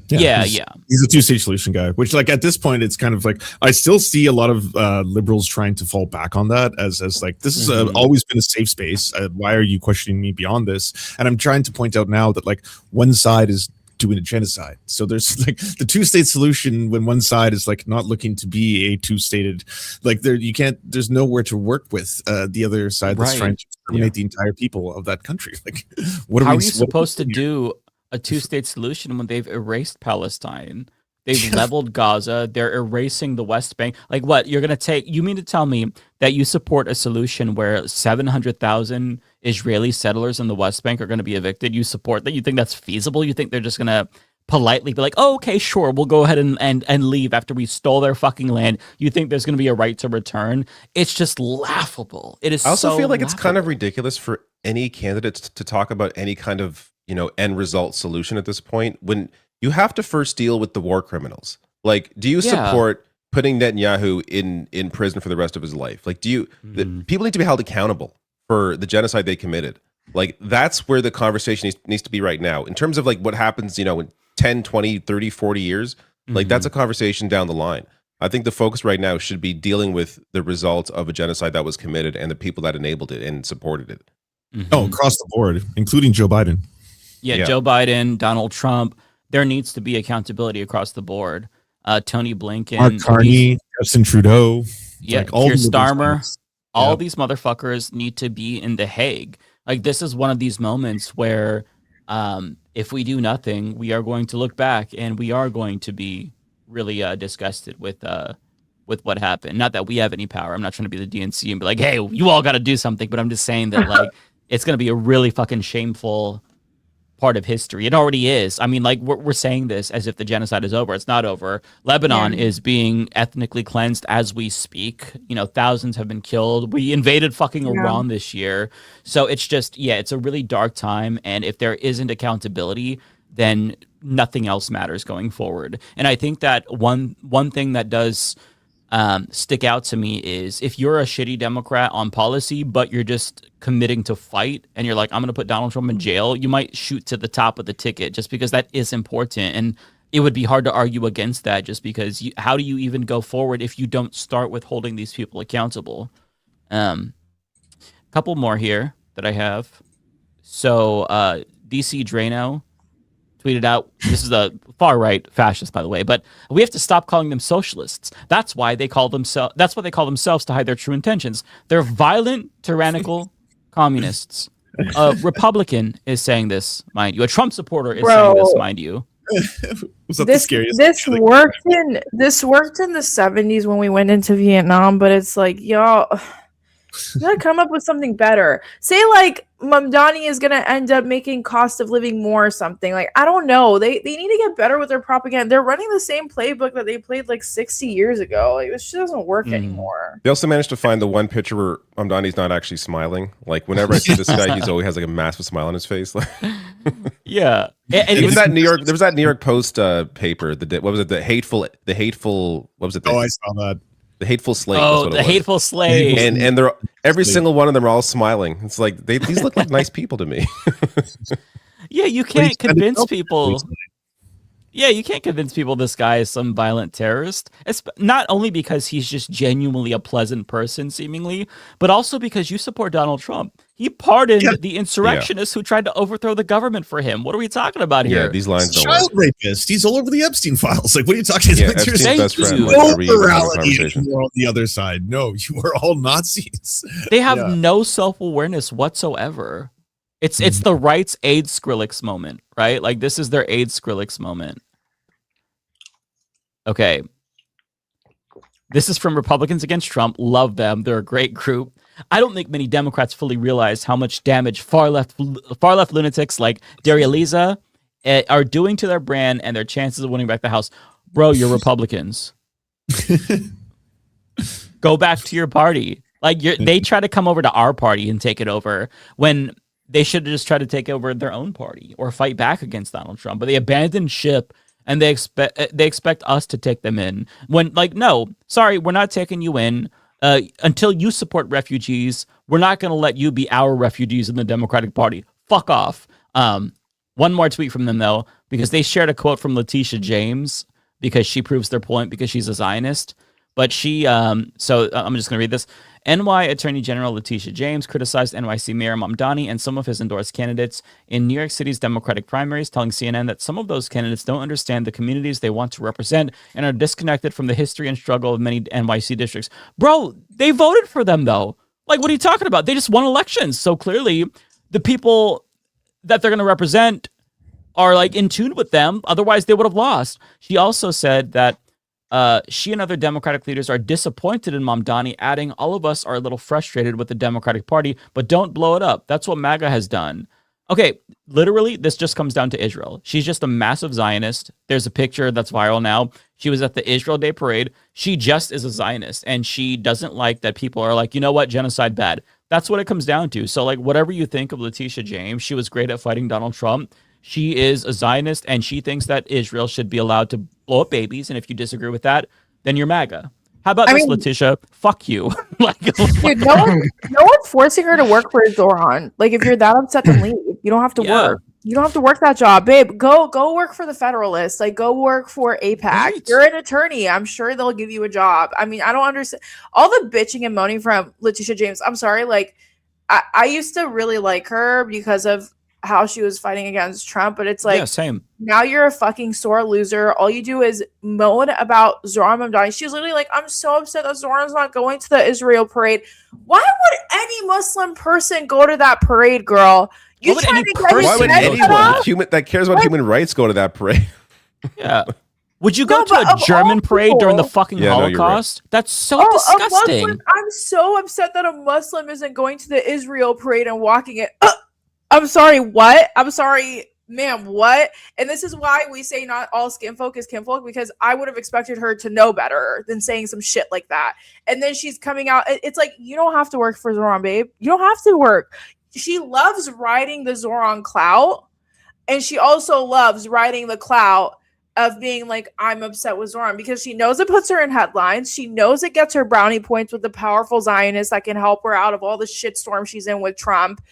Yeah. He's a two-state solution guy, which like at this point, it's kind of like, I still see a lot of liberals trying to fall back on that as like, this is always been a safe space. Why are you questioning me beyond this? And I'm trying to point out now that like one side is doing a genocide. So there's like the two-state solution when one side is like not looking to be a two-stated, like there's nowhere to work with the other side that's trying to exterminate the entire people of that country. Like, how are you supposed to do a two-state solution when they've erased Palestine? They've leveled Gaza. They're erasing the West Bank. Like what? You mean to tell me that you support a solution where 700,000 Israeli settlers in the West Bank are going to be evicted? You support that? You think that's feasible? You think they're just going to politely be like, oh, okay, sure, we'll go ahead and leave after we stole their fucking land? You think there's going to be a right to return? It's just laughable. It is. I also feel like laughable. It's kind of ridiculous for any candidate to talk about any kind of end result solution at this point, when you have to first deal with the war criminals. Like, do you support putting Netanyahu in prison for the rest of his life? Like, people need to be held accountable for the genocide they committed. Like, that's where the conversation needs to be right now. In terms of like what happens, in 10, 20, 30, 40 years, like that's a conversation down the line. I think the focus right now should be dealing with the results of a genocide that was committed and the people that enabled it and supported it. Oh, across the board, including Joe Biden. Yeah, Joe Biden, Donald Trump. There needs to be accountability across the board. Tony Blinken, Mark Carney, Justin Trudeau, Keir Starmer. All these motherfuckers need to be in The Hague. Like, this is one of these moments where if we do nothing, we are going to look back and we are going to be really disgusted with what happened. Not that we have any power. I'm not trying to be the DNC and be like, hey, you all got to do something. But I'm just saying that like it's going to be a really fucking shameful part of history. It already is. I mean, like, we're saying this as if the genocide is over. It's not over. Lebanon is being ethnically cleansed as we speak. Thousands have been killed. We invaded fucking Iran this year. So it's just, it's a really dark time. And if there isn't accountability, then nothing else matters going forward. And I think that one thing that does stick out to me is if you're a shitty Democrat on policy, but you're just committing to fight and you're like, I'm going to put Donald Trump in jail, you might shoot to the top of the ticket just because that is important. And it would be hard to argue against that just because how do you even go forward if you don't start with holding these people accountable? Couple more here that I have. So DC Drano tweeted out, this is a far-right fascist, by the way, but we have to stop calling them socialists. That's why they call themselves to hide their true intentions. They're violent, tyrannical communists. A Republican is saying this, mind you. A Trump supporter is saying this, mind you. This worked in the 70s when we went into Vietnam, but it's like, y'all, you gotta come up with something better. Say like Mamdani is gonna end up making cost of living more or something. Like, I don't know. They need to get better with their propaganda. They're running the same playbook that they played like 60 years ago. Like, this shit doesn't work anymore. They also managed to find the one picture where Mamdani's not actually smiling. Like, whenever I see this guy, he's always has like a massive smile on his face. Yeah. And there was that New York Post paper. What was it? The hateful. What was it? I saw that. The Hateful Slave. Oh, the Hateful Slave. And they're every single one of them are all smiling. It's like these look like nice people to me. Yeah, you can't convince people. Yeah, you can't convince people this guy is some violent terrorist. It's not only because he's just genuinely a pleasant person, seemingly, but also because you support Donald Trump. He pardoned the insurrectionists who tried to overthrow the government for him. What are we talking about here? Yeah, these lines don't Child rapist. He's all over the Epstein files. Like, what are you talking Yeah, about? Epstein's There's best friend. no Like, are we even having a morality conversation? anymore on the other side. No, you are all Nazis. They have no self-awareness whatsoever. It's the right's AIDS Skrillex moment, right? Like, this is their AIDS Skrillex moment. Okay. This is from Republicans Against Trump. Love them. They're a great group. I don't think many Democrats fully realize how much damage far left lunatics like Daria Lisa are doing to their brand and their chances of winning back the House. Bro, you're Republicans. Go back to your party. Like, they try to come over to our party and take it over when they should have just tried to take over their own party or fight back against Donald Trump. But they abandoned ship and they expect us to take them in. When, like, no, sorry, we're not taking you in. Until you support refugees, we're not going to let you be our refugees in the Democratic Party. Fuck off. One more tweet from them, though, because they shared a quote from Letitia James because she proves their point because she's a Zionist. But she, so I'm just going to read this. NY Attorney General Letitia James criticized NYC Mayor Mamdani and some of his endorsed candidates in New York City's Democratic primaries, telling CNN that some of those candidates don't understand the communities they want to represent and are disconnected from the history and struggle of many NYC districts. Bro, they voted for them, though. Like, what are you talking about? They just won elections. So clearly, the people that they're going to represent are, like, in tune with them. Otherwise, they would have lost. She also said that she and other Democratic leaders are disappointed in Mamdani, adding, all of us are a little frustrated with the Democratic Party, but don't blow it up. That's what MAGA has done. Okay, literally, this just comes down to Israel. She's just a massive Zionist. There's a picture that's viral now. She was at the Israel Day Parade. She just is a Zionist, and she doesn't like that people are like, you know what, genocide bad. That's what it comes down to. So, like, whatever you think of Letitia James, she was great at fighting Donald Trump. She is a Zionist, and she thinks that Israel should be allowed to blow up babies. And if you disagree with that, then you're MAGA. How about this, Letitia? Fuck you. Like, dude, no one's forcing her to work for Zoran. Like, if you're that upset, then leave. You don't have to work. You don't have to work that job, babe. Go work for the Federalist. Like, go work for AIPAC. Right. You're an attorney. I'm sure they'll give you a job. I mean, I don't understand all the bitching and moaning from Letitia James. I'm sorry. Like, I used to really like her because of how she was fighting against Trump, but it's like, yeah, same. Now you're a fucking sore loser. All you do is moan about Zoran Mamdani. She's literally like, I'm so upset that Zoran's not going to the Israel parade. Why would any Muslim person go to that parade, girl? You trying to get why would anyone that cares about human rights go to that parade? Yeah. Would you go to a German parade during the fucking Holocaust? Right. That's so disgusting. I'm so upset that a Muslim isn't going to the Israel parade and walking it. I'm sorry, what? I'm sorry, ma'am, what? And this is why we say not all skin folk is kinfolk, because I would have expected her to know better than saying some shit like that. And then she's coming out. It's like, you don't have to work for Zoran, babe. You don't have to work. She loves riding the Zoran clout. And she also loves riding the clout of being like, I'm upset with Zoran, because she knows it puts her in headlines. She knows it gets her brownie points with the powerful Zionists that can help her out of all the shitstorm she's in with Trump.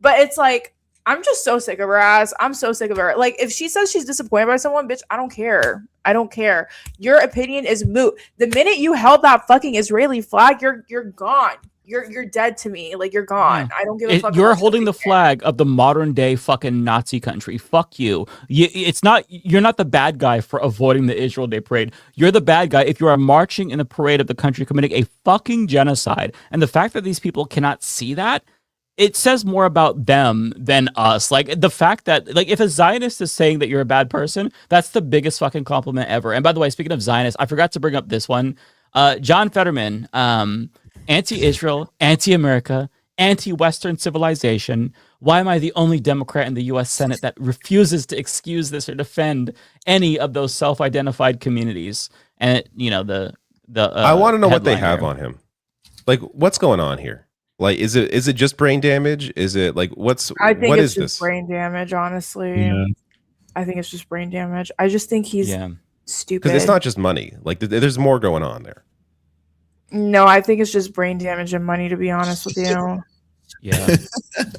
But it's like, I'm just so sick of her ass. I'm so sick of her. Like, if she says she's disappointed by someone, bitch, I don't care. I don't care. Your opinion is moot. The minute you held that fucking Israeli flag, you're gone. You're dead to me. Like, you're gone. I don't give a fuck. You're holding the flag of the modern day fucking Nazi country. Fuck you. You're not the bad guy for avoiding the Israel Day Parade. You're the bad guy if you are marching in the parade of the country committing a fucking genocide. And the fact that these people cannot see that, it says more about them than us. Like, the fact that, like, if a Zionist is saying that you're a bad person, that's the biggest fucking compliment ever. And by the way, speaking of Zionists, I forgot to bring up this one. John Fetterman, anti-Israel, anti-America, anti-Western civilization. Why am I the only Democrat in the U.S. Senate that refuses to excuse this or defend any of those self-identified communities? And, I want to know what they have on him. Like, what's going on here? Like, is it just brain damage? Is it like I think it's just this? Brain damage, honestly. Yeah. I think it's just brain damage. I just think he's stupid. Because it's not just money. Like, there's more going on there. No, I think it's just brain damage and money, to be honest with you. Yeah.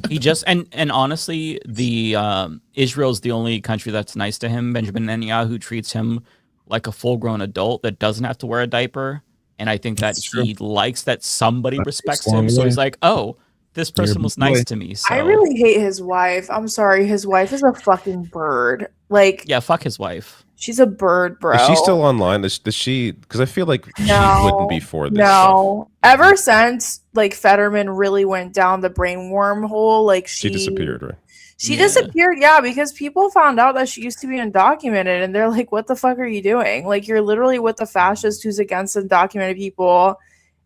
He just and honestly, the Israel's the only country that's nice to him. Benjamin Netanyahu treats him like a full-grown adult that doesn't have to wear a diaper. And I think that he likes that somebody respects him. So he's like, oh, this person was nice to me. So I really hate his wife. I'm sorry, his wife is a fucking bird. Like, yeah, fuck his wife. She's a bird, bro. Is she still online? Does she? Because I feel like she wouldn't be for this. No. Ever since like Fetterman really went down the brain wormhole, like She disappeared, right? She disappeared, yeah, because people found out that she used to be undocumented, and they're like, "What the fuck are you doing? Like, you're literally with the fascist who's against undocumented people,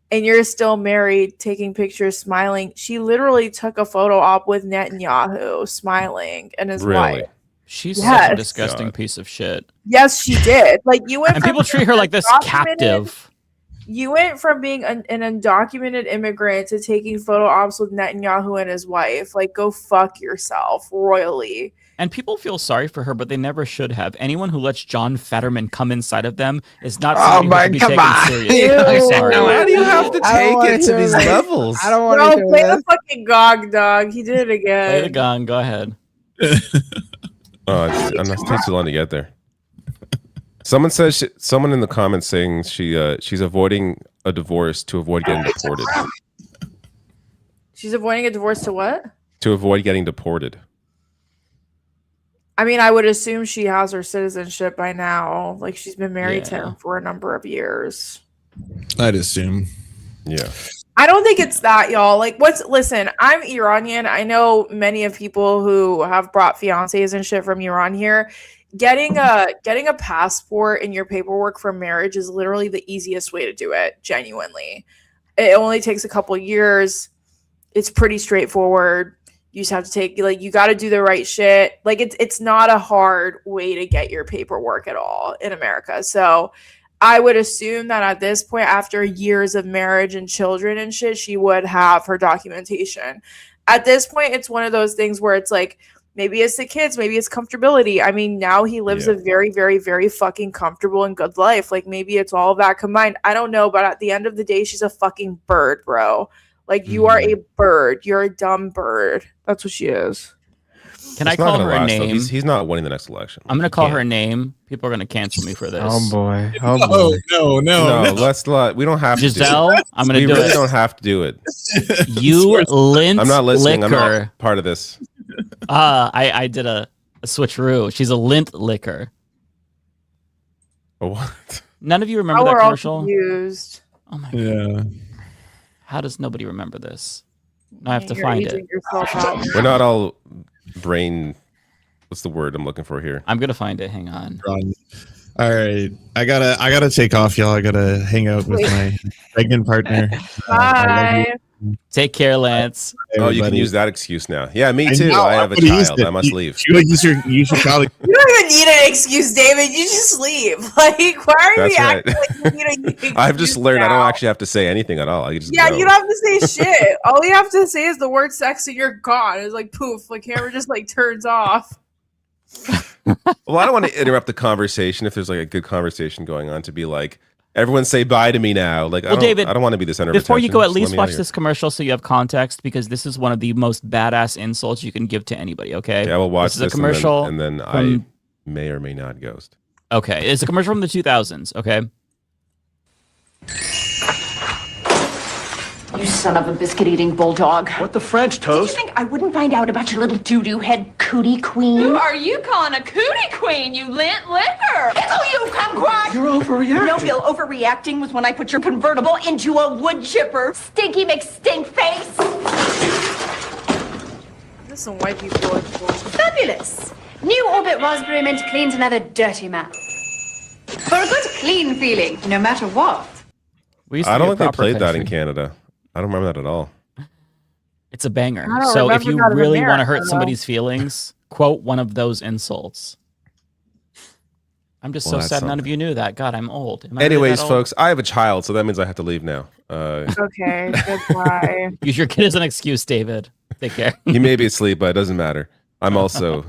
and you're still married, taking pictures, smiling." She literally took a photo op with Netanyahu, smiling, and his wife. She's such a disgusting piece of shit. Yes, she did. Like, you went And from people treat her like this captive. You went from being an undocumented immigrant to taking photo ops with Netanyahu and his wife. Like, go fuck yourself royally. And people feel sorry for her, but they never should have. Anyone who lets John Fetterman come inside of them is not somebody who should be taken seriously. I'm sorry. Why do you have to take it to these levels? I don't want to play the fucking gong, dog. He did it again. Play the gong. Go ahead. It takes too long to get there. Someone says someone in the comments saying she's avoiding a divorce to avoid getting deported. She's avoiding a divorce to what? To avoid getting deported. I mean, I would assume she has her citizenship by now. Like, she's been married to him for a number of years. I'd assume. Yeah. I don't think it's that, y'all. Like, listen, I'm Iranian. I know many of people who have brought fiancés and shit from Iran here. Getting a passport in your paperwork for marriage is literally the easiest way to do it, genuinely. It only takes a couple years. It's pretty straightforward. You just have to you got to do the right shit. Like, it's not a hard way to get your paperwork at all in America. So I would assume that at this point, after years of marriage and children and shit, she would have her documentation. At this point, it's one of those things where it's like, maybe it's the kids, maybe it's comfortability. I mean, now he lives a very, very, very fucking comfortable and good life. Like, maybe it's all of that combined. I don't know, but at the end of the day, she's a fucking bird, bro. Like, you are a bird. You're a dumb bird. That's what she is. Can I call her a name? He's not winning the next election. I'm going to call her a name. People are going to cancel me for this. Oh boy. No, let's not. We don't have Giselle, to do it. I'm going to do We really it. don't have to do it. You lint I'm not listening. liquor. I'm not part of this. I did a switcheroo. She's a lint liquor. A what? None of you remember Now that we're all commercial? confused. Oh my god. How does nobody remember this? Now I have to You're find aging it. yourself out. We're not all brain. What's the word I'm looking for here? I'm gonna find it. Hang on. All right, I gotta take off, y'all. I gotta hang out with my pregnant partner. Bye. Take care, Lance. Oh, you can use that excuse now. Yeah, me too. know, I have a I'm gonna use child. it. I must leave. You should probably. You don't even need an excuse, David. You just leave. Like, why are That's you right. acting like you need an excuse I've just learned I now? don't actually have to say anything at all. I just Yeah, go. you don't have to say shit. All you have to say is the word sex and you're gone. It's like poof. The camera just like turns off. Well, I don't want to interrupt the conversation if there's like a good conversation going on to be like, everyone say bye to me now. Like, Well, David, I don't want to be the center of before you attention. go, at Just let least me out watch of here. this commercial so you have context, because this is one of the most badass insults you can give to anybody. Okay. Yeah, I will watch This is a this commercial, and then I from- may or may not ghost. Okay, it's a commercial from the 2000s. Okay. You son of a biscuit-eating bulldog. What the French toast? You think I wouldn't find out about your little doo-doo head cootie queen? Who are you calling a cootie queen, you lint liquor? It's all you, kumquat! You're overreacting. No, Bill, overreacting was when I put your convertible into a wood chipper. Stinky McStink face! There's some white people. Fabulous. New Orbit Raspberry Mint cleans another dirty mouth. For a good clean feeling, no matter what. I don't think they played that in Canada. I don't remember that at all. It's a banger. I don't So if remember you that in really want to America, hurt though. somebody's feelings, quote one of those insults. I'm just Well, so that's sad none something. of you knew that. God, I'm old. Am I really Anyways, that old? folks, I have a child, so that means I have to leave now. Okay, goodbye. Use your kid as an excuse, David. Take care. He may be asleep, but it doesn't matter. I'm also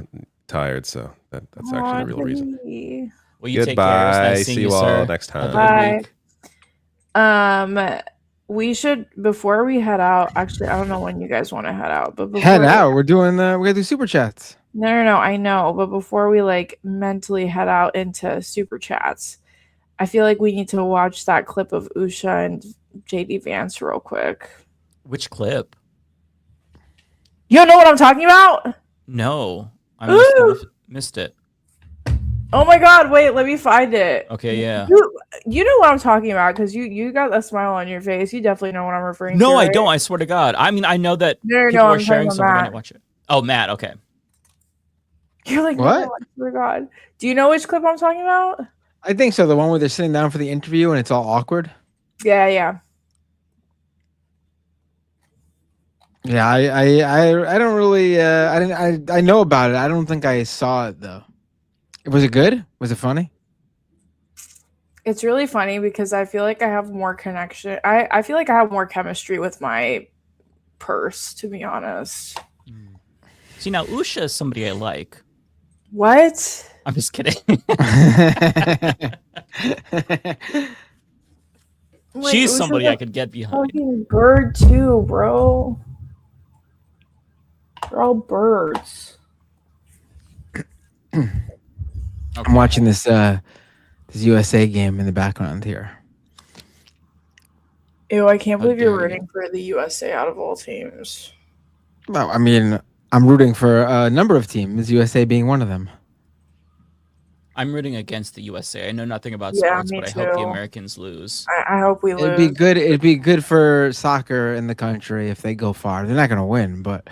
tired, so that's actually Aw, the real reason. Kitty. Well, you take care. It was Goodbye. nice seeing See you you, all sir. next Have a time. good Bye. week. we should, before we head out. Actually, I don't know when you guys want to head out, but before Head out. We're doing. We're gonna do super chats. No. I know, but before we like mentally head out into super chats, I feel like we need to watch that clip of Usha and JD Vance real quick. Which clip? You don't know what I'm talking about? No, I missed it. Oh my god, wait, let me find it. Okay, yeah. You know what I'm talking about because you got a smile on your face. You definitely know what I'm referring to. No, I right? don't. I swear to God. I mean, I know that No, people are I'm sharing talking something. about I Matt. didn't watch it. Oh, Matt. Okay. You're like, What? No, I swear to God. Do you know which clip I'm talking about? I think so. The one where they're sitting down for the interview and it's all awkward. Yeah. Yeah, I don't really. I know about it. I don't think I saw it though. Was it good? Was it funny? It's really funny because I feel like I have more connection. I feel like I have more chemistry with my purse, to be honest. See, now Usha is somebody I like. What? I'm just kidding. Like, She's Usha's somebody a I could get behind. fucking bird too, bro. They're all birds. I'm watching this USA game in the background here. Ew, I can't believe you're rooting for the USA out of all teams. Well, I mean, I'm rooting for a number of teams, USA being one of them. I'm rooting against the USA. I know nothing about Yeah, sports, me but I hope the too. Americans lose. I hope we lose. It'd be good. It'd be good for soccer in the country if they go far. They're not going to win, but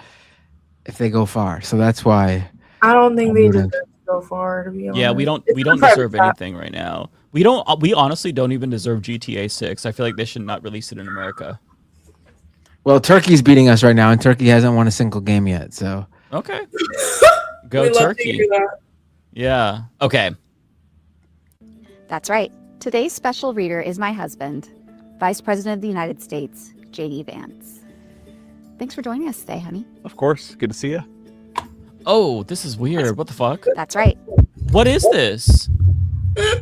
if they go far, so that's why. I don't think I'm they rooting. deserve to go far, to be honest. Yeah, we don't It's a deserve private anything right now. We honestly don't even deserve GTA 6. I feel like they should not release it in America. Well, Turkey's beating us right now, and Turkey hasn't won a single game yet. So Okay. Go We love to Turkey. hear that. Yeah. Okay. That's right. Today's special reader is my husband, Vice President of the United States, JD Vance. Thanks for joining us today, honey. Of course. Good to see you. Oh, this is weird. What the fuck? That's right. What is this?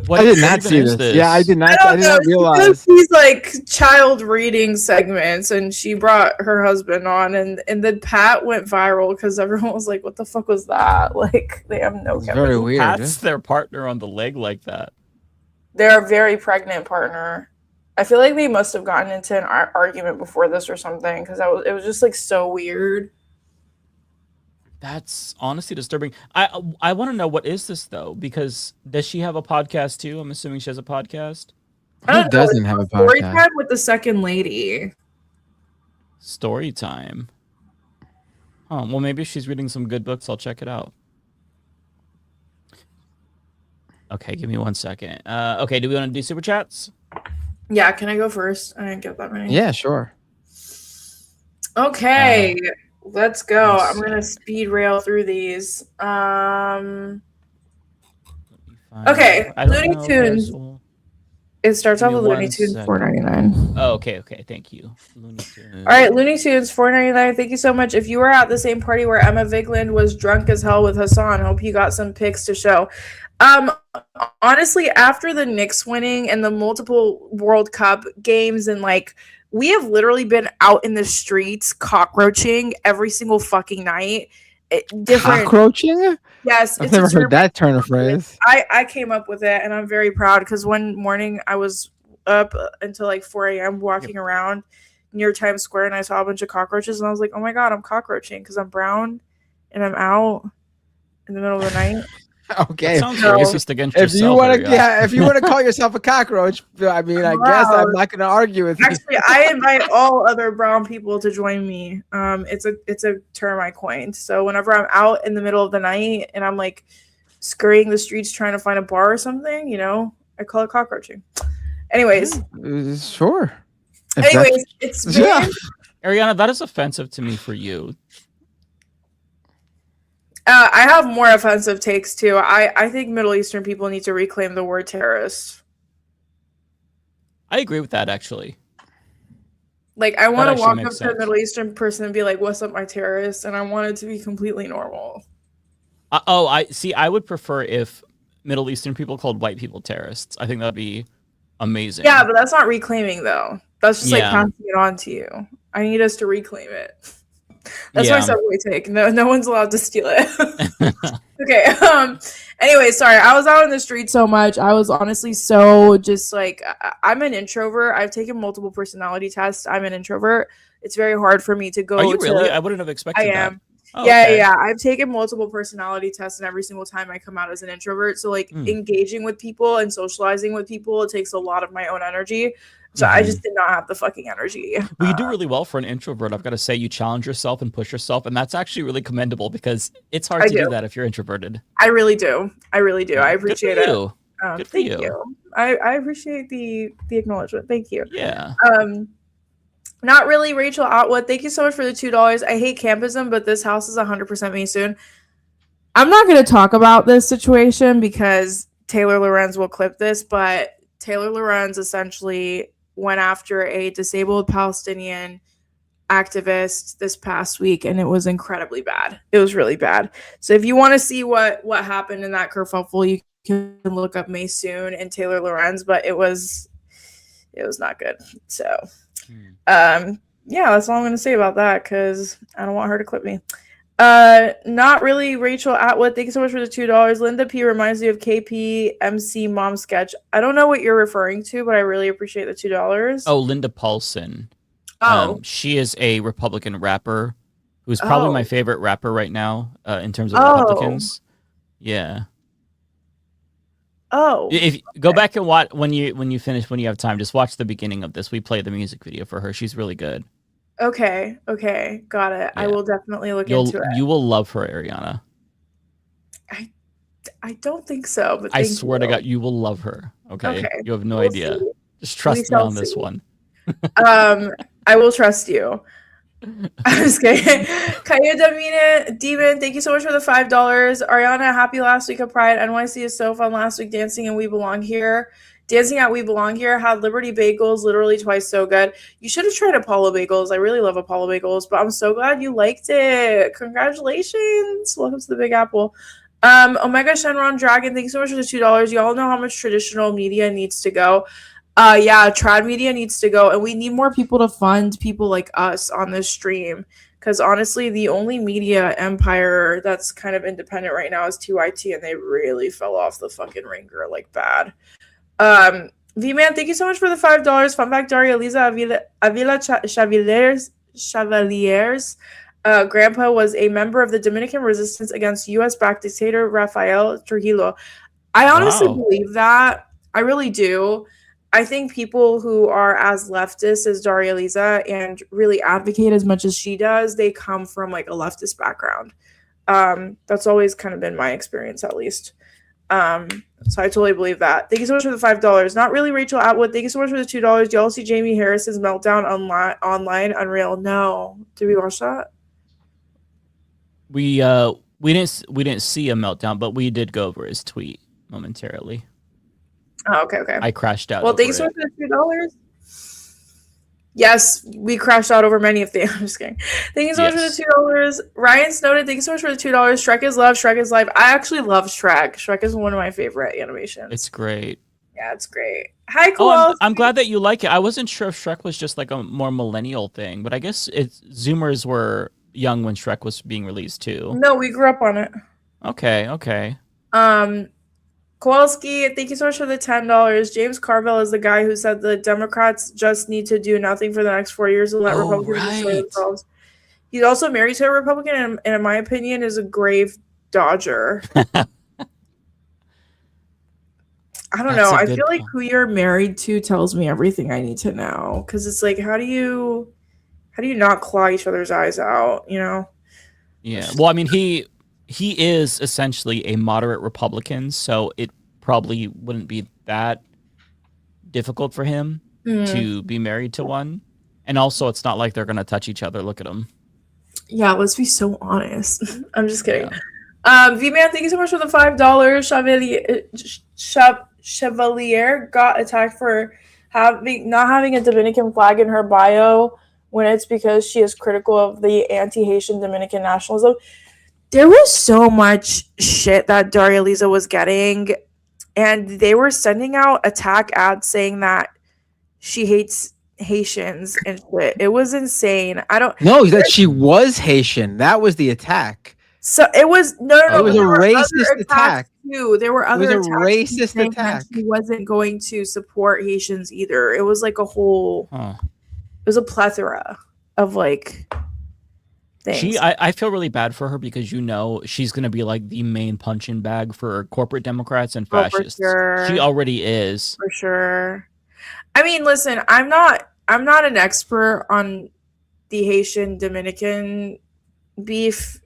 What I did even not see is this. Yeah, I did not. I did not She realize. does these like child reading segments, and she brought her husband on, and then Pat went viral because everyone was like, "What the fuck was that?" Like they have no. Very weird. Pat's their partner on the leg like that. They're a very pregnant partner. I feel like they must have gotten into an argument before this or something because it was just like so weird. That's honestly disturbing. I want to know, what is this though? Because does she have a podcast too? I'm assuming she has a podcast. Who doesn't have a Story podcast? time with the second lady. Story time. Oh, well, maybe if she's reading some good books, I'll check it out. Okay, give me 1 second. Okay, do we want to do super chats? Yeah, can I go first? I didn't get that many. Yeah, sure. Okay, let's go. I'm gonna speed rail through these. Okay, I don't Looney know, Tunes. Russell. It starts Give off me with Looney 1 Tunes second. $4.99. Oh, okay, thank you. Looney Tunes. All right, Looney Tunes $4.99. Thank you so much. If you were at the same party where Emma Vigland was drunk as hell with Hassan, hope you got some pics to show. Honestly, after the Knicks winning and the multiple World Cup games, and like we have literally been out in the streets cockroaching every single fucking night. Different Cockroaching? Yes, I've it's a never term heard that turn of phrase. I came up with it, and I'm very proud because one morning I was up until like 4 a.m. walking around near Times Square, and I saw a bunch of cockroaches, and I was like, "Oh my god, I'm cockroaching because I'm brown and I'm out in the middle of the night." Okay. That sounds racist against if you yourself. want to, Ariana. yeah, if you want to call yourself a cockroach, I mean, I guess I'm not going to argue with you. Actually, I invite all other brown people to join me. It's a term I coined. So whenever I'm out in the middle of the night and I'm like scurrying the streets trying to find a bar or something, you know, I call it cockroaching. Anyways, Sure. If anyways, it's been, Yeah. Ariana, that is offensive to me for you. I have more offensive takes too. I think Middle Eastern people need to reclaim the word terrorist. I agree with that, actually. Like, I want to actually walk makes up to a sense. Middle Eastern person and be like, "What's up, my terrorist?" And I want it to be completely normal. I see. I would prefer if Middle Eastern people called white people terrorists. I think that'd be amazing. Yeah, but that's not reclaiming though. That's just like Yeah. passing it on to you. I need us to reclaim it. That's my Yeah. subway take. No one's allowed to steal it. Okay. Anyway, sorry. I was out in the street so much. I was honestly so just like I'm an introvert. I've taken multiple personality tests. I'm an introvert. It's very hard for me to go. Are you really? I wouldn't have expected I that. am. Oh, Yeah, okay. yeah. I've taken multiple personality tests, and every single time I come out as an introvert. So like engaging with people and socializing with people, it takes a lot of my own energy. So I just did not have the fucking energy. Well, you do really well for an introvert. I've got to say, you challenge yourself and push yourself, and that's actually really commendable because it's hard I to do do. that if you're introverted. I really do. I really do. I appreciate Good for it. you. Good for Thank you. you. I appreciate the acknowledgement. Thank you. Yeah. Not really Rachel Atwood. Thank you so much for the $2. I hate campism, but this house is 100% me soon. I'm not going to talk about this situation because Taylor Lorenz will clip this, but Taylor Lorenz essentially went after a disabled Palestinian activist this past week, and it was incredibly bad. It was really bad. So if you want to see what happened in that kerfuffle, you can look up May Soon and Taylor Lorenz, but it was not good. So yeah, that's all I'm going to say about that because I don't want her to clip me. Not really Rachel Atwood. Thank you so much for the $2. Linda P reminds me of KP MC mom sketch. I don't know what you're referring to, but I really appreciate the $2. Oh, Linda Paulson. Oh. She is a Republican rapper who's probably my favorite rapper right now in terms of Oh. Republicans. Yeah. Oh. If go back and watch when you finish, when you have time, just watch the beginning of this. We play the music video for her. She's really good. Okay. Got it. I will definitely look into it. You will love her, Ariana. I don't think so, but I thank swear to you. God, you will love her. Okay. Okay. You have no We'll idea. see. Just trust me shall on this see. one. I will trust you. I'm just kidding. Kaya Demon, thank you so much for the $5. Ariana, happy last week of Pride. NYC is so fun last week dancing and We Belong Here. Dancing at We Belong Here had Liberty Bagels literally twice so good. You should have tried Apollo Bagels. I really love Apollo Bagels, but I'm so glad you liked it. Congratulations. Welcome to the Big Apple. Omega Shenron Dragon, thanks so much for the $2. Y'all know how much traditional media needs to go. Yeah, trad media needs to go, and we need more people to fund people like us on this stream. Because honestly, the only media empire that's kind of independent right now is 2IT, and they really fell off the fucking ringer like bad. V-Man, thank you so much for the $5. Fun fact, Daria Eliza Avila Chevaliers. Grandpa was a member of the Dominican resistance against U.S.-backed dictator Rafael Trujillo. I honestly believe that. I really do. I think people who are as leftist as Daria Eliza and really advocate as much as she does, they come from like a leftist background. That's always kind of been my experience, at least. So I totally believe that. Thank you so much for the $5. Not really Rachel Atwood. Thank you so much for the $2. Do y'all see Jamie Harris's meltdown online? Unreal. No. Did we watch that? We didn't see a meltdown, but we did go over his tweet momentarily. Oh, okay. I crashed out. Well, thanks so much for the $2. Yes, we crashed out over many of things. I'm just kidding. Thank you so much for the $2. Ryan Snowden, thank you so much for the $2. Shrek is love. Shrek is life. I actually love Shrek. Shrek is one of my favorite animations. It's great. Yeah, it's great. Hi, Oh, Kowalski. I'm glad that you like it. I wasn't sure if Shrek was just like a more millennial thing, but I guess Zoomers were young when Shrek was being released too. No, we grew up on it. Okay. Kowalski, thank you so much for the $10. James Carville is the guy who said the Democrats just need to do nothing for the next 4 years and let Republicans destroy themselves. He's also married to a Republican, and in my opinion, is a grave dodger. I don't know. I feel like who you're married to tells me everything I need to know. Because it's like, how do you not claw each other's eyes out? You know? Yeah. Well, I mean, he is essentially a moderate Republican, so it probably wouldn't be that difficult for him to be married to one. And also, it's not like they're going to touch each other. Look at him. Yeah, let's be so honest. I'm just kidding. V-Man, thank you so much for the $5. Chevalier got attacked for not having a Dominican flag in her bio when it's because she is critical of the anti-Haitian Dominican nationalism. There was so much shit that Daria Eliza was getting, and they were sending out attack ads saying that she hates Haitians and shit. It was insane. I don't No, that she was Haitian. That was the attack. So it was no. It was there a were other racist attacks attack. Too. There were other It was a attacks racist saying attack. that he wasn't going to support Haitians either. It was like a whole. It was a plethora of like things. I feel really bad for her because she's gonna be like the main punching bag for corporate Democrats and fascists. For sure. She already is. For sure. I mean, listen, I'm not an expert on the Haitian Dominican beef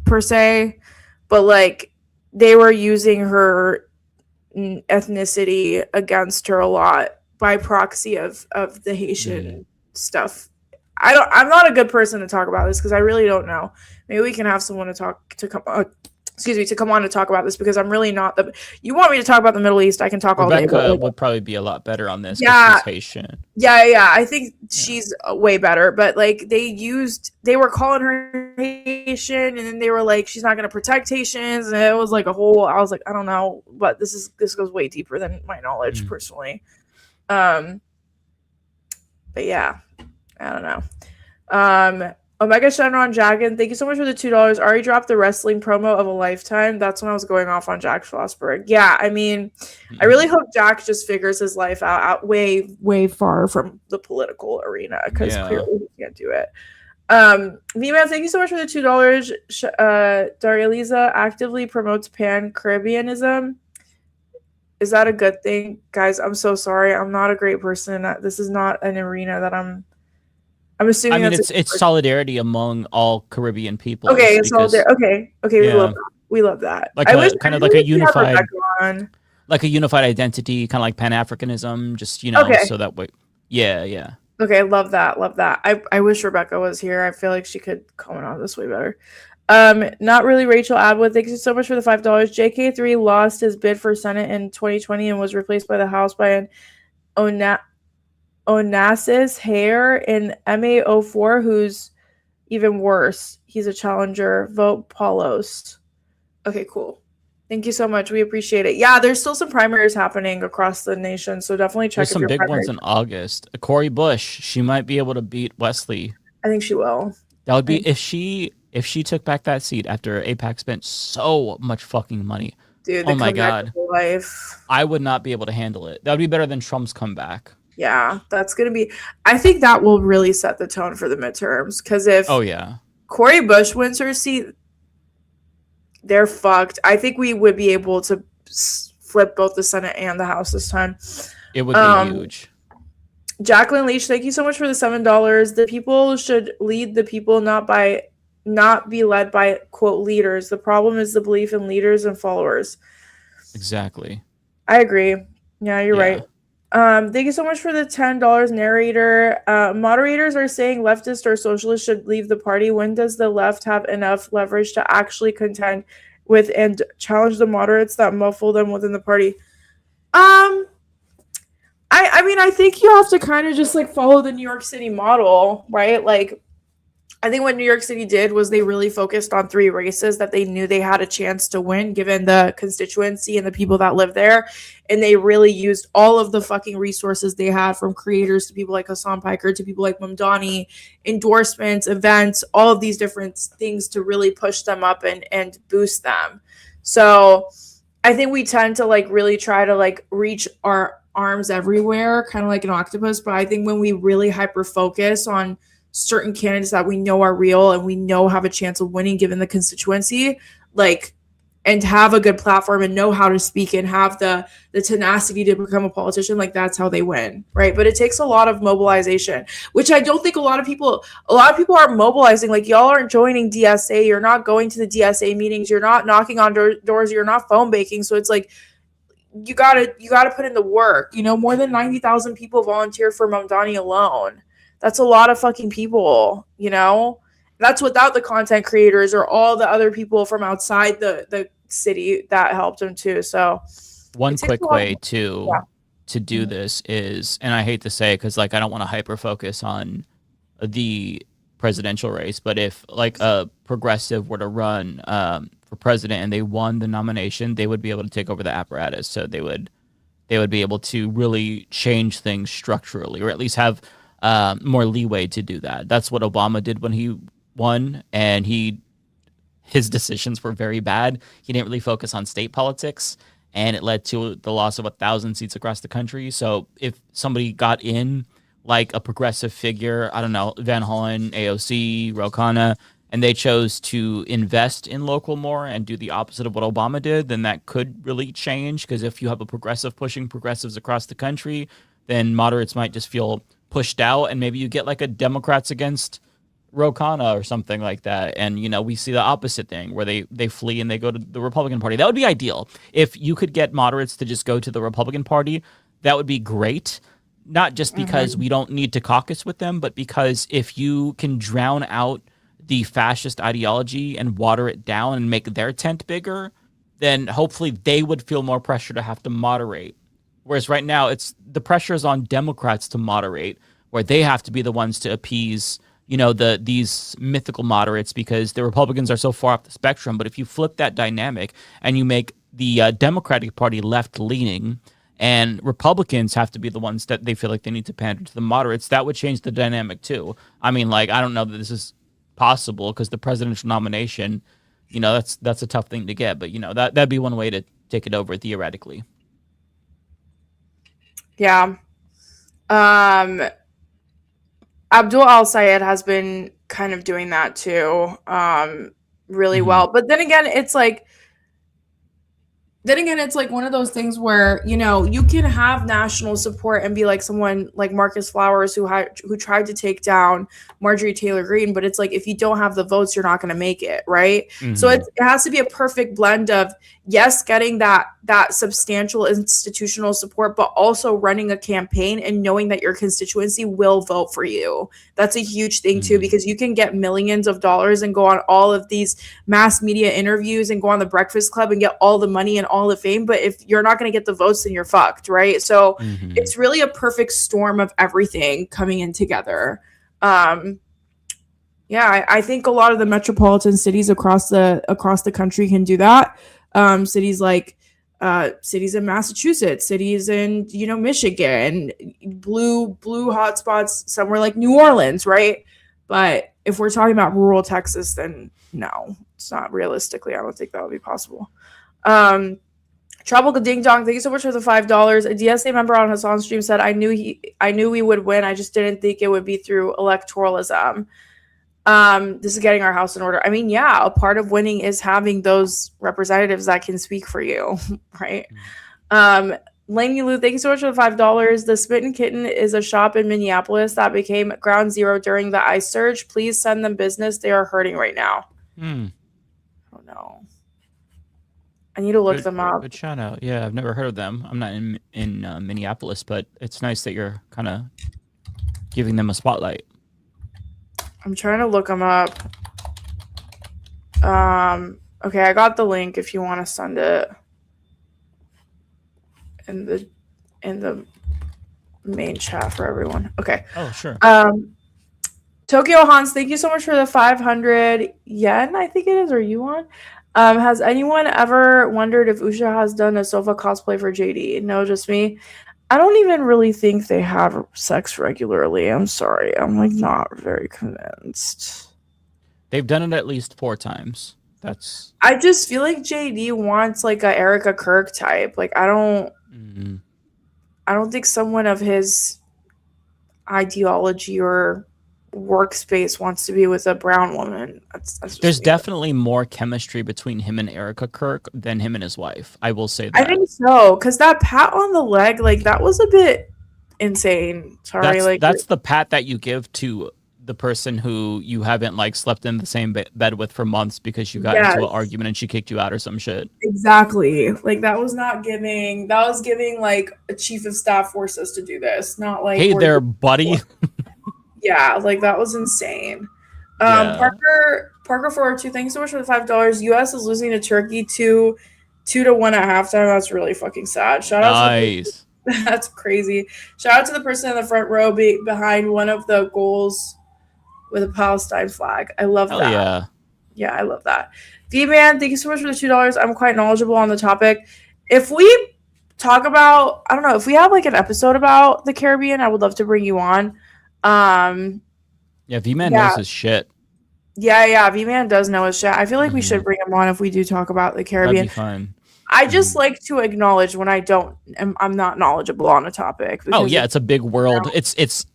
per se, but like they were using her ethnicity against her a lot by proxy of the Haitian stuff. I'm not a good person to talk about this because I really don't know. Maybe we can have someone to come on to talk about this because I'm really not you want me to talk about the Middle East, I can talk all day. Rebecca would probably be a lot better on this. Yeah. She's Haitian. Yeah. I think she's way better. But like they were calling her Haitian, and then they were like, she's not going to protect Haitians, and it was like a whole. I was like, I don't know, but this goes way deeper than my knowledge personally. But yeah, I don't know. Omega Shenron Jagan, thank you so much for the $2. Ari dropped the wrestling promo of a lifetime. That's when I was going off on Jack Schlossberg. Yeah, I mean, I really hope Jack just figures his life out way, way far from the political arena because clearly he can't do it. V-Man, thank you so much for the $2. Daria Lisa actively promotes Pan-Caribbeanism. Is that a good thing? Guys, I'm so sorry. I'm not a great person. This is not an arena that I'm assuming. I mean, it's solidarity among all Caribbean people. Okay, it's solidarity. Okay, we love that. Like like a unified identity, kind of like Pan-Africanism. Just so that way. Yeah. Okay, love that. I wish Rebecca was here. I feel like she could comment on this way better. Not really Rachel Atwood. Thank you so much for the $5. JK3 lost his bid for Senate in 2020 and was replaced by the House by an Onassis Hare in MA04, who's even worse. He's a challenger. Vote Paulos. Okay, cool. Thank you so much. We appreciate it. Yeah, there's still some primaries happening across the nation, so definitely check. There's some big ones in August. Cory Bush, she might be able to beat Wesley. I think she will. That would be if she took back that seat after AIPAC spent so much fucking money. Dude, oh my God. Life. I would not be able to handle it. That would be better than Trump's comeback. Yeah, that's going to be... I think that will really set the tone for the midterms. Because if Cory Bush wins her seat, they're fucked. I think we would be able to flip both the Senate and the House this time. It would be huge. Jacqueline Leach, thank you so much for the $7. The people should lead the people, not be led by, quote, leaders. The problem is the belief in leaders and followers. Exactly. I agree. Yeah, you're right. Thank you so much for the $10 narrator. Moderators are saying leftist or socialist should leave the party. When does the left have enough leverage to actually contend with and challenge the moderates that muffle them within the party? I mean, I think you have to kind of just like follow the New York City model, right? Like, I think what New York City did was they really focused on 3 races that they knew they had a chance to win given the constituency and the people that live there. And they really used all of the fucking resources they had, from creators to people like Hassan Piker to people like Mamdani, endorsements, events, all of these different things to really push them up and boost them. So I think we tend to like really try to like reach our arms everywhere, kind of like an octopus. But I think when we really hyper focus on certain candidates that we know are real and we know have a chance of winning given the constituency, like, and have a good platform and know how to speak and have the tenacity to become a politician, like that's how they win, right? But it takes a lot of mobilization, which I don't think a lot of people are mobilizing. Like, y'all aren't joining DSA, you're not going to the DSA meetings, you're not knocking on doors, you're not phone baking. So it's like you gotta put in the work. More than 90,000 people volunteered for Mamdani alone. That's a lot of fucking people, That's without the content creators or all the other people from outside the city that helped him too. So one quick way to do this is, and I hate to say it because like I don't want to hyper focus on the presidential race, but if like a progressive were to run for president and they won the nomination, they would be able to take over the apparatus. So they would they would be able to really change things structurally, or at least have more leeway to do that. That's what Obama did when he won, and his decisions were very bad. He didn't really focus on state politics, and it led to the loss of 1,000 seats across the country. So if somebody got in like a progressive figure, I don't know, Van Hollen, AOC, Ro Khanna, and they chose to invest in local more and do the opposite of what Obama did, then that could really change. Because if you have a progressive pushing progressives across the country, then moderates might just feel pushed out, and maybe you get like a Democrats against Ro Khanna or something like that. And, you know, we see the opposite thing where they flee and they go to the Republican Party. That would be ideal. If you could get moderates to just go to the Republican Party, that would be great. Not just because we don't need to caucus with them, but because if you can drown out the fascist ideology and water it down and make their tent bigger, then hopefully they would feel more pressure to have to moderate. Whereas right now, it's the pressure is on Democrats to moderate, where they have to be the ones to appease, you know, these mythical moderates, because the Republicans are so far off the spectrum. But if you flip that dynamic and you make the Democratic Party left-leaning, and Republicans have to be the ones that they feel like they need to pander to the moderates, that would change the dynamic too. I mean, like, I don't know that this is possible because the presidential nomination, you know, that's a tough thing to get. But, you know, that'd be one way to take it over theoretically. Yeah. Abdul Al-Sayed has been kind of doing that too, really well. But then again, it's like one of those things where, you know, you can have national support and be like someone like Marcus Flowers who tried to take down Marjorie Taylor Greene, but it's like if you don't have the votes, you're not going to make it, right? So it has to be a perfect blend of, yes, getting that substantial institutional support, but also running a campaign and knowing that your constituency will vote for you. That's a huge thing too, because you can get millions of dollars and go on all of these mass media interviews and go on the Breakfast Club and get all the money and all the fame, but if you're not going to get the votes, then you're fucked, right? So it's really a perfect storm of everything coming in together. Yeah, I think a lot of the metropolitan cities across the country can do that. Cities like cities in Massachusetts, cities in, you know, Michigan, blue hotspots somewhere like New Orleans, right? But if we're talking about rural Texas, then no, it's not realistically. I don't think that would be possible. Trouble Ding Dong, thank you so much for the $5. A DSA member on Hassan's stream said, I knew we would win. I just didn't think it would be through electoralism. This is getting our house in order. I mean, yeah, a part of winning is having those representatives that can speak for you, right? Laney Lou, thank you so much for the $5. The Smitten Kitten is a shop in Minneapolis that became ground zero during the ICE surge. Please send them business. They are hurting right now. Oh no. I need to look them up. Good shout out. Yeah, I've never heard of them. I'm not in Minneapolis, but it's nice that you're kind of giving them a spotlight. I'm trying to look them up. Okay, I got the link if you want to send it in the main chat for everyone. Okay. Oh, sure. Tokyo Hans, thank you so much for the 500 yen, I think it is, or yuan. Has anyone ever wondered if Usha has done a sofa cosplay for JD? No, just me. I don't even really think they have sex regularly. I'm sorry. I'm like not very convinced. They've done it at least 4 times. I just feel like JD wants like a Erica Kirk type. Like I don't think someone of his ideology or workspace wants to be with a brown woman. There's definitely more chemistry between him and Erica Kirk than him and his wife. I will say that. I think so, because that pat on the leg, like that was a bit insane. Sorry, that's the pat that you give to the person who you haven't like slept in the same bed with for months because you got into an argument and she kicked you out or some shit. Exactly. Like that was giving like a chief of staff forced us to do this, not like hey there, buddy. Yeah, like that was insane. Parker 402, thanks so much for the $5. US is losing to Turkey 2-1 at halftime. That's really fucking sad. Shout out nice. That's crazy. Shout out to the person in the front row behind one of the goals with a Palestine flag. I love that. Yeah. Yeah, I love that. V-Man, thank you so much for the $2. I'm quite knowledgeable on the topic. If we talk about, I don't know, if we have like an episode about the Caribbean, I would love to bring you on. Yeah, V-Man knows his shit. Yeah, V-Man does know his shit. I feel like we should bring him on if we do talk about the Caribbean. That'd be fun. I just like to acknowledge when I'm not knowledgeable on a topic. Oh yeah, it's a big world. It's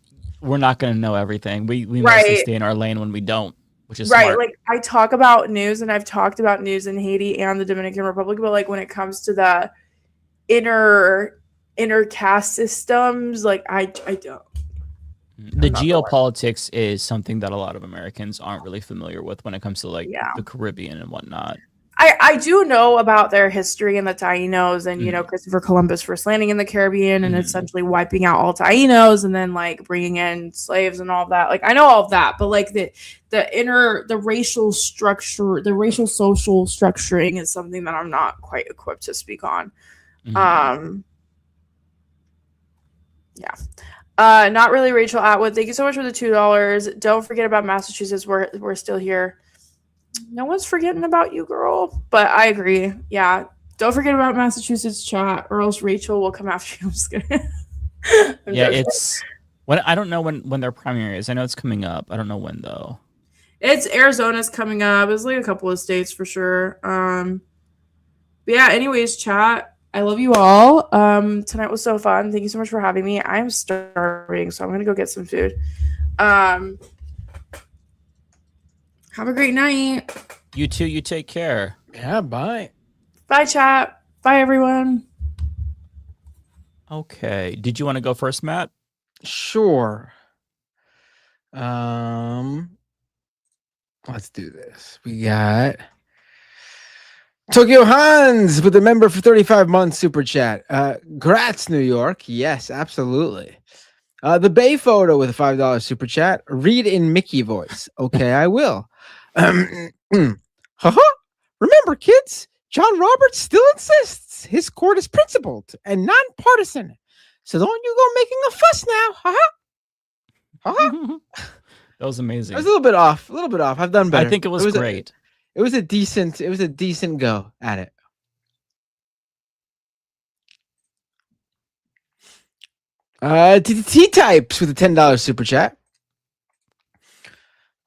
we're not going to know everything. We mostly Right. stay in our lane when we don't, which is right. smart. Like I talk about news, and I've talked about news in Haiti and the Dominican Republic, but like when it comes to the inner caste systems, like I don't. The geopolitics is something that a lot of Americans aren't really familiar with when it comes to like the Caribbean and whatnot. I do know about their history and the Taínos and, you know, Christopher Columbus first landing in the Caribbean and essentially wiping out all Taínos and then like bringing in slaves and all of that. Like I know all of that, but like the racial structure, the racial social structuring is something that I'm not quite equipped to speak on. Not really Rachel Atwood. Thank you so much for the $2. Don't forget about Massachusetts. We're still here. No one's forgetting about you, girl. But I agree. Yeah. Don't forget about Massachusetts, chat, or else Rachel will come after you. I'm just kidding. It's when I don't know when their primary is. I know it's coming up. I don't know when though. It's Arizona's coming up. It's like a couple of states for sure. But yeah, anyways, chat. I love you all. Tonight was so fun. Thank you so much for having me. I'm starving, so I'm gonna go get some food. Have a great night. You too. You take care. Yeah, bye. Bye, chat. Bye, everyone. Okay. Did you want to go first, Matt? Sure. Let's do this. We got Tokyo Hans with a member for 35 months super chat. Grats, New York. Yes, absolutely. The Bay photo with a $5 super chat. Read in Mickey voice. Okay, I will. Remember, kids, John Roberts still insists his court is principled and nonpartisan. So don't you go making a fuss now. That was amazing. I was a little bit off. I've done better. I think it was great. It was a decent go at it. T-Types with a $10 super chat.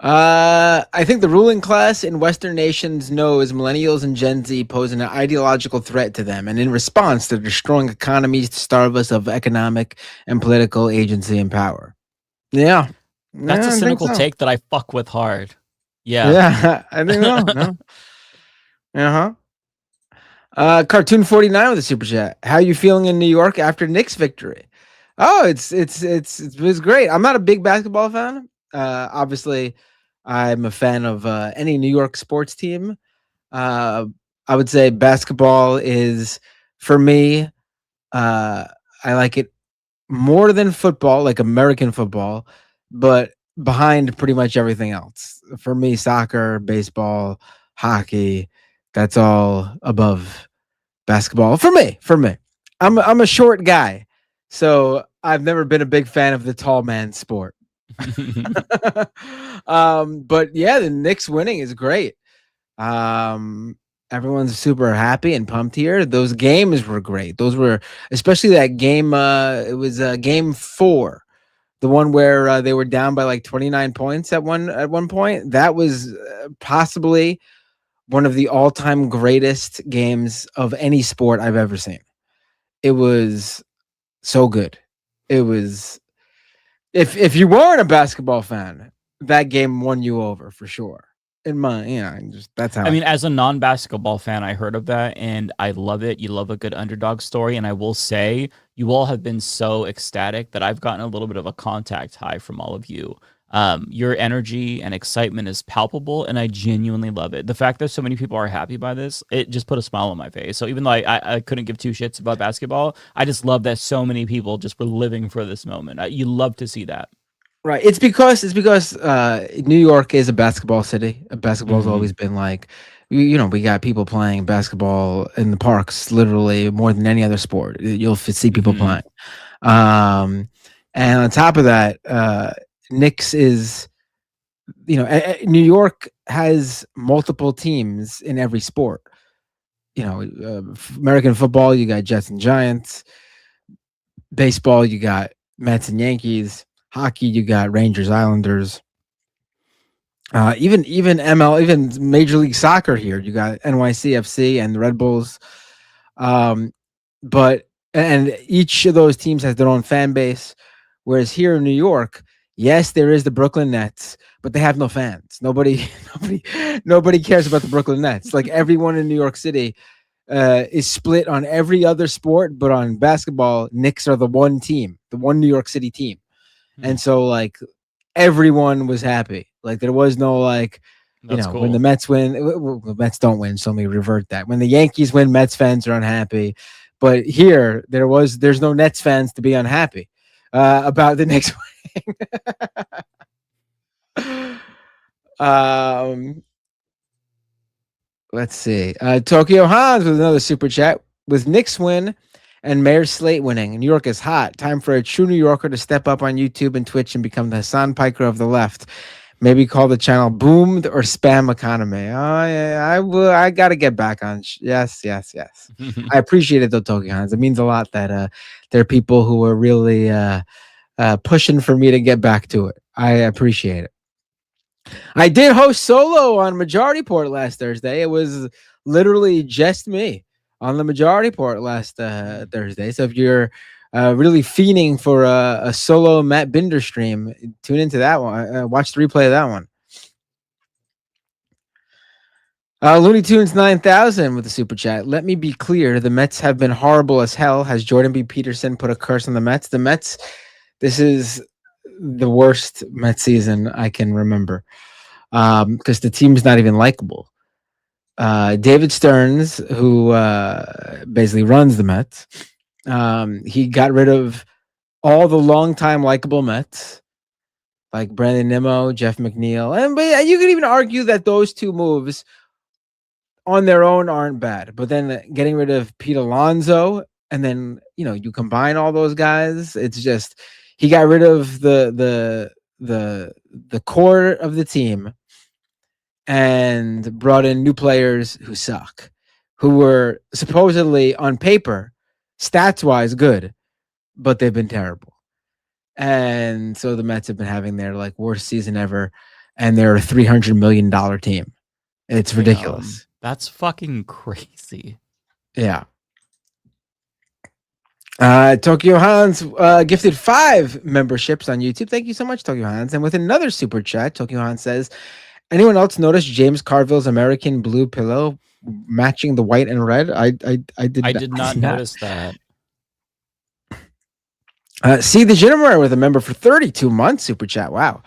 I think the ruling class in Western nations knows millennials and Gen Z pose an ideological threat to them, and in response, they're destroying economies to starve us of economic and political agency and power. Yeah. That's a cynical take that I fuck with hard. Yeah. Yeah, I think no. Cartoon 49 with a super chat. How you feeling in New York after Knicks victory? Oh, it was great. I'm not a big basketball fan. Obviously, I'm a fan of any New York sports team. I would say basketball is, for me, I like it more than football, like American football, but behind pretty much everything else. For me, soccer, baseball, hockey, that's all above basketball. For me. I'm a short guy, so I've never been a big fan of the tall man sport. But yeah, the Knicks winning is great. Everyone's super happy and pumped here. Those games were great. Those were, especially that game. It was game 4, the one where they were down by like 29 points at one point. That was possibly one of the all-time greatest games of any sport I've ever seen. It was so good. It was, if you weren't a basketball fan, that game won you over for sure. In my, that's how. I mean, as a non-basketball fan, I heard of that and I love it. You love a good underdog story, and I will say, you all have been so ecstatic that I've gotten a little bit of a contact high from all of you. Your energy and excitement is palpable, and I genuinely love it. The fact that so many people are happy by this, it just put a smile on my face. So even though I couldn't give two shits about basketball, I just love that so many people just were living for this moment. You love to see that. Right. It's because New York is a basketball city. Basketball's always been like, we got people playing basketball in the parks literally more than any other sport. You'll see people playing. And on top of that, Knicks is, New York has multiple teams in every sport. American football, you got Jets and Giants. Baseball, you got Mets and Yankees. Hockey, you got Rangers, Islanders. Even ML, even Major League Soccer here, you got NYCFC and the Red Bulls. But each of those teams has their own fan base. Whereas here in New York, yes, there is the Brooklyn Nets, but they have no fans. Nobody cares about the Brooklyn Nets. Like everyone in New York City is split on every other sport, but on basketball, Knicks are the one team, the one New York City team. And so like everyone was happy. Like there was no like, That's cool. when the Mets win, the Mets don't win, so let me revert that. When the Yankees win, Mets fans are unhappy. But here, there's no Nets fans to be unhappy about the Knicks winning. Let's see. Tokyo Hans with another super chat. With Knicks win and Mayor Slate winning, New York is hot. Time for a true New Yorker to step up on YouTube and Twitch and become the Hassan Piker of the left. Maybe call the channel Boomed or Spam Economy. Oh, yeah, I will. I got to get back on. Yes. I appreciate it, though, Tokyo Hans. It means a lot that there are people who are really pushing for me to get back to it. I appreciate it. I did host solo on Majority Port last Thursday. It was literally just me on the Majority Port last Thursday. So if you're really fiending for a solo Matt Binder stream, tune into that one. Watch the replay of that one. Looney Tunes 9000 with the super chat. Let me be clear. The Mets have been horrible as hell. Has Jordan B. Peterson put a curse on the Mets? The Mets, this is the worst Mets season I can remember because the team's not even likable. David Stearns, who basically runs the Mets, he got rid of all the longtime likable Mets, like Brandon Nimmo, Jeff McNeil. But you could even argue that those two moves on their own aren't bad. But then getting rid of Pete Alonso, and then you combine all those guys, it's just he got rid of the core of the team and brought in new players who suck, who were supposedly on paper, stats-wise good, but they've been terrible. And so the Mets have been having their like worst season ever, and they're a $300 million team. It's ridiculous. That's fucking crazy. Yeah. Tokyo Hans gifted 5 memberships on YouTube. Thank you so much, Tokyo Hans. And with another super chat, Tokyo Hans says, anyone else notice James Carville's American blue pillow matching the white and red? I did not notice that. See the Jennifer with a member for 32 months. Super chat. Wow.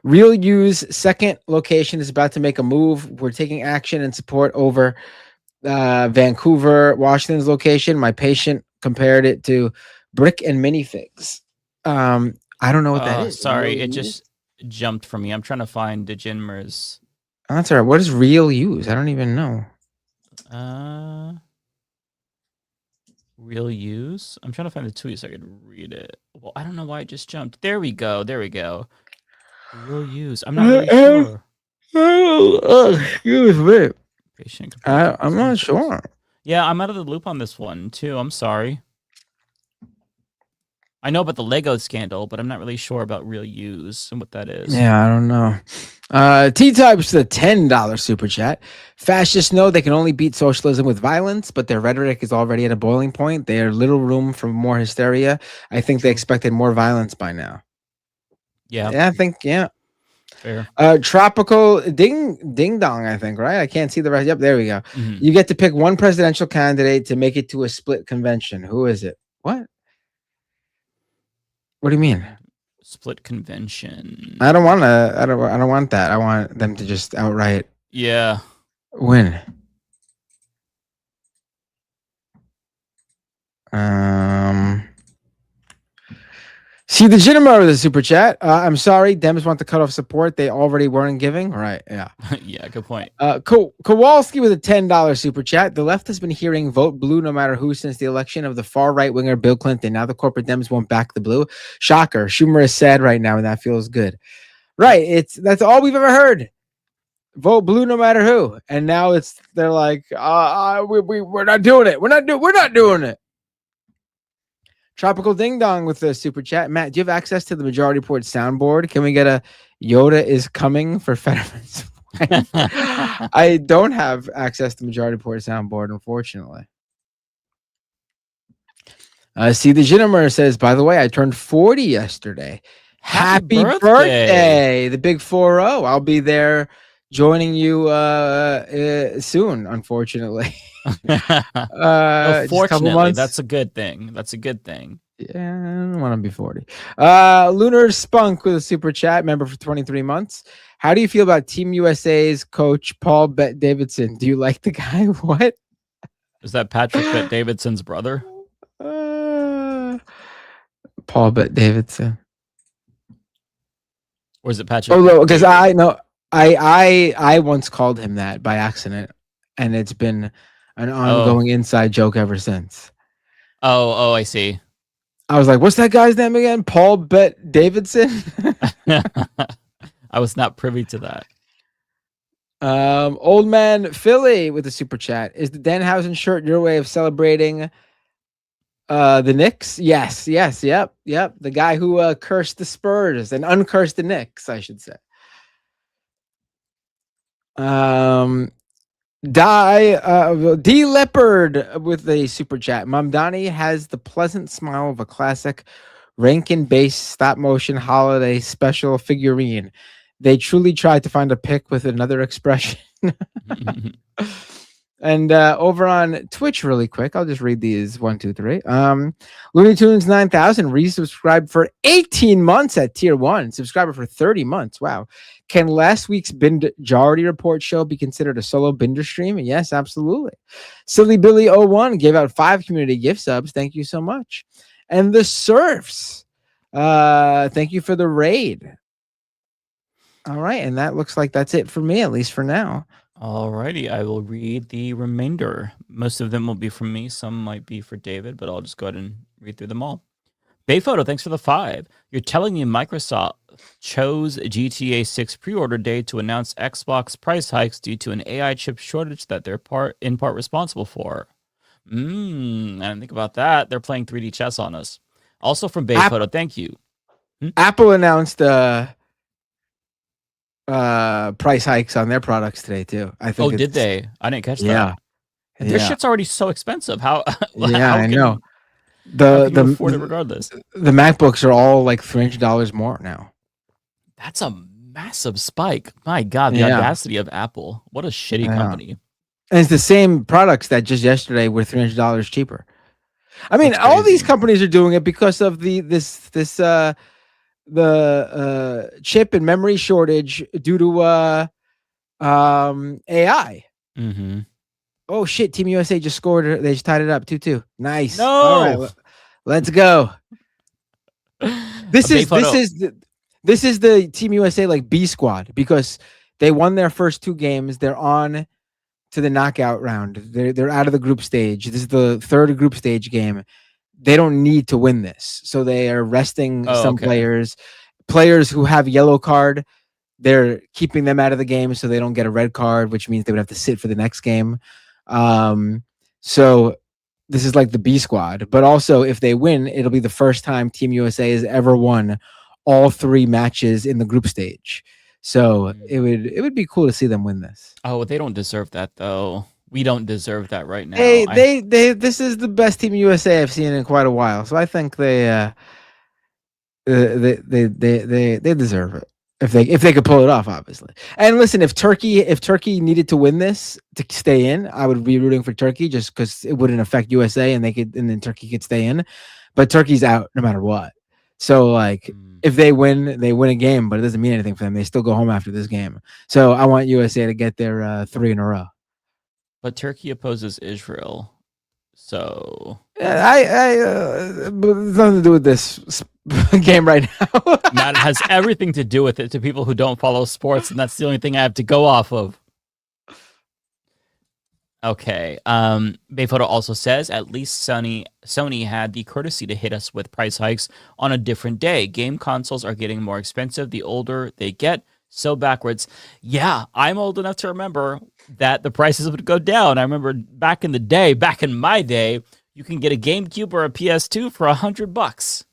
Real U's second location is about to make a move. We're taking action and support over Vancouver, Washington's location. My patient compared it to brick and minifigs. I don't know what that is. Sorry, it just jumped for me. I'm trying to find Dejinmer's. Oh, that's all right. What is Real Use? I don't even know. Real Use? I'm trying to find the tweet so I could read it. Well, I don't know why it just jumped. There we go. Real Use. I'm not really sure. Excuse me. Patient I'm not sure. Yeah, I'm out of the loop on this one too. I'm sorry. I know about the Lego scandal, but I'm not really sure about Real Use and what that is. Yeah, I don't know. T-Types the $10 super chat. Fascists know they can only beat socialism with violence, but their rhetoric is already at a boiling point. There's little room for more hysteria. I think they expected more violence by now. Yeah. I think, yeah. Fair. Tropical ding dong, I think, right? I can't see the rest. Yep, there we go. Mhm. You get to pick one presidential candidate to make it to a split convention. Who is it? What? What do you mean? Split convention. I don't want that. I want them to just outright Yeah. win. See the Jinamo with the super chat. I'm sorry, Dems want to cut off support they already weren't giving. Right, yeah. Yeah, good point. Kowalski with a $10 super chat. The left has been hearing vote blue no matter who since the election of the far right winger Bill Clinton. Now the corporate Dems won't back the blue. Shocker. Schumer is sad right now, and that feels good. Right. That's all we've ever heard vote blue no matter who. And now they're like, we're not doing it. We're not doing it. Tropical Ding Dong with the super chat. Matt, do you have access to the Majority Report soundboard? Can we get a Yoda is coming for Fetterman's wife? I don't have access to Majority Report soundboard, unfortunately. See the Ginnemer says, by the way, I turned 40 yesterday. Happy birthday. The big 4-0. I'll be there joining you soon, unfortunately. Fortunately, that's a good thing. That's a good thing. Yeah, I don't want to be 40. Lunar Spunk with a super chat, member for 23 months. How do you feel about Team USA's coach, Paul Bet Davidson? Do you like the guy? What? Is that Patrick Bet Davidson's brother? Paul Bet Davidson. Or is it Patrick? Oh, no, because I know I once called him that by accident, and it's been an ongoing inside joke ever since. Oh, I see. I was like, what's that guy's name again? Paul Bet Davidson? I was not privy to that. Old man Philly with the super chat. Is the Danhausen shirt your way of celebrating the Knicks? Yes, yep. The guy who cursed the Spurs and uncursed the Knicks, I should say. D Leopard with a super chat. Mamdani has the pleasant smile of a classic Rankin-based stop-motion holiday special figurine. They truly tried to find a pic with another expression. And over on Twitch, really quick, I'll just read these 1, 2, 3. Looney Tunes 9000 resubscribed for 18 months at tier 1. Subscriber for 30 months. Wow. Can last week's Majority Report show be considered a solo Binder stream? Yes, absolutely. Silly Billy 01 gave out 5 community gift subs. Thank you so much. And the Surfs, thank you for the raid. All right, and that looks like that's it for me, at least for now. Alrighty, I will read the remainder. Most of them will be from me. Some might be for David, but I'll just go ahead and read through them all. Bayphoto, thanks for the 5. You're telling me Microsoft chose GTA 6 pre-order day to announce Xbox price hikes due to an AI chip shortage that they're in part responsible for. I didn't think about that. They're playing 3D chess on us. Also from Bayphoto, thank you. Apple announced price hikes on their products today too. I think. Oh, did they? I didn't catch that. Yeah. Their shit's already so expensive. How? I know. The afford it regardless. The MacBooks are all like $300 more now. That's a massive spike. My God, the audacity of Apple. What a shitty company. And it's the same products that just yesterday were $300 cheaper. I mean, all these companies are doing it because of the chip and memory shortage due to AI. Mm-hmm. Oh shit! Team USA just scored. They just tied it up 2-2. Nice. No. All right, let's go. This is the Team USA like B squad because they won their first 2 games. They're on to the knockout round. They're out of the group stage. This is the 3rd group stage game. They don't need to win this, so they are resting some players who have yellow card. They're keeping them out of the game so they don't get a red card, which means they would have to sit for the next game. So this is like the B squad, but also if they win, it'll be the first time Team USA has ever won all 3 matches in the group stage. So it would be cool to see them win this. Oh, they don't deserve that though. We don't deserve that right now. Hey, this is the best Team USA I've seen in quite a while. So I think they deserve it if they could pull it off, obviously. And listen, if Turkey needed to win this to stay in, I would be rooting for Turkey just because it wouldn't affect USA and then Turkey could stay in. But Turkey's out no matter what. So like if they win a game, but it doesn't mean anything for them. They still go home after this game. So I want USA to get their 3 in a row. But Turkey opposes Israel, so I nothing to do with this game right now. That has everything to do with it to people who don't follow sports, and that's the only thing I have to go off of. Okay. Bayphoto also says at least Sony had the courtesy to hit us with price hikes on a different day. Game consoles are getting more expensive the older they get. So backwards. Yeah, I'm old enough to remember that the prices would go down. I remember back in my day, you can get a GameCube or a PS2 for $100.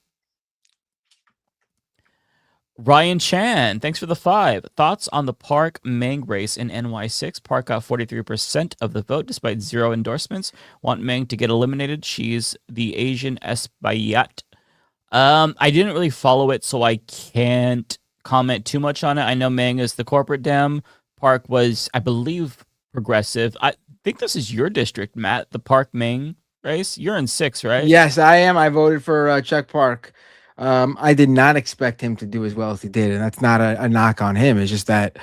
Ryan Chan, thanks for the 5. Thoughts on the Park Meng race in NY6? Park got 43% of the vote despite 0 endorsements. Want Meng to get eliminated. She's the Asian Espaillat. I didn't really follow it, so I can't comment too much on it. I know Meng is the corporate Dem. Park was, I believe, progressive. I think this is your district, Matt, the Park Meng race. You're in 6, right? Yes, I am. I voted for Chuck Park. I did not expect him to do as well as he did, and that's not a knock on him. It's just that,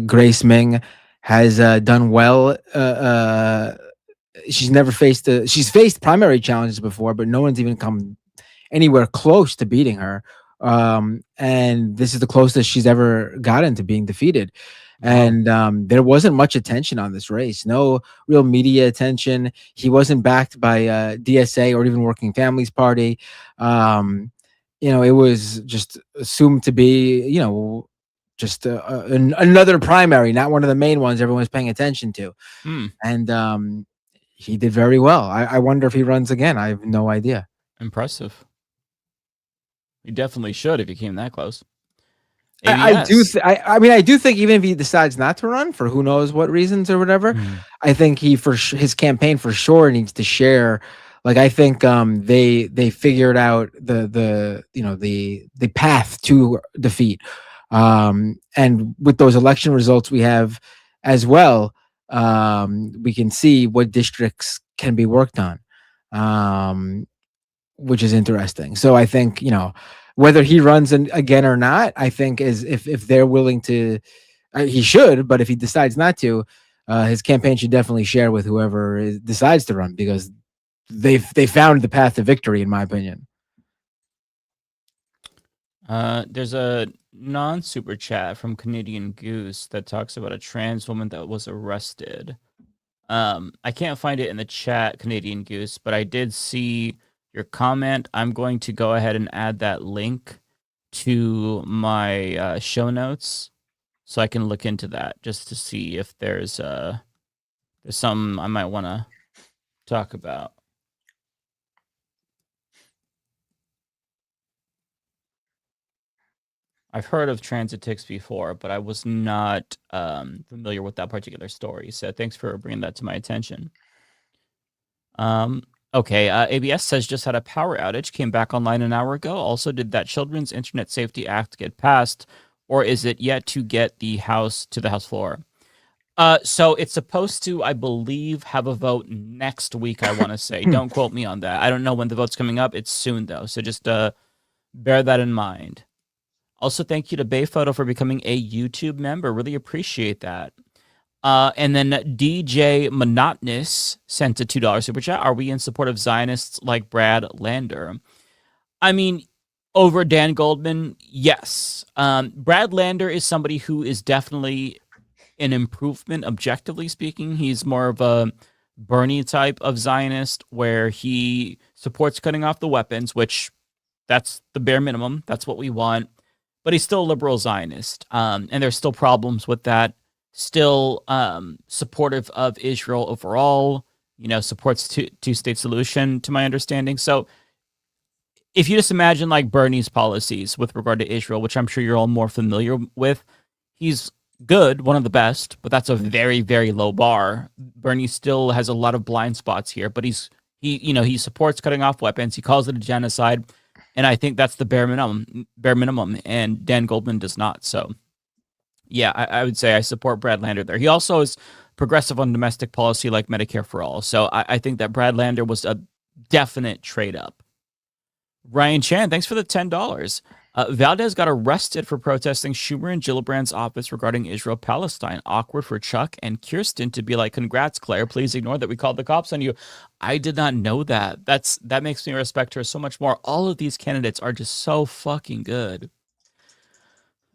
Grace Meng has done well. She's faced primary challenges before, but no one's even come anywhere close to beating her. And this is the closest she's ever gotten to being defeated. And there wasn't much attention on this race, no real media attention. He wasn't backed by DSA or even Working Families Party. It was just assumed to be, just another primary, not one of the main ones everyone's paying attention to. And he did very well. I wonder if he runs again. I have no idea. Impressive. You definitely should if you came that close. I do think even if he decides not to run for who knows what reasons or whatever, I think his campaign for sure needs to share. Like, I think they figured out the path to defeat, and with those election results we have as well, we can see what districts can be worked on, which is interesting. So I think, whether he runs again or not, I think is if they're willing to, he should. But if he decides not to, his campaign should definitely share with whoever decides to run, because they found the path to victory, in my opinion. There's a non-super chat from Canadian Goose that talks about a trans woman that was arrested. I can't find it in the chat, Canadian Goose, but I did see your comment. I'm going to go ahead and add that link to my show notes so I can look into that just to see if there's something I might want to talk about. I've heard of transit ticks before, but I was not familiar with that particular story. So thanks for bringing that to my attention. Okay, ABS says just had a power outage, came back online an hour ago. Also, did that Children's Internet Safety Act get passed, or is it yet to get the House to the House floor? So it's supposed to, I believe, have a vote next week, I want to say. Don't quote me on that. I don't know when the vote's coming up. It's soon, though, so just bear that in mind. Also, thank you to Bayphoto for becoming a YouTube member. Really appreciate that. And then DJ Monotonous sent a $2 super chat. Are we in support of Zionists like Brad Lander? I mean, over Dan Goldman, yes. Brad Lander is somebody who is definitely an improvement, objectively speaking. He's more of a Bernie type of Zionist where he supports cutting off the weapons, which that's the bare minimum. That's what we want. But he's still a liberal Zionist. And there's still problems with that. Still supportive of Israel overall, supports two-state solution, to my understanding. So if you just imagine like Bernie's policies with regard to Israel, which I'm sure you're all more familiar with, he's good, one of the best, but that's a very, very low bar. Bernie still has a lot of blind spots here, but he supports cutting off weapons. He calls it a genocide, and I think that's the bare minimum, and Dan Goldman does not. So yeah, I would say I support Brad Lander there. He also is progressive on domestic policy like Medicare for all. So I think that Brad Lander was a definite trade up. Ryan Chan, thanks for the $10. Valdez got arrested for protesting Schumer and Gillibrand's office regarding Israel-Palestine. Awkward for Chuck and Kirsten to be like, congrats, Claire. Please ignore that we called the cops on you. I did not know that. That makes me respect her so much more. All of these candidates are just so fucking good.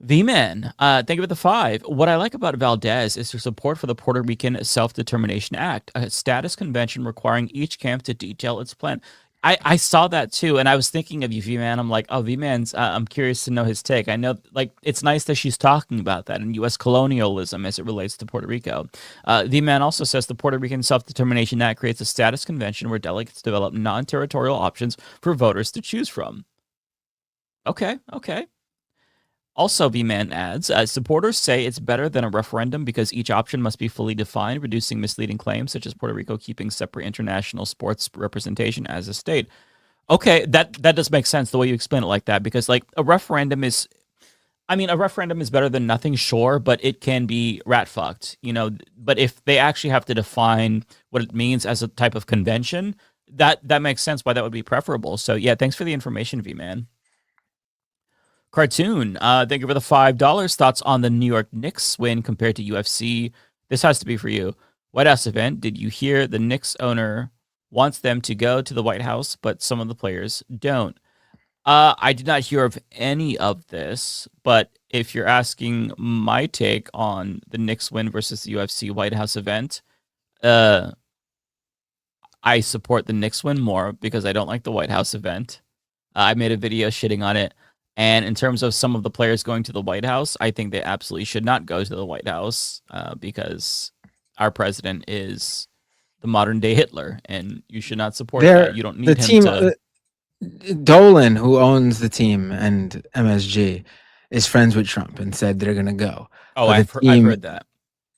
V-Man, thank you for the 5. What I like about Valdez is her support for the Puerto Rican Self-Determination Act, a status convention requiring each camp to detail its plan. I saw that too, and I was thinking of you, V-Man. I'm like, oh, V-Man's. I'm curious to know his take. I know, like, it's nice that she's talking about that in U.S. colonialism as it relates to Puerto Rico. V-Man also says the Puerto Rican Self-Determination Act creates a status convention where delegates develop non-territorial options for voters to choose from. Okay. Also, V-Man adds, supporters say it's better than a referendum because each option must be fully defined, reducing misleading claims such as Puerto Rico keeping separate international sports representation as a state. Okay, that does make sense the way you explain it like that, because like a referendum is better than nothing, sure, but it can be rat fucked, but if they actually have to define what it means as a type of convention, that makes sense why that would be preferable. So yeah, thanks for the information, V-Man. Cartoon, thank you for the $5. Thoughts on the New York Knicks win compared to UFC? This has to be for you. White House event. Did you hear the Knicks owner wants them to go to the White House, but some of the players don't? I did not hear of any of this, but if you're asking my take on the Knicks win versus the UFC White House event, I support the Knicks win more because I don't like the White House event. I made a video shitting on it. And in terms of some of the players going to the White House, I think they absolutely should not go to the White House because our president is the modern day Hitler, and you should not support that. You don't need him to. Dolan, who owns the team and MSG, is friends with Trump and said they're going to go. Oh, I've heard that.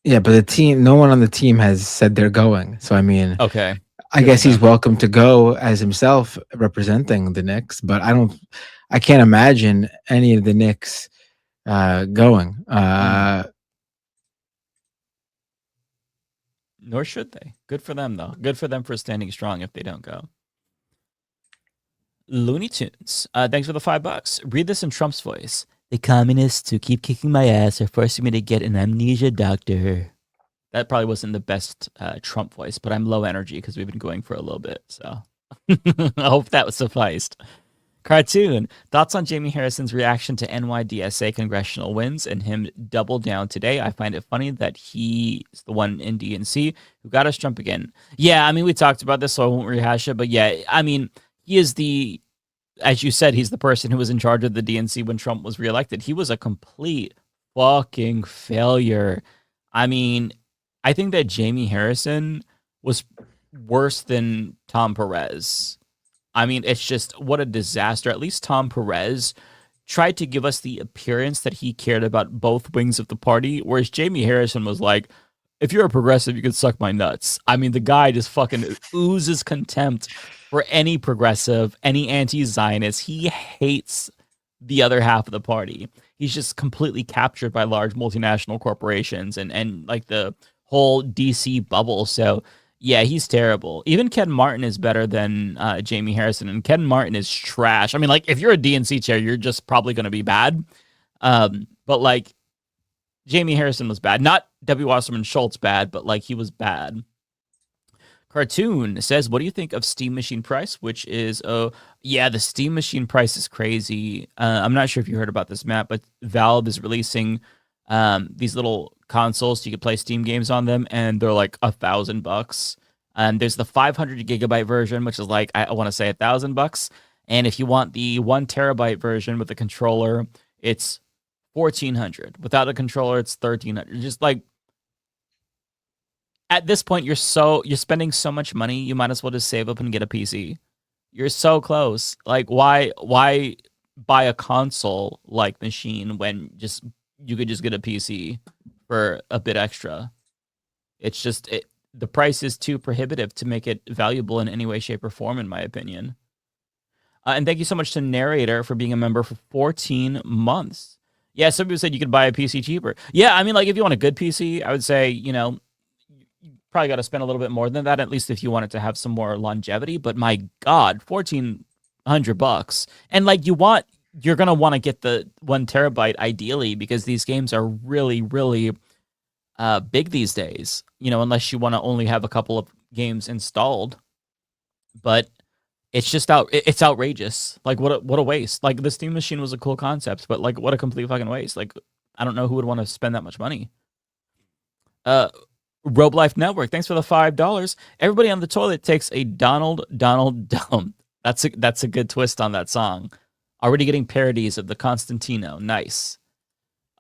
Yeah, but the team, no one on the team has said they're going. So I mean, okay, I guess he's welcome to go as himself representing the Knicks, but I can't imagine any of the Knicks going. Nor should they. Good for them, though. Good for them for standing strong if they don't go. Looney Tunes, thanks for the $5. Read this in Trump's voice. The communists who keep kicking my ass are forcing me to get an amnesia doctor. That probably wasn't the best Trump voice, but I'm low energy because we've been going for a little bit, so I hope that was sufficed. Cartoon, thoughts on Jamie Harrison's reaction to NYDSA congressional wins and him double down today? I find it funny that he's the one in DNC who got us Trump again. Yeah, I mean, we talked about this, so I won't rehash it, but yeah, I mean, he is as you said, he's the person who was in charge of the DNC when Trump was reelected. He was a complete fucking failure. I mean, I think that Jamie Harrison was worse than Tom Perez. I mean, it's just what a disaster. At least Tom Perez tried to give us the appearance that he cared about both wings of the party, whereas Jamie Harrison was like, if you're a progressive, you can suck my nuts. I mean, the guy just fucking oozes contempt for any progressive, any anti-Zionist. He hates the other half of the party. He's just completely captured by large multinational corporations and like the whole DC bubble. So yeah, he's terrible. Even Ken Martin is better than Jamie Harrison, and Ken Martin is trash. I mean, like, if you're a DNC chair, you're just probably going to be bad. But like, Jamie Harrison was bad. Not W. Wasserman Schultz bad, but like, he was bad. Cartoon says, what do you think of Steam Machine price? Which is, yeah, the Steam Machine price is crazy. I'm not sure if you heard about this, Matt, but Valve is releasing these little consoles so you can play Steam games on them, and they're like $1,000. And there's the 500 gigabyte version, which is like, I want to say $1,000. And if you want the 1 terabyte version with the controller, it's $1,400. Without a controller, it's $1,300. Just like, at this point, you're spending so much money, you might as well just save up and get a PC. You're so close. Like, why buy a console like machine when you could just get a PC for a bit extra? It's just the price is too prohibitive to make it valuable in any way, shape, or form, in my opinion. And thank you so much to Narrator for being a member for 14 months. Yeah, some people said you could buy a PC cheaper. Yeah, I mean, like, if you want a good PC, I would say, you probably got to spend a little bit more than that, at least if you want it to have some more longevity. But my God, $1,400. And like, you're going to want to get the 1 terabyte ideally, because these games are really, really big these days, unless you want to only have a couple of games installed. But it's just it's outrageous. Like, what a waste. Like, the Steam Machine was a cool concept, but like, what a complete fucking waste. Like, I don't know who would want to spend that much money. Robe Life Network, thanks for the $5. Everybody on the toilet takes a Donald dump. That's a good twist on that song. Already getting parodies of the Constantino. Nice.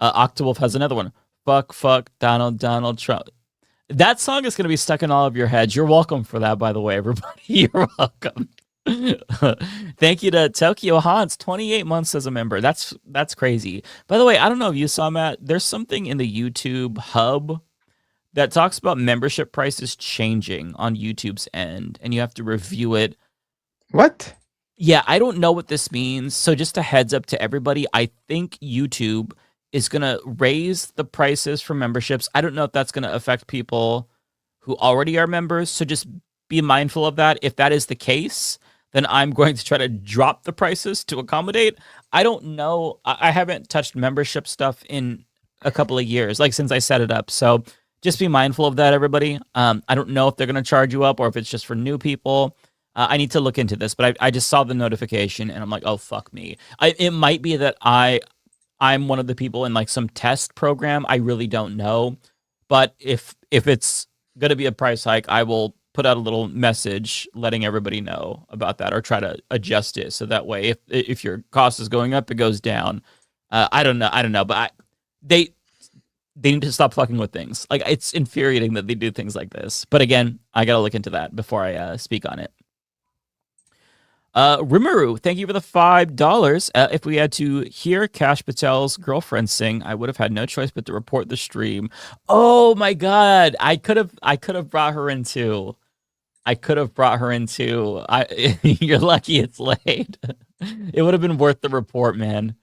Octawolf has another one. Fuck, Donald Trump. That song is going to be stuck in all of your heads. You're welcome for that, by the way, everybody. You're welcome. Thank you to Tokyo Hans, 28 months as a member. That's crazy. By the way, I don't know if you saw, Matt. There's something in the YouTube hub that talks about membership prices changing on YouTube's end, and you have to review it. What? Yeah, I don't know what this means. So just a heads up to everybody. I think YouTube is going to raise the prices for memberships. I don't know if that's going to affect people who already are members. So just be mindful of that. If that is the case, then I'm going to try to drop the prices to accommodate. I don't know. I haven't touched membership stuff in a couple of years, like since I set it up. So just be mindful of that, everybody. I don't know if they're going to charge you up or if it's just for new people. I need to look into this, but I just saw the notification and I'm like, oh, fuck me. It might be that I'm one of the people in like some test program. I really don't know. But if it's going to be a price hike, I will put out a little message letting everybody know about that or try to adjust it. So that way, if your cost is going up, it goes down. I don't know. But they need to stop fucking with things. Like, it's infuriating that they do things like this. But again, I got to look into that before I speak on it. Rimuru, thank you for the $5. If we had to hear Kash Patel's girlfriend sing, I would have had no choice but to report the stream. Oh my god, I could have brought her in too. You're lucky it's late. It would have been worth the report, man.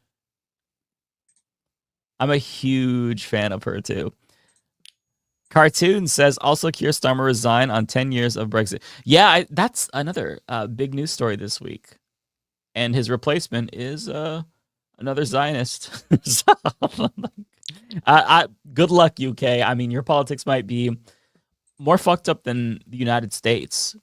I'm a huge fan of her too. Cartoon says also Keir Starmer resign on 10 years of Brexit. Yeah, that's another big news story this week. And his replacement is another Zionist. So, good luck, UK. I mean, your politics might be more fucked up than the United States.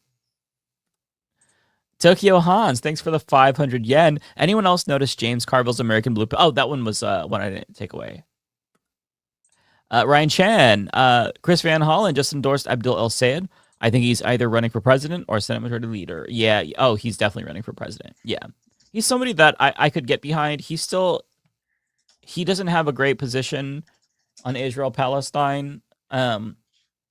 Tokyo Hans, thanks for the 500 yen. Anyone else notice James Carville's American Blue? Oh, that one was one I didn't take away. Ryan Chan, Chris Van Hollen just endorsed Abdul El Sayed. I think he's either running for president or Senate Majority Leader. Yeah. Oh, he's definitely running for president. Yeah. He's somebody that I could get behind. He doesn't have a great position on Israel-Palestine.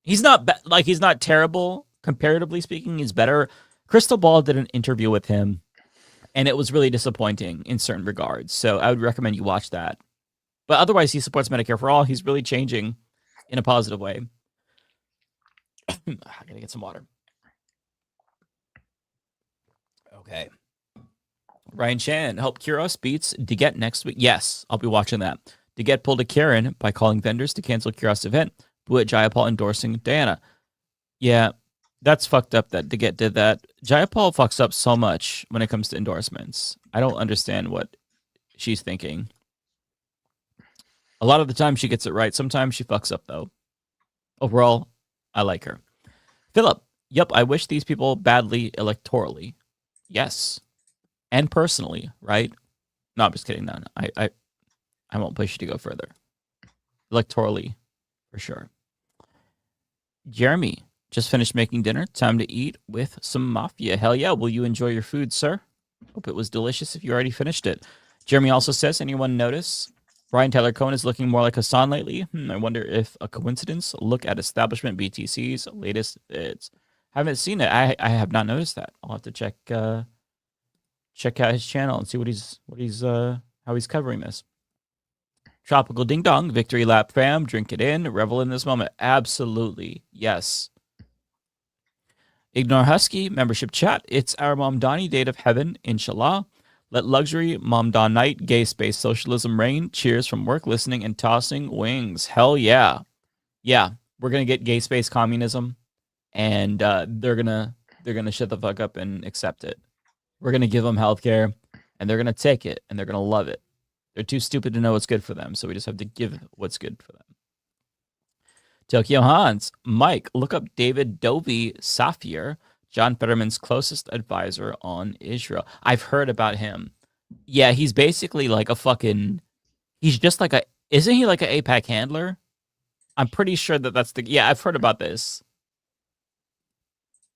He's not terrible, comparatively speaking. He's better. Crystal Ball did an interview with him, and it was really disappointing in certain regards. So I would recommend you watch that. But otherwise, he supports Medicare for all. He's really changing in a positive way. I gotta get some water. Okay. Ryan Chan, help Kuros beats DeGette next week. Yes, I'll be watching that. DeGette pulled a Karen by calling vendors to cancel Kuros' event. Boo at Jayapal endorsing Diana. Yeah, that's fucked up that DeGette did that. Jayapal fucks up so much when it comes to endorsements. I don't understand what she's thinking. A lot of the time she gets it right. Sometimes she fucks up, though. Overall, I like her. Philip, yep, I wish these people badly electorally. Yes. And personally, right? No, I'm just kidding. No, I won't push you to go further. Electorally, for sure. Jeremy, just finished making dinner. Time to eat with some Mafia. Hell yeah. Will you enjoy your food, sir? Hope it was delicious if you already finished it. Jeremy also says, anyone notice Brian Tyler Cohen is looking more like Hassan lately? I wonder if a coincidence. Look at establishment BTC's latest bids. Haven't seen it. I have not noticed that. I'll have to check out his channel and see how he's covering this. Tropical Ding Dong, Victory Lap fam, drink it in, revel in this moment. Absolutely, yes. Ignore Husky, membership chat. It's our Mamdani date of heaven, inshallah. Let luxury, Mamdan night, gay space, socialism reign. Cheers from work, listening, and tossing wings. Hell yeah. Yeah, we're going to get gay space communism, and they're gonna shut the fuck up and accept it. We're going to give them healthcare, and they're going to take it, and they're going to love it. They're too stupid to know what's good for them, so we just have to give what's good for them. Tokyo Hans, Mike, look up David Dovey Safir, John Fetterman's closest advisor on Israel. I've heard about him. Yeah, he's basically like he's just like isn't he like an APAC handler? I'm pretty sure that's I've heard about this.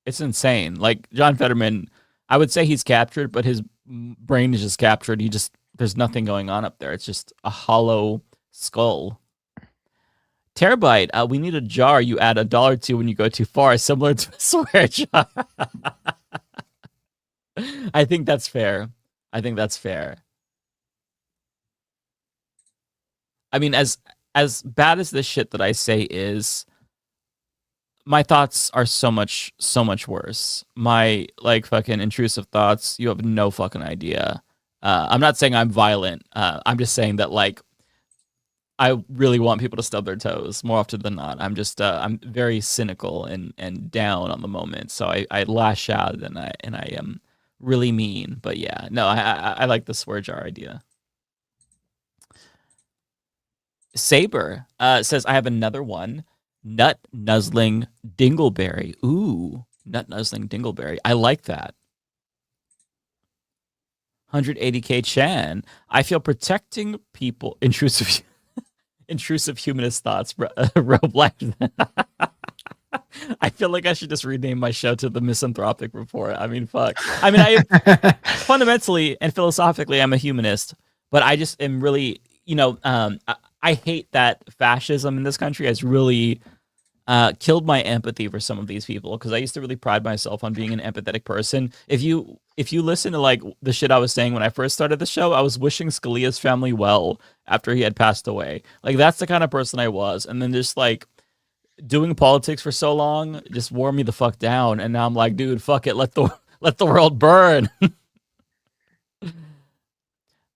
It's insane. Like, John Fetterman, I would say he's captured, but his brain is just captured. There's nothing going on up there. It's just a hollow skull. Terabyte, we need a jar you add $1 to when you go too far, similar to a swear jar. I think that's fair. I mean, as bad as this shit that I say is, my thoughts are so much worse. My like fucking intrusive thoughts, you have no fucking idea. I'm not saying I'm violent. I'm just saying that like I really want people to stub their toes more often than not. I'm just I'm very cynical and down on the moment, so I lash out and I am really mean. But yeah, no, I like the swear jar idea. Saber says I have another one. Nut nuzzling dingleberry. Ooh, nut nuzzling dingleberry. I like that. 180K Chan. I feel protecting people. Intrusive humanist thoughts. Roblack. I feel like I should just rename my show to the Misanthropic Report. I mean, fuck. I mean, I fundamentally and philosophically, I'm a humanist, but I just am really, I hate that fascism in this country has really killed my empathy for some of these people, because I used to really pride myself on being an empathetic person. If you listen to like the shit I was saying when I first started the show, I was wishing Scalia's family well after he had passed away. Like that's the kind of person I was. And then just like doing politics for so long just wore me the fuck down. And now I'm like, dude, fuck it, let the world burn.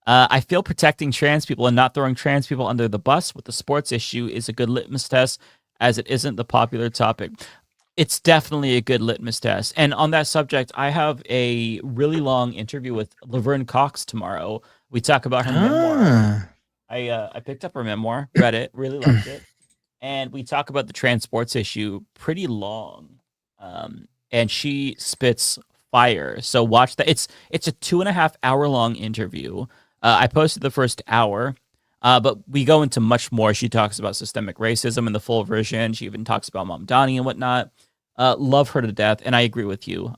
I feel protecting trans people and not throwing trans people under the bus with the sports issue is a good litmus test, as it isn't the popular topic. It's definitely a good litmus test. And on that subject, I have a really long interview with Laverne Cox tomorrow. We talk about her memoir. I picked up her memoir, read it, really liked it. And we talk about the trans sports issue pretty long. And she spits fire. So watch that. It's a 2.5 hour long interview. I posted the first hour, but we go into much more. She talks about systemic racism in the full version. She even talks about Mamdani and whatnot. Love her to death, and I agree with you.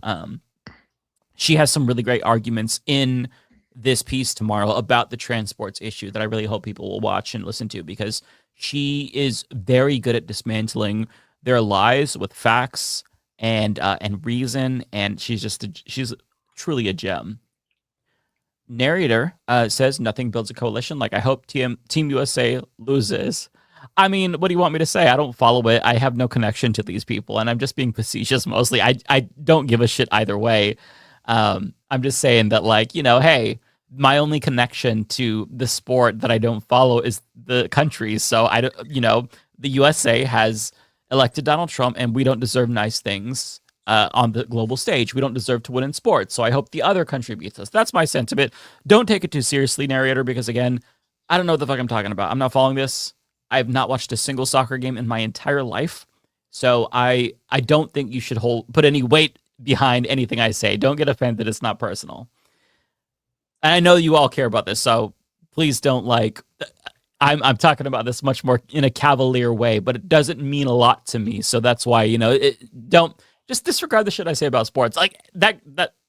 She has some really great arguments in this piece tomorrow about the transports issue that I really hope people will watch and listen to, because she is very good at dismantling their lies with facts and reason, and she's truly a gem. Narrator says nothing builds a coalition. Like, I hope Team USA loses. I mean, what do you want me to say? I don't follow it. I have no connection to these people, and I'm just being facetious mostly. I don't give a shit either way. I'm just saying that, like, hey, my only connection to the sport that I don't follow is the country. So the USA has elected Donald Trump, and we don't deserve nice things on the global stage. We don't deserve to win in sports. So I hope the other country beats us. That's my sentiment. Don't take it too seriously, narrator, because again, I don't know what the fuck I'm talking about. I'm not following this. I've not watched a single soccer game in my entire life. So I don't think you should put any weight behind anything I say. Don't get offended. It's not personal. And I know you all care about this, so please don't I'm talking about this much more in a cavalier way, but it doesn't mean a lot to me. So that's why, don't just disregard the shit I say about sports. Like that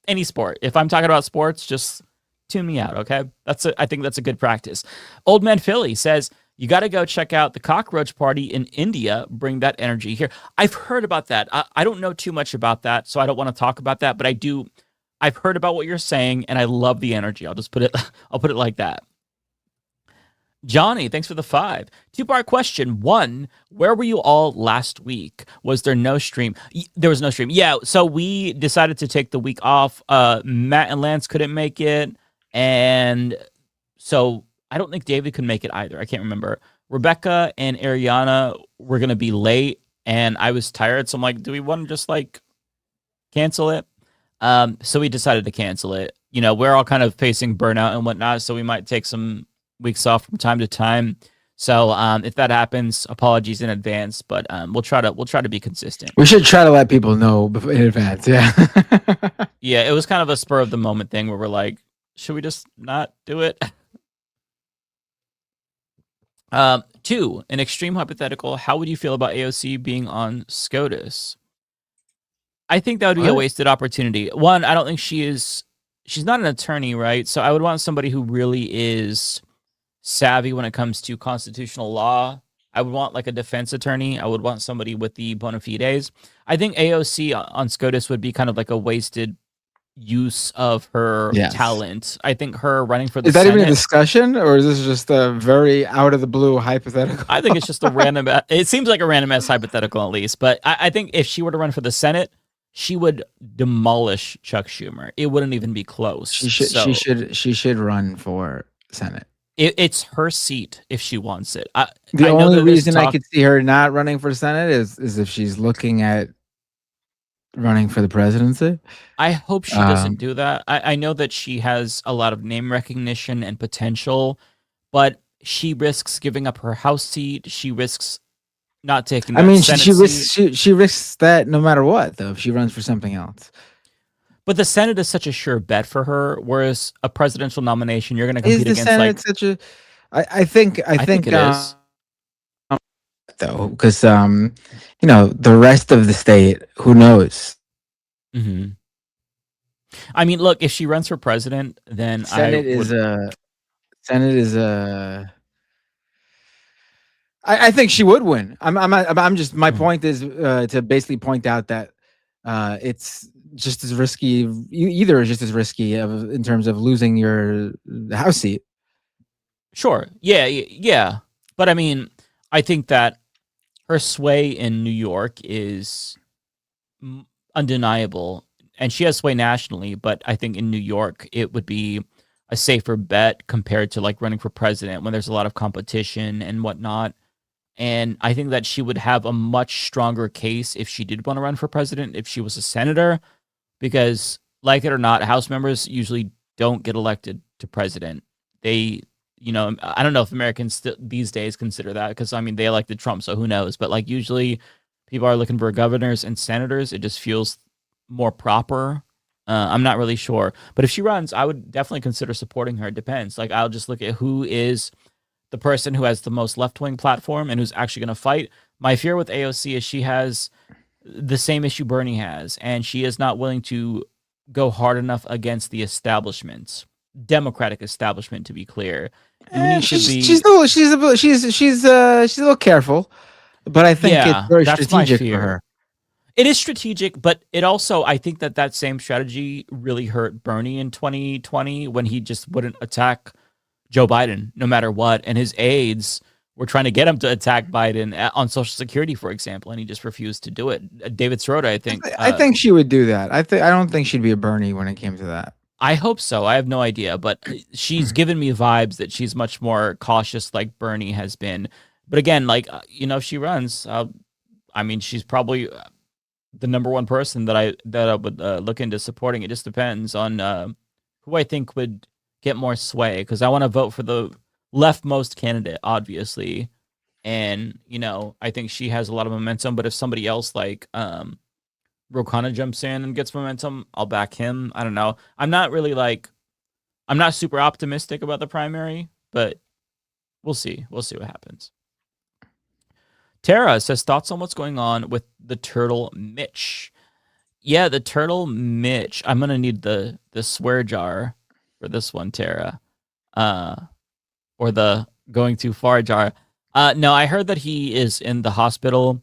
any sport. If I'm talking about sports, just tune me out, okay? I think that's a good practice. Old Man Philly says, you got to go check out the cockroach party in India. Bring that energy here. I've heard about that. I don't know too much about that, so I don't want to talk about that, but I've heard about what you're saying, and I love the energy. I'll put it like that. Johnny, thanks for the 5. 2-part question. 1, where were you all last week? Was there no stream? There was no stream. Yeah, so we decided to take the week off. Matt and Lance couldn't make it, and so I don't think David could make it either. I can't remember. Rebecca and Ariana were going to be late, and I was tired, so I'm like, do we want to just cancel it? So we decided to cancel it. We're all kind of facing burnout and whatnot, so we might take some weeks off from time to time. So if that happens, apologies in advance, but we'll try to be consistent. We should try to let people know in advance. Yeah. Yeah, it was kind of a spur of the moment thing where we're like, should we just not do it? 2, an extreme hypothetical. How would you feel about AOC being on SCOTUS? I think that would be a wasted opportunity. One, I don't think she's not an attorney, right? So I would want somebody who really is savvy when it comes to constitutional law. I would want like a defense attorney. I would want somebody with the bona fides. I think AOC on SCOTUS would be kind of like a wasted use of her talent. I think her running for the Is that Senate, even a discussion, or is this just a very out of the blue hypothetical? I think it's just a random. It seems like a random ass hypothetical, at least. But I think if she were to run for the Senate, she would demolish Chuck Schumer. It wouldn't even be close. She should run for Senate. It's her seat if she wants it. The only reason I could see her not running for Senate is if she's looking at running for the presidency. I hope she doesn't do that. I know that she has a lot of name recognition and potential, but she risks giving up her House seat. She risks not taking. I mean, she risks that no matter what, though, if she runs for something else. But the Senate is such a sure bet for her, whereas a presidential nomination, you're going to compete against Senate such a. I think it is. Though, because the rest of the state, who knows? Mm-hmm. I mean, look, if she runs for president, then Senate is I think she would win. I'm just my point is to basically point out that it's just as risky. Either is just as risky in terms of losing your House seat. Sure. Yeah. But I mean, I think that her sway in New York is undeniable, and she has sway nationally. But I think in New York, it would be a safer bet compared to like running for president when there's a lot of competition and whatnot. And I think that she would have a much stronger case if she did want to run for president, if she was a senator, because like it or not, House members usually don't get elected to president. They, I don't know if Americans these days consider that, because I mean, they elected Trump, so who knows? But like usually people are looking for governors and senators. It just feels more proper. I'm not really sure. But if she runs, I would definitely consider supporting her. It depends. Like, I'll just look at who is the person who has the most left-wing platform and who's actually going to fight. My fear with AOC is she has the same issue Bernie has, and she is not willing to go hard enough against the establishment, Democratic establishment, to be clear. She's a little careful, but I think it's very strategic for her. It is strategic, but it also, I think that same strategy really hurt Bernie in 2020 when he just wouldn't attack Joe Biden no matter what, and his aides were trying to get him to attack Biden on Social Security, for example, and he just refused to do it. David Sirota, I think. I think she would do that. I don't think she'd be a Bernie when it came to that. I hope so. I have no idea, but she's given me vibes that she's much more cautious, like Bernie has been. But again, like if she runs, I mean, she's probably the number one person that I would look into supporting. It just depends on who I think would get more sway, because I want to vote for the leftmost candidate, obviously, and I think she has a lot of momentum. But if somebody else like Rokana jumps in and gets momentum, I'll back him. I don't know. I'm not super optimistic about the primary, but we'll see. We'll see what happens. Tara says, thoughts on what's going on with the turtle Mitch. Yeah, the turtle Mitch. I'm gonna need the swear jar for this one, Tara, or the going too far jar. No, I heard that he is in the hospital,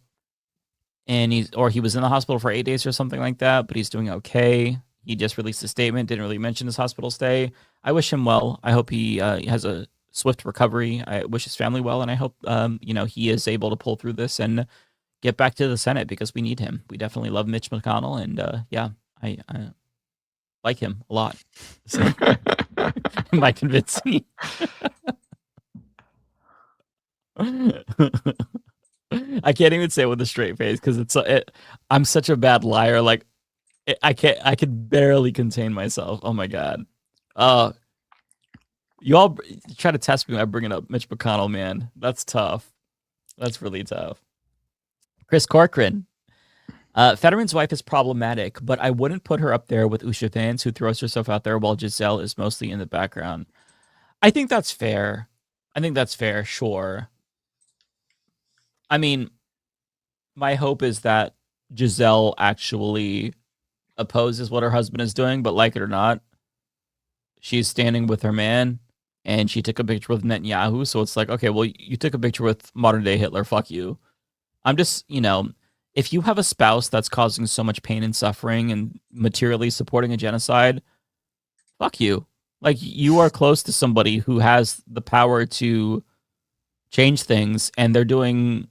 and he was in the hospital for 8 days or something like that, but he's doing okay. He just released a statement, didn't really mention his hospital stay. I wish him well. I hope he has a swift recovery. I wish his family well, and I hope he is able to pull through this and get back to the Senate, because we need him. We definitely love Mitch McConnell, and I like him a lot. So, might convince me. I can't even say it with a straight face because I'm such a bad liar. Like I can barely contain myself. Oh my god. You all try to test me by bringing up Mitch McConnell, man. That's tough. That's really tough. Chris Corcoran. Fetterman's wife is problematic, but I wouldn't put her up there with Usha Vance, who throws herself out there while Giselle is mostly in the background. I think that's fair. Sure. I mean, my hope is that Giselle actually opposes what her husband is doing, but like it or not, she's standing with her man, and she took a picture with Netanyahu. So it's like, okay, well, you took a picture with modern day Hitler. Fuck you. I'm just, if you have a spouse that's causing so much pain and suffering and materially supporting a genocide, fuck you. Like, you are close to somebody who has the power to change things, and they're doing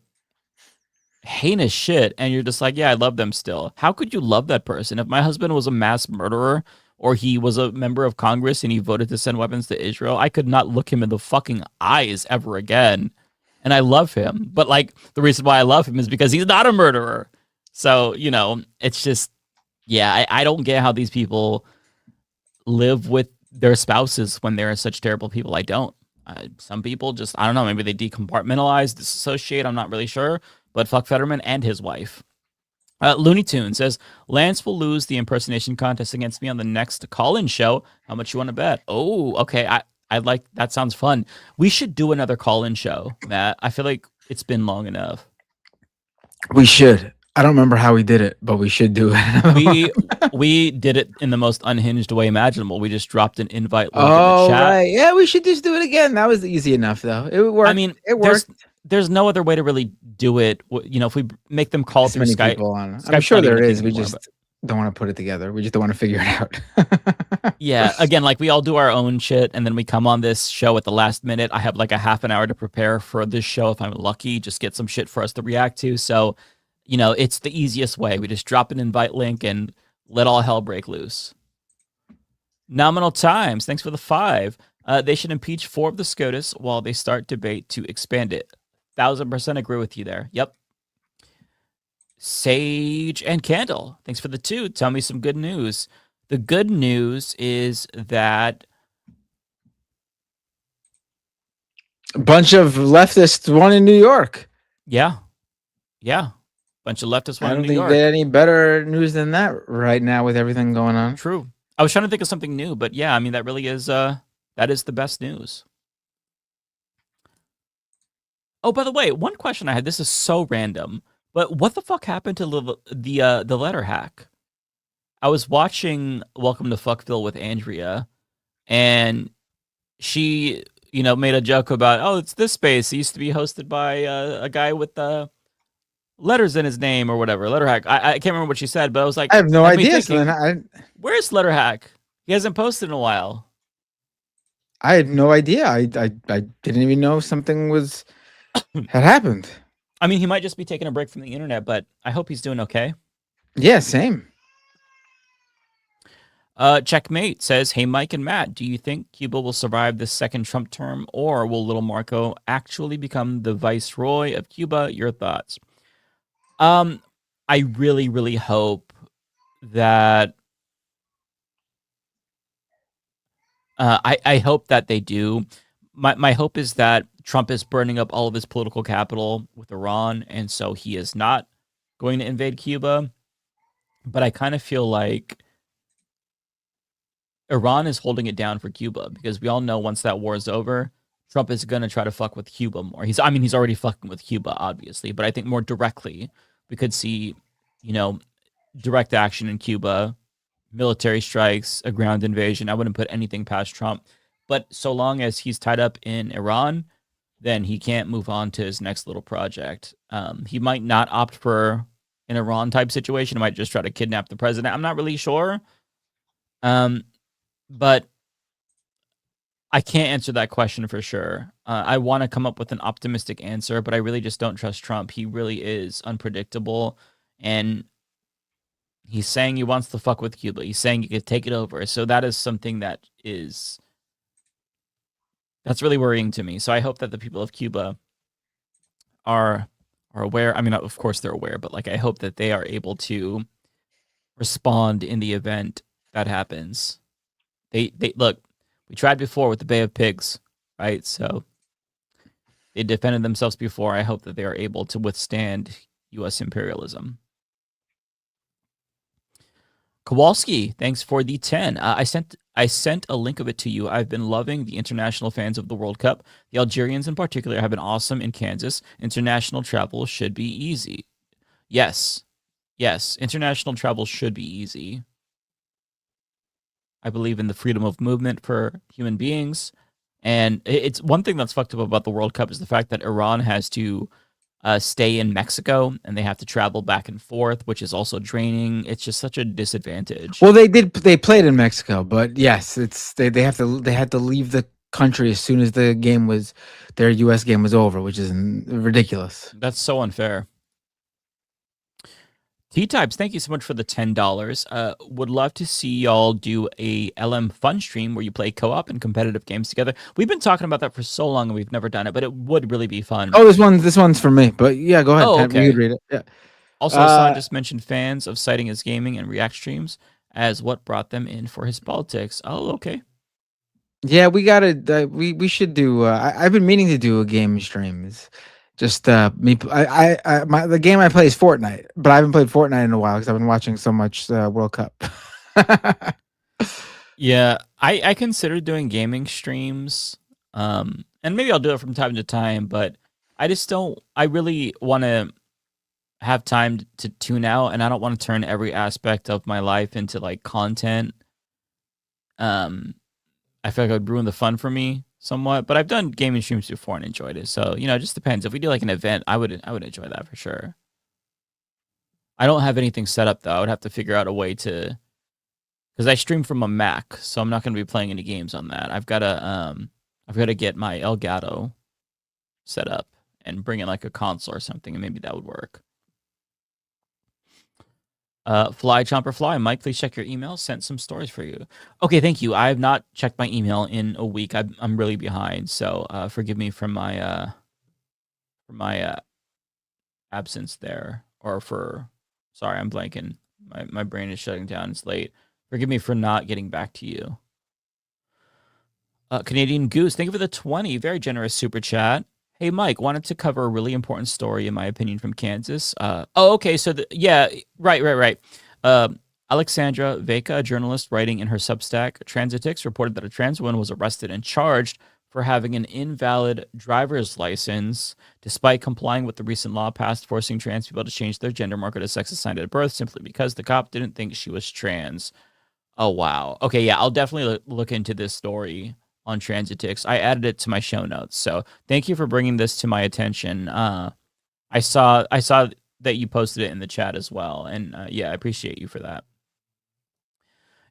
heinous shit, and you're just like, yeah, I love them still. How could you love that person? If my husband was a mass murderer, or he was a member of Congress and he voted to send weapons to Israel, I could not look him in the fucking eyes ever again. And I love him. But, like, the reason why I love him is because he's not a murderer. So, it's just, yeah, I don't get how these people live with their spouses when they're such terrible people. I don't. Some people just, I don't know, maybe they decompartmentalize, disassociate, I'm not really sure. But fuck Fetterman and his wife. Looney Tunes says, Lance will lose the impersonation contest against me on the next call-in show. How much you want to bet? Oh, okay. I like, that sounds fun. We should do another call-in show, Matt. I feel like it's been long enough. We should. I don't remember how we did it, but we should do it. we did it in the most unhinged way imaginable. We just dropped an invite link in Oh, the chat. right. Yeah, we should just do it again. That was easy enough, though. It worked. I mean, it worked. There's no other way to really do it. If we make them call As through many Skype, people on. I'm Skype's sure not even there a is. thing We anymore, just don't want to put it together. We just don't want to figure it out. yeah, again, like we all do our own shit, and then we come on this show at the last minute. I have like a half an hour to prepare for this show if I'm lucky, just get some shit for us to react to. So, it's the easiest way. We just drop an invite link and let all hell break loose. Nominal Times, thanks for the 5. They should impeach 4 of the SCOTUS while they start debate to expand it. 1000% agree with you there. Yep. Sage and Candle, thanks for the 2. Tell me some good news. The good news is that A bunch of leftists won in New York. Yeah. Bunch of leftists won I in don't New think York. you get any better news than that right now with everything going on. True. I was trying to think of something new, but yeah, I mean, that really is, that is the best news. Oh, by the way, one question I had, this is so random, but what the fuck happened to the letter hack? I was watching Welcome to Fuckville with Andrea, and she, made a joke about, oh, it's this space. It used to be hosted by a guy with letters in his name or whatever. Letter hack. I can't remember what she said, but I was like, I have no had me idea. thinking, where's letter hack? He hasn't posted in a while. I had no idea. I didn't even know something had happened. I mean, he might just be taking a break from the internet, but I hope he's doing okay. Yeah, same. Checkmate says, hey, Mike and Matt, do you think Cuba will survive the second Trump term, or will little Marco actually become the viceroy of Cuba? Your thoughts? I really, really hope that I hope that they do. My hope is that Trump is burning up all of his political capital with Iran, and so he is not going to invade Cuba. But I kind of feel like Iran is holding it down for Cuba, because we all know once that war is over, Trump is going to try to fuck with Cuba more. He's already fucking with Cuba, obviously, but I think more directly we could see, direct action in Cuba, military strikes, a ground invasion. I wouldn't put anything past Trump, but so long as he's tied up in Iran, then he can't move on to his next little project. He might not opt for an Iran type situation. He might just try to kidnap the president. I'm not really sure. But I can't answer that question for sure. I want to come up with an optimistic answer, but I really just don't trust Trump. He really is unpredictable, and he's saying he wants to fuck with Cuba. He's saying he could take it over. So that is something that's really worrying to me. So I hope that the people of Cuba are aware. I mean, of course they're aware, but I hope that they are able to respond in the event that happens. They look, we tried before with the Bay of Pigs, right? So they defended themselves before. I hope that they are able to withstand U.S. imperialism. Kowalski, thanks for the 10. I sent a link of it to you. I've been loving the international fans of the World Cup. The Algerians in particular have been awesome in Kansas. International travel should be easy. Yes. Yes, international travel should be easy. I believe in the freedom of movement for human beings. And it's one thing that's fucked up about the World Cup is the fact that Iran has to stay in Mexico and they have to travel back and forth, which is also draining. It's just such a disadvantage. Well, they played in Mexico, but yes, they had to leave the country as soon as their US game was over, which is ridiculous. That's so unfair. T-Types, thank you so much for the $10. Would love to see y'all do a LM fun stream where you play co-op and competitive games together. We've been talking about that for so long and we've never done it, but it would really be fun. Oh, this one's for me, but yeah, go ahead. Oh, We okay. could read it. Yeah. Also, Hassan just mentioned fans of citing his gaming and React streams as what brought them in for his politics. Oh, okay. Yeah, we gotta. We should do. I've been meaning to do a game stream. It's just me. The game I play is Fortnite, but I haven't played Fortnite in a while because I've been watching so much World Cup. Yeah, I consider doing gaming streams, and maybe I'll do it from time to time. But I just don't. I really want to have time to tune out, and I don't want to turn every aspect of my life into like content. I feel like it would ruin the fun for me somewhat, but I've done gaming streams before and enjoyed it. So, it just depends. If we do like an event, I would enjoy that for sure. I don't have anything set up though. I would have to figure out a way to, because I stream from a Mac, so I'm not going to be playing any games on that. I've got to get my Elgato set up and bring in like a console or something, and maybe that would work. Fly Chomper Fly, Mike, please check your email. Sent some stories for you. Okay, thank you. I have not checked my email in a week. I'm really behind, so forgive me for my absence there, sorry, I'm blanking. My brain is shutting down. It's late. Forgive me for not getting back to you. Canadian Goose, thank you for the 20. Very generous super chat. Hey, Mike, wanted to cover a really important story, in my opinion, from Kansas. Okay. So, right. Alexandra Veka, a journalist writing in her Substack, Transitix, reported that a trans woman was arrested and charged for having an invalid driver's license, despite complying with the recent law passed forcing trans people to change their gender marker to sex assigned at birth simply because the cop didn't think she was trans. Oh, wow. Okay, yeah, I'll definitely look into this story on Transitix. I added it to my show notes. So thank you for bringing this to my attention. I saw that you posted it in the chat as well. And yeah, I appreciate you for that.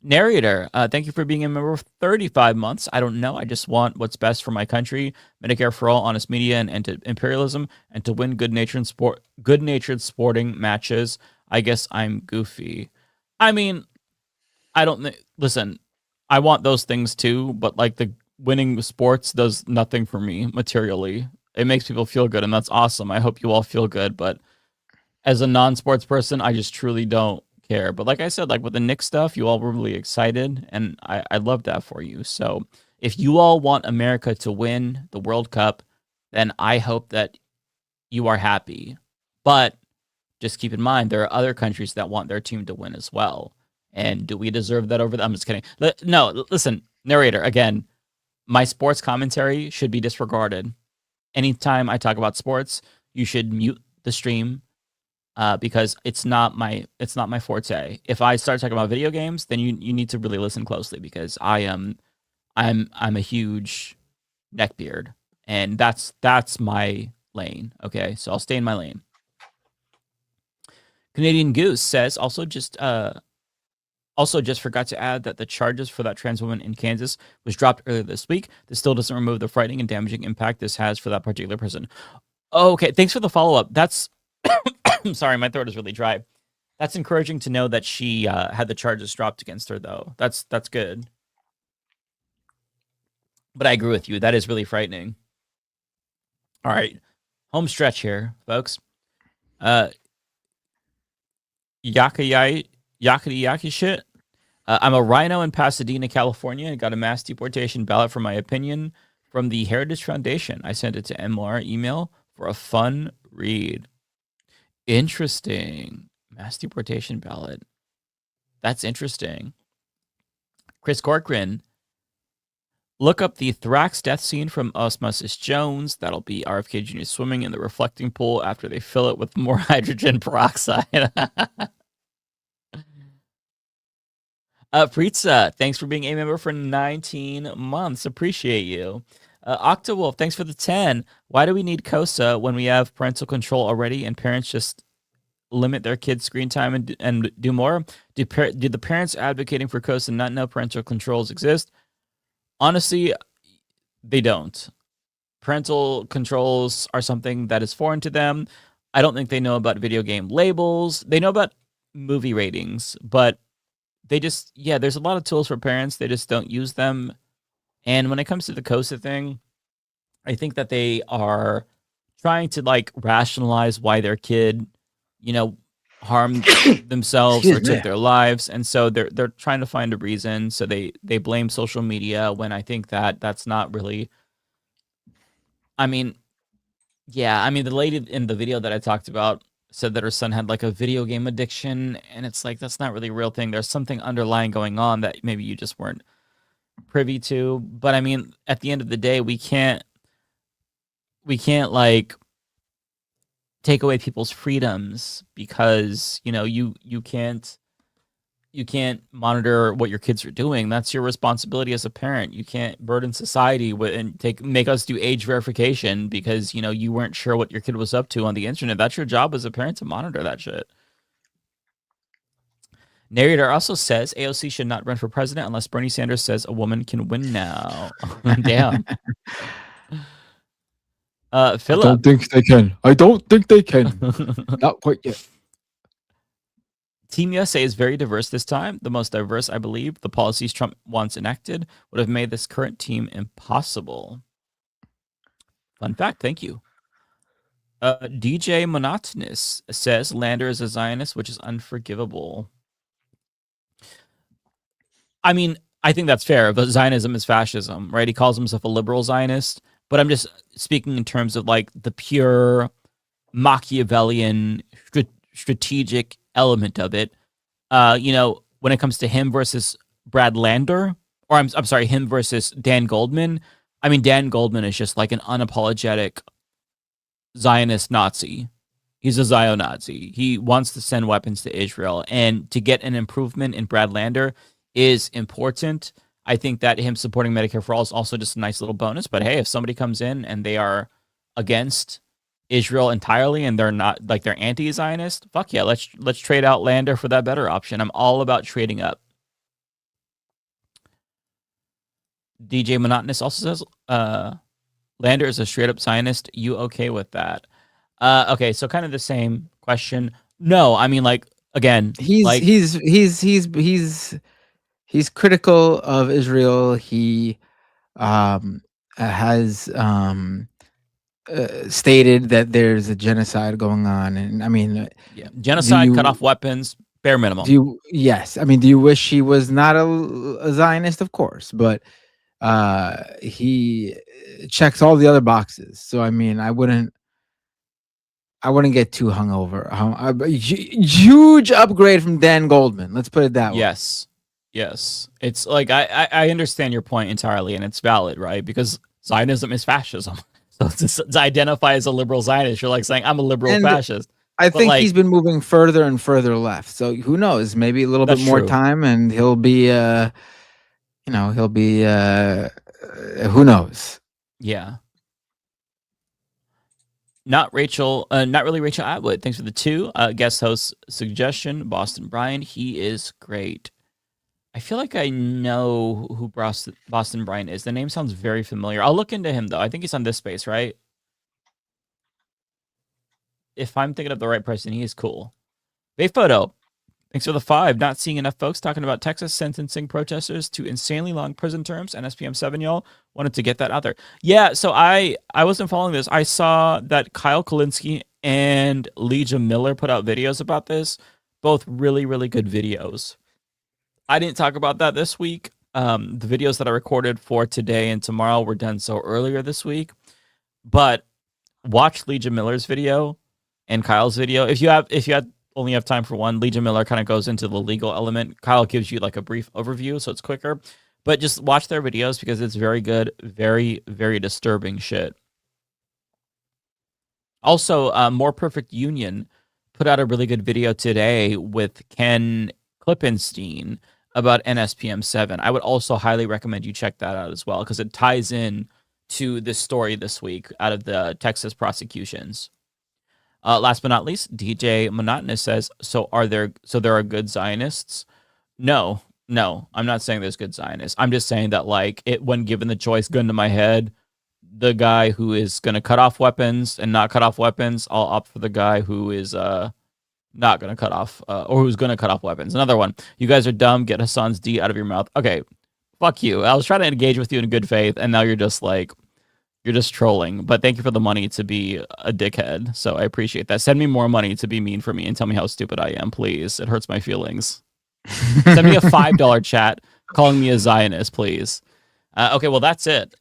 Narrator, thank you for being a member for 35 months. I don't know. I just want what's best for my country, Medicare for all, honest media, and end to imperialism, and to win good-natured sporting matches. I guess I'm goofy. I mean, I don't listen. I want those things too, but like the winning sports does nothing for me materially. It makes people feel good, and that's awesome. I hope you all feel good, but as a non-sports person, I just truly don't care. But like I said, like with the Knicks stuff, you all were really excited, and I love that for you. So if you all want America to win the World Cup, then I hope that you are happy. But just keep in mind, there are other countries that want their team to win as well. And do we deserve that over them? I'm just kidding. No, listen, narrator, again, my sports commentary should be disregarded. Anytime I talk about sports, you should mute the stream because it's not my forte. If I start talking about video games, then you need to really listen closely because I'm a huge neckbeard, and that's my lane. Okay, so I'll stay in my lane. Canadian Goose says also just forgot to add that the charges for that trans woman in Kansas was dropped earlier this week. This still doesn't remove the frightening and damaging impact this has for that particular person. Okay, thanks for the follow-up. That's I'm sorry, my throat is really dry. That's encouraging to know that she had the charges dropped against her, though. That's good. But I agree with you. That is really frightening. All right, home stretch here, folks. Yakety shit. I'm a rhino in Pasadena, California, and got a mass deportation ballot for my opinion from the Heritage Foundation. I sent it to MR email for a fun read. Interesting. Mass deportation ballot. That's interesting. Chris Corcoran. Look up the Thrax death scene from Osmosis Jones. That'll be RFK Jr. swimming in the reflecting pool after they fill it with more hydrogen peroxide. Pritza, thanks for being a member for 19 months. Appreciate you. Octawolf, thanks for the 10. Why do we need COSA when we have parental control already and parents just limit their kids' screen time and do more? Do the parents advocating for COSA not know parental controls exist? Honestly, they don't. Parental controls are something that is foreign to them. I don't think they know about video game labels. They know about movie ratings, but they just, there's a lot of tools for parents. They just don't use them. And when it comes to the COSA thing, I think that they are trying to like rationalize why their kid, harmed themselves or took their lives. And so they're trying to find a reason. So they blame social media when I think that that's not really, the lady in the video that I talked about said that her son had like a video game addiction, and it's like, that's not really a real thing. There's something underlying going on that maybe you just weren't privy to. But at the end of the day, we can't like take away people's freedoms because, you can't monitor what your kids are doing. That's your responsibility as a parent. You can't burden society with and make us do age verification because, you weren't sure what your kid was up to on the internet. That's your job as a parent to monitor that shit. Narrator also says AOC should not run for president unless Bernie Sanders says a woman can win now. Damn. Philip. I don't think they can. Not quite yet. Team USA is very diverse this time. The most diverse, I believe. The policies Trump wants enacted would have made this current team impossible. Fun fact. Thank you. DJ Monotonous says Lander is a Zionist, which is unforgivable. I think that's fair, but Zionism is fascism, right? He calls himself a liberal Zionist, but I'm just speaking in terms of like the pure Machiavellian strategic element of it. When it comes to him versus Brad Lander, or I'm sorry, him versus Dan Goldman. Dan Goldman is just like an unapologetic Zionist Nazi. He's a Zio-Nazi. He wants to send weapons to Israel, and to get an improvement in Brad Lander is important. I think that him supporting Medicare for All is also just a nice little bonus. But hey, if somebody comes in and they are against Israel entirely and they're not like they're anti-Zionist, fuck yeah, let's trade out Lander for that better option. I'm all about trading up. DJ Monotonous also says Lander is a straight up Zionist. You okay with that? Okay, so kind of the same question. No, again, he's critical of Israel. He has stated that there's a genocide going on, and genocide, cut off weapons, bare minimum. Do you wish he was not a Zionist? Of course, but he checks all the other boxes. So I wouldn't get too hungover. Huge upgrade from Dan Goldman. Let's put it that way. Yes. It's like I understand your point entirely, and it's valid, right? Because Zionism is fascism. So to identify as a liberal Zionist, you're like saying I'm a liberal fascist. I think he's been moving further and further left. So who knows? Maybe a little bit more time, and he'll be, who knows? Yeah. Not really Rachel Atwood. Thanks for the 2. Guest host suggestion, Boston Brian. He is great. I feel like I know who Boston Brian is. The name sounds very familiar. I'll look into him, though. I think he's on this space, right? If I'm thinking of the right person, he is cool. Bay Photo. Thanks for the 5. Not seeing enough folks talking about Texas sentencing protesters to insanely long prison terms and SPM 7, y'all. Wanted to get that out there. Yeah, so I wasn't following this. I saw that Kyle Kulinski and Legia Miller put out videos about this. Both really, really good videos. I didn't talk about that this week. The videos that I recorded for today and tomorrow were done so earlier this week. But watch Legia Miller's video and Kyle's video. If you only have time for one, Legia Miller kind of goes into the legal element. Kyle gives you like a brief overview, so it's quicker. But just watch their videos because it's very good, very, very disturbing shit. Also, More Perfect Union put out a really good video today with Ken Klippenstein about NSPM 7. I would also highly recommend you check that out as well because it ties in to this story this week out of the Texas prosecutions. Last but not least, DJ Monotonous says, so there are good Zionists? No, I'm not saying there's good Zionists. I'm just saying that, like, when given the choice, gun to my head, the guy who is going to cut off weapons and not cut off weapons, I'll opt for the guy who is not going to cut off, or who's going to cut off weapons. Another one. You guys are dumb. Get Hassan's D out of your mouth. Okay, fuck you. I was trying to engage with you in good faith, and now you're just like, you're just trolling. But thank you for the money to be a dickhead. So I appreciate that. Send me more money to be mean for me and tell me how stupid I am, please. It hurts my feelings. Send me a $5 chat calling me a Zionist, please. Okay, well, that's it.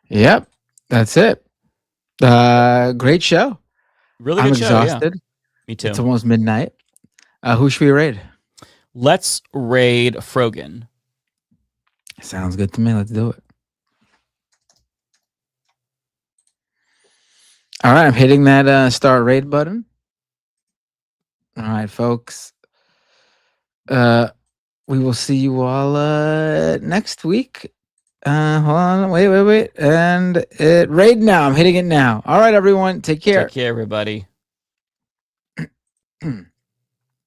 Yep, that's it. Great show. Really I'm good show. exhausted. Yeah. Me too. It's almost midnight. Who should we raid? Let's raid Frogan. Sounds good to me. Let's do it. All right, I'm hitting that start raid button. All right, folks. We will see you all next week. Hold on, wait. And raid now. I'm hitting it now. All right, everyone. Take care. Take care, everybody.